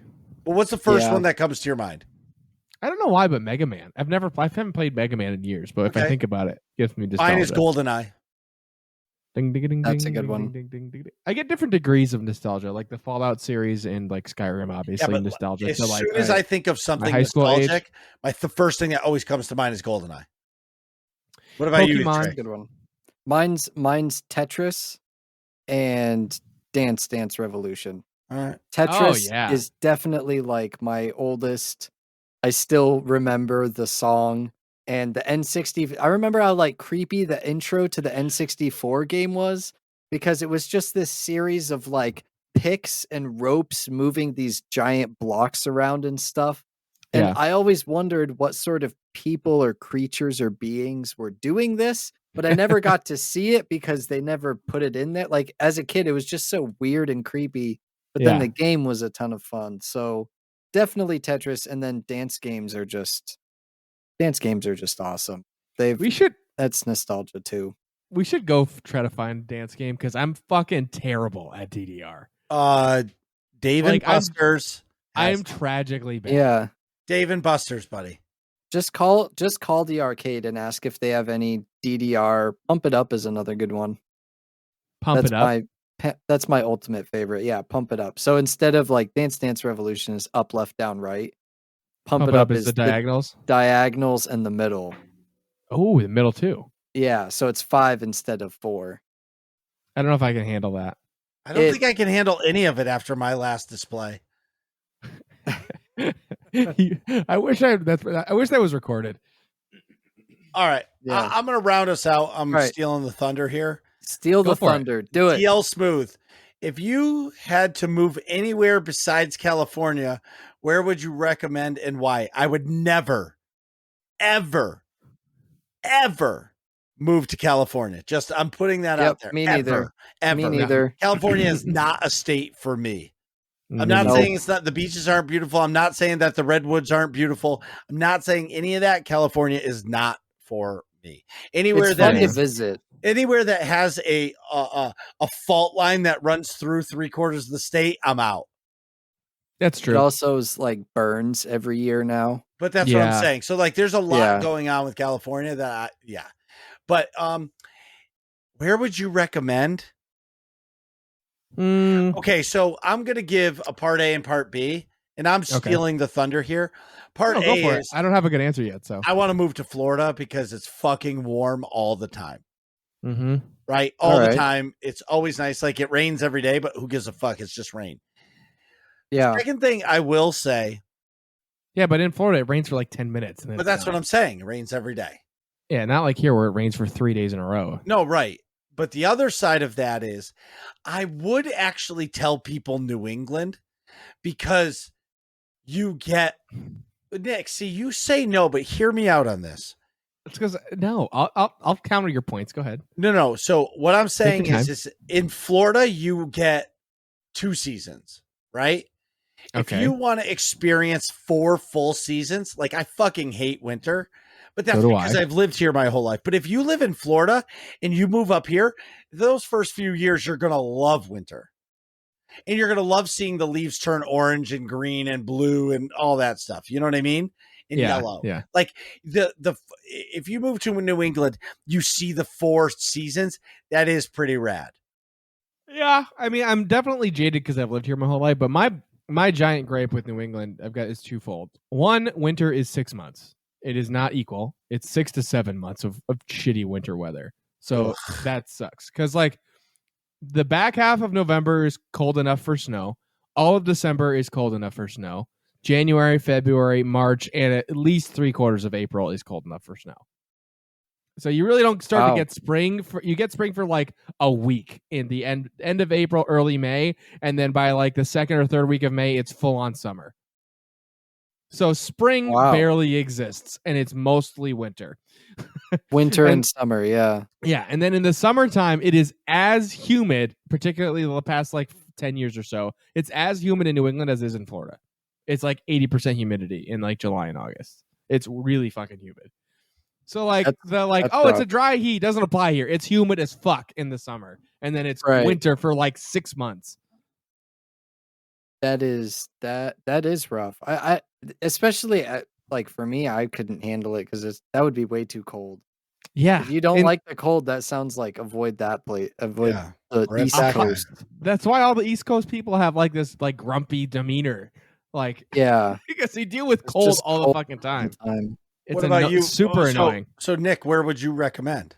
Well, what's the first Yeah. one that comes to your mind? I don't know why, but Mega Man. I haven't played Mega Man in years, but if I Okay. think about it, it gives me nostalgia. Mine is GoldenEye. Ding, ding, ding, That's a ding, good ding, one. ding, ding, ding, ding. I get different degrees of nostalgia, like the Fallout series and like Skyrim, obviously but nostalgia. As So like, soon as I think of something high school age. nostalgic, the first thing that always comes to mind is GoldenEye. What about you, Pokemon. Trey? Good one. Mine's Tetris and Dance Dance Revolution. All right. Tetris yeah. is definitely like my oldest. I still remember the song and the N60. I remember how like creepy the intro to the N64 game was, because it was just this series of like picks and ropes moving these giant blocks around and stuff. And Yeah. I always wondered what sort of people or creatures or beings were doing this, but I never got to see it because they never put it in there. Like as a kid, it was just so weird and creepy, but then Yeah. the game was a ton of fun. So definitely Tetris, and then dance games are just awesome. we should That's nostalgia too. go try to find a dance game because I'm fucking terrible at DDR. Dave Like, and Buster's. I'm tragically bad. Yeah. Dave and Buster's, buddy. Just call the arcade and ask if they have any DDR. Pump It Up is another good one. Pump it up. That's my ultimate favorite. Yeah, Pump It Up. So instead of like Dance Dance Revolution is up, left, down, right. Pump It Up is the diagonals. diagonals and the middle. Oh, the middle too. Yeah, so it's 5 instead of 4. I don't know if I can handle that. I don't think I can handle any of it after my last display. I wish that was recorded. All right. Yeah. I'm going to round us out. I'm All right. stealing the thunder here. Steal Go the for it. thunder. Do it. TL Smooth. If you had to move anywhere besides California, where would you recommend and why? I would never, ever, ever move to California. Just I'm putting that out there. me Ever, neither. Ever. Me neither. California is not a state for me. I'm not No. saying it's not, the beaches aren't beautiful. I'm not saying that the redwoods aren't beautiful. I'm not saying any of that. California is not for me. Anywhere It's that fun to is, visit. anywhere that has a fault line that runs through 3/4 of the state, I'm out. That's It true. also is like burns every year now. But that's what I'm Yeah. saying. So like, there's a lot Yeah. going on with California But where would you recommend? Okay, so I'm gonna give a part A and part B, and I'm stealing the thunder here. Part No, go A for it. is I don't have a good answer yet, so. I want to move to Florida because it's fucking warm all the time. Mm-hmm. Right? All All the right. time. It's always nice. Like it rains every day, but who gives a fuck? It's just rain. Yeah. Second thing I will say, Yeah, but in Florida it rains for like 10 minutes. And then but that's what I'm saying. It rains every day. Yeah, not like here where it rains for 3 days in a row. No, right. But the other side of that is I would actually tell people New England because you get Nick, see, you say no, but hear me out on this. It's because no, I'll counter your points. Go ahead. No. So what I'm saying your is in Florida, you get 2 seasons, right? If Okay. you want to experience 4 full seasons, like I fucking hate winter, But that's So do because I. I've lived here my whole life. But if you live in Florida and you move up here, those first few years, you're going to love winter. And you're going to love seeing the leaves turn orange and green and blue and all that stuff. You know what I mean? And yellow. Yeah. Like if you move to New England, you see the 4 seasons. That is pretty rad. Yeah, I mean, I'm definitely jaded because I've lived here my whole life, but my giant gripe with New England I've got is twofold. One, winter is 6 months. It is not equal. It's 6 to 7 months of shitty winter weather. So that sucks. Because like the back half of November is cold enough for snow. All of December is cold enough for snow. January, February, March, and at least 3/4 of April is cold enough for snow. So you really don't start to get spring you get spring for like a week in the end of April, early May, and then by like the second or third week of May, it's full on summer. So spring barely exists, and it's mostly winter. Winter and summer, yeah. Yeah, and then in the summertime, it is as humid, particularly the past like 10 years or so. It's as humid in New England as it is in Florida. It's like 80% humidity in like July and August. It's really fucking humid. So like it's a dry heat doesn't apply here. It's humid as fuck in the summer, and then it's winter for like 6 months. That is rough. I especially like for me, I couldn't handle it because that would be way too cold. Yeah, if you don't like the cold, that sounds like avoid that place. Avoid the East Coast. That's why all the East Coast people have like this like grumpy demeanor. Like because they deal with cold all the fucking time. It's what about you? Super annoying. So Nick, where would you recommend?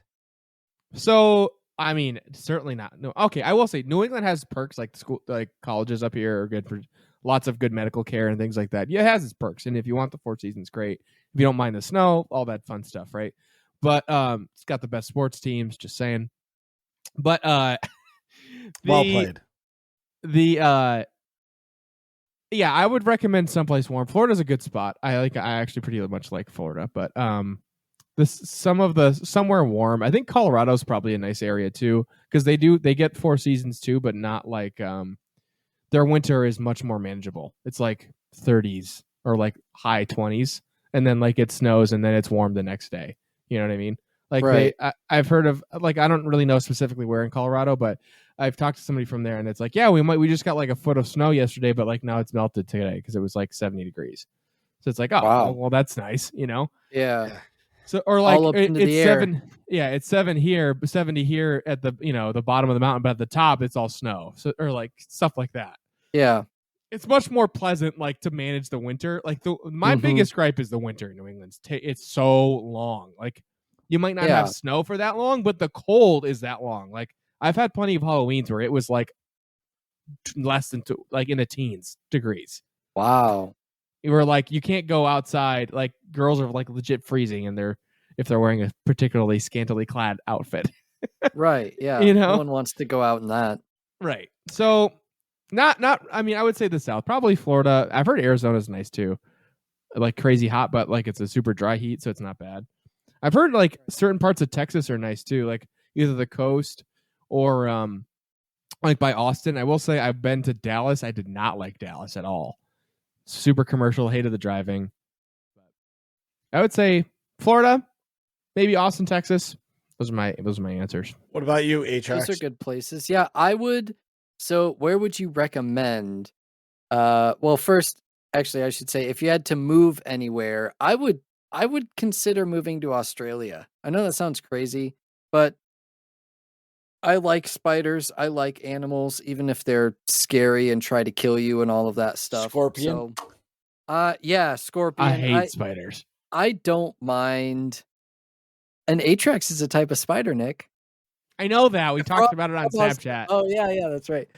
So I mean, certainly not. No, okay. I will say New England has perks like school, like colleges up here are good for lots of good medical care and things like that. Yeah, it has its perks, and if you want the 4 seasons, great. If you don't mind the snow, all that fun stuff, right? But it's got the best sports teams. Just saying. But well played. Yeah, I would recommend someplace warm. Florida's a good spot. I actually pretty much like Florida, but somewhere warm. I think Colorado's probably a nice area too, because they get 4 seasons too, but not like their winter is much more manageable. It's like 30s or like high 20s, and then like it snows and then it's warm the next day. You know what I mean? Like I've heard of like I don't really know specifically where in Colorado, but I've talked to somebody from there, and it's like, yeah, we just got like a foot of snow yesterday, but like now it's melted today because it was like 70 degrees. So it's like, oh, wow. well, that's nice, you know? Yeah. So or like all up into it's the 7, air. yeah, it's 7 here, 70 here at the the bottom of the mountain, but at the top it's all snow. So or like stuff like that. Yeah. It's much more pleasant like to manage the winter. Like my biggest gripe is the winter in New England. It's so long. Like you might not have snow for that long, but the cold is that long. Like I've had plenty of Halloweens where it was like less than like in the teens degrees. Wow. You were like, you can't go outside. Like girls are like legit freezing, and if they're wearing a particularly scantily clad outfit. Right. Yeah. No one wants to go out in that. Right. So not. I mean, I would say the South, probably Florida. I've heard Arizona's nice too. Like crazy hot, but like it's a super dry heat, so it's not bad. I've heard like certain parts of Texas are nice too, like either the coast or like by Austin. I will say I've been to Dallas. I did not like Dallas at all. Super commercial, hated the driving. I would say Florida, maybe Austin, Texas. Those are my answers. What about you, Atrax? Those are good places. Yeah, I would. So where would you recommend? Well, first, actually, I should say if you had to move anywhere, I would consider moving to Australia. I know that sounds crazy, but I like spiders. I like animals, even if they're scary and try to kill you and all of that stuff. Scorpion? So, yeah, scorpion. I hate spiders. I don't mind. An Atrax is a type of spider, Nick. I know that. We talked about it on Snapchat. Oh, yeah, that's right.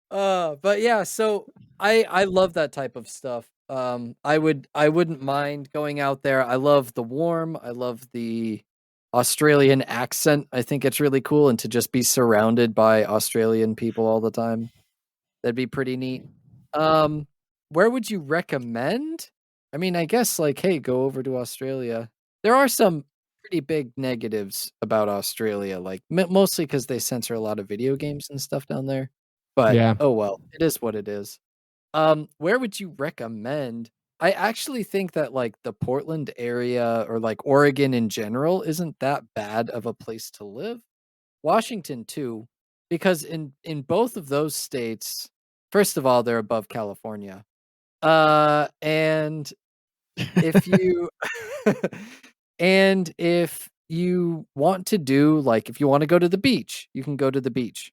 But yeah, so I love that type of stuff. I wouldn't mind going out there. I love the warm. I love the Australian accent. I think it's really cool, and to just be surrounded by Australian people all the time, that'd be pretty neat. Where would you recommend? I mean, I guess like, hey, go over to Australia. There are some pretty big negatives about Australia, like mostly because they censor a lot of video games and stuff down there. But oh well, it is what it is. Where would you recommend? I actually think that like the Portland area or like Oregon in general isn't that bad of a place to live. Washington too, because in both of those states, first of all, they're above California. And if you and if you want to do like if you want to go to the beach, you can go to the beach.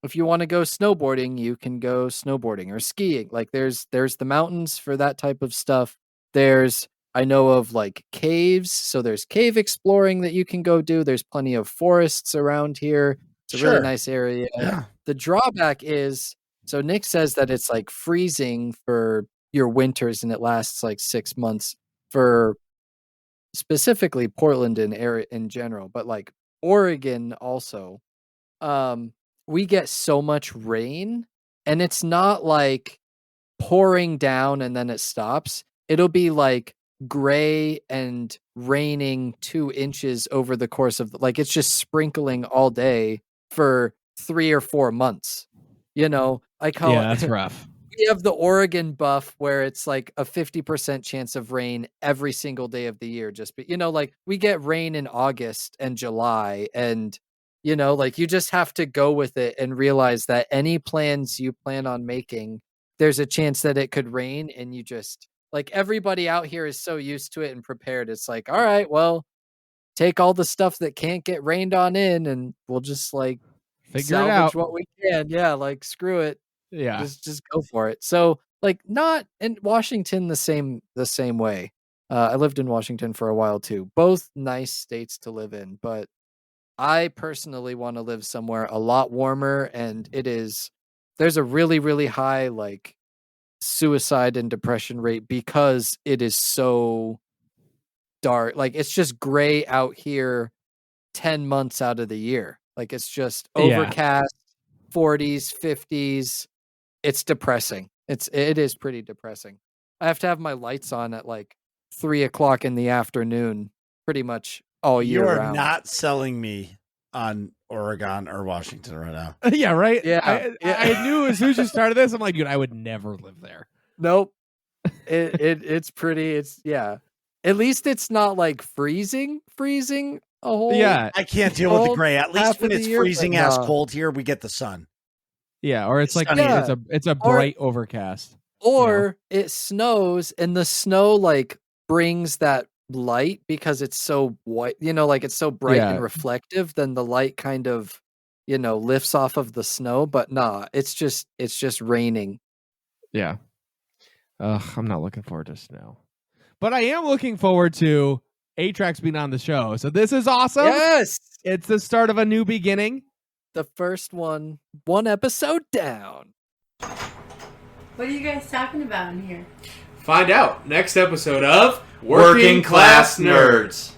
If you want to go snowboarding, you can go snowboarding or skiing. Like there's the mountains for that type of stuff. There's I know of like caves, so there's cave exploring that you can go do. There's plenty of forests around here. It's a really nice area. Yeah. The drawback is so Nick says that it's like freezing for your winters and it lasts like 6 months for specifically Portland and area in general, but like Oregon also. We get so much rain and it's not like pouring down and then it stops. It'll be like gray and raining 2 inches over the course of like it's just sprinkling all day for 3 or 4 months. You know, I call Yeah, it that's rough. we have the Oregon buff where it's like a 50% chance of rain every single day of the year. Just, but you know, like we get rain in August and July and, you know, like you just have to go with it and realize that any plans you plan on making, there's a chance that it could rain and you just like everybody out here is so used to it and prepared. It's like, all right, well, take all the stuff that can't get rained on in and we'll just like Figure it salvage out. what we can. Yeah, like screw it. Yeah. Just go for it. So like not in Washington the same way. I lived in Washington for a while too. Both nice states to live in, but I personally want to live somewhere a lot warmer and there's a really, really high like suicide and depression rate because it is so dark. Like it's just gray out here 10 months out of the year. Like it's just overcast, 40s, 50s. It's depressing. It is pretty depressing. I have to have my lights on at like 3:00 in the afternoon, pretty much all year You are round. not selling me on Oregon or Washington right now. Yeah, right. Yeah, I knew as soon as you started this, I'm like, dude, I would never live there. Nope. It's pretty. It's yeah. At least it's not like freezing a whole. Yeah, I can't deal with the Cold gray. At half least of when the it's year, but freezing ass no. cold here, we get the sun. yeah. Or it's like Sunny. it's a bright overcast. Or it snows and the snow like brings that light because it's so white, you know, like it's so bright Yeah. and reflective, then the light kind of, you know, lifts off of the snow, but nah, it's just raining. Yeah. I'm not looking forward to snow, but I am looking forward to Atrax being on the show. So this is awesome. Yes. It's the start of a new beginning. The first one episode down. What are you guys talking about in here? Find out next episode of Working Class Nerds.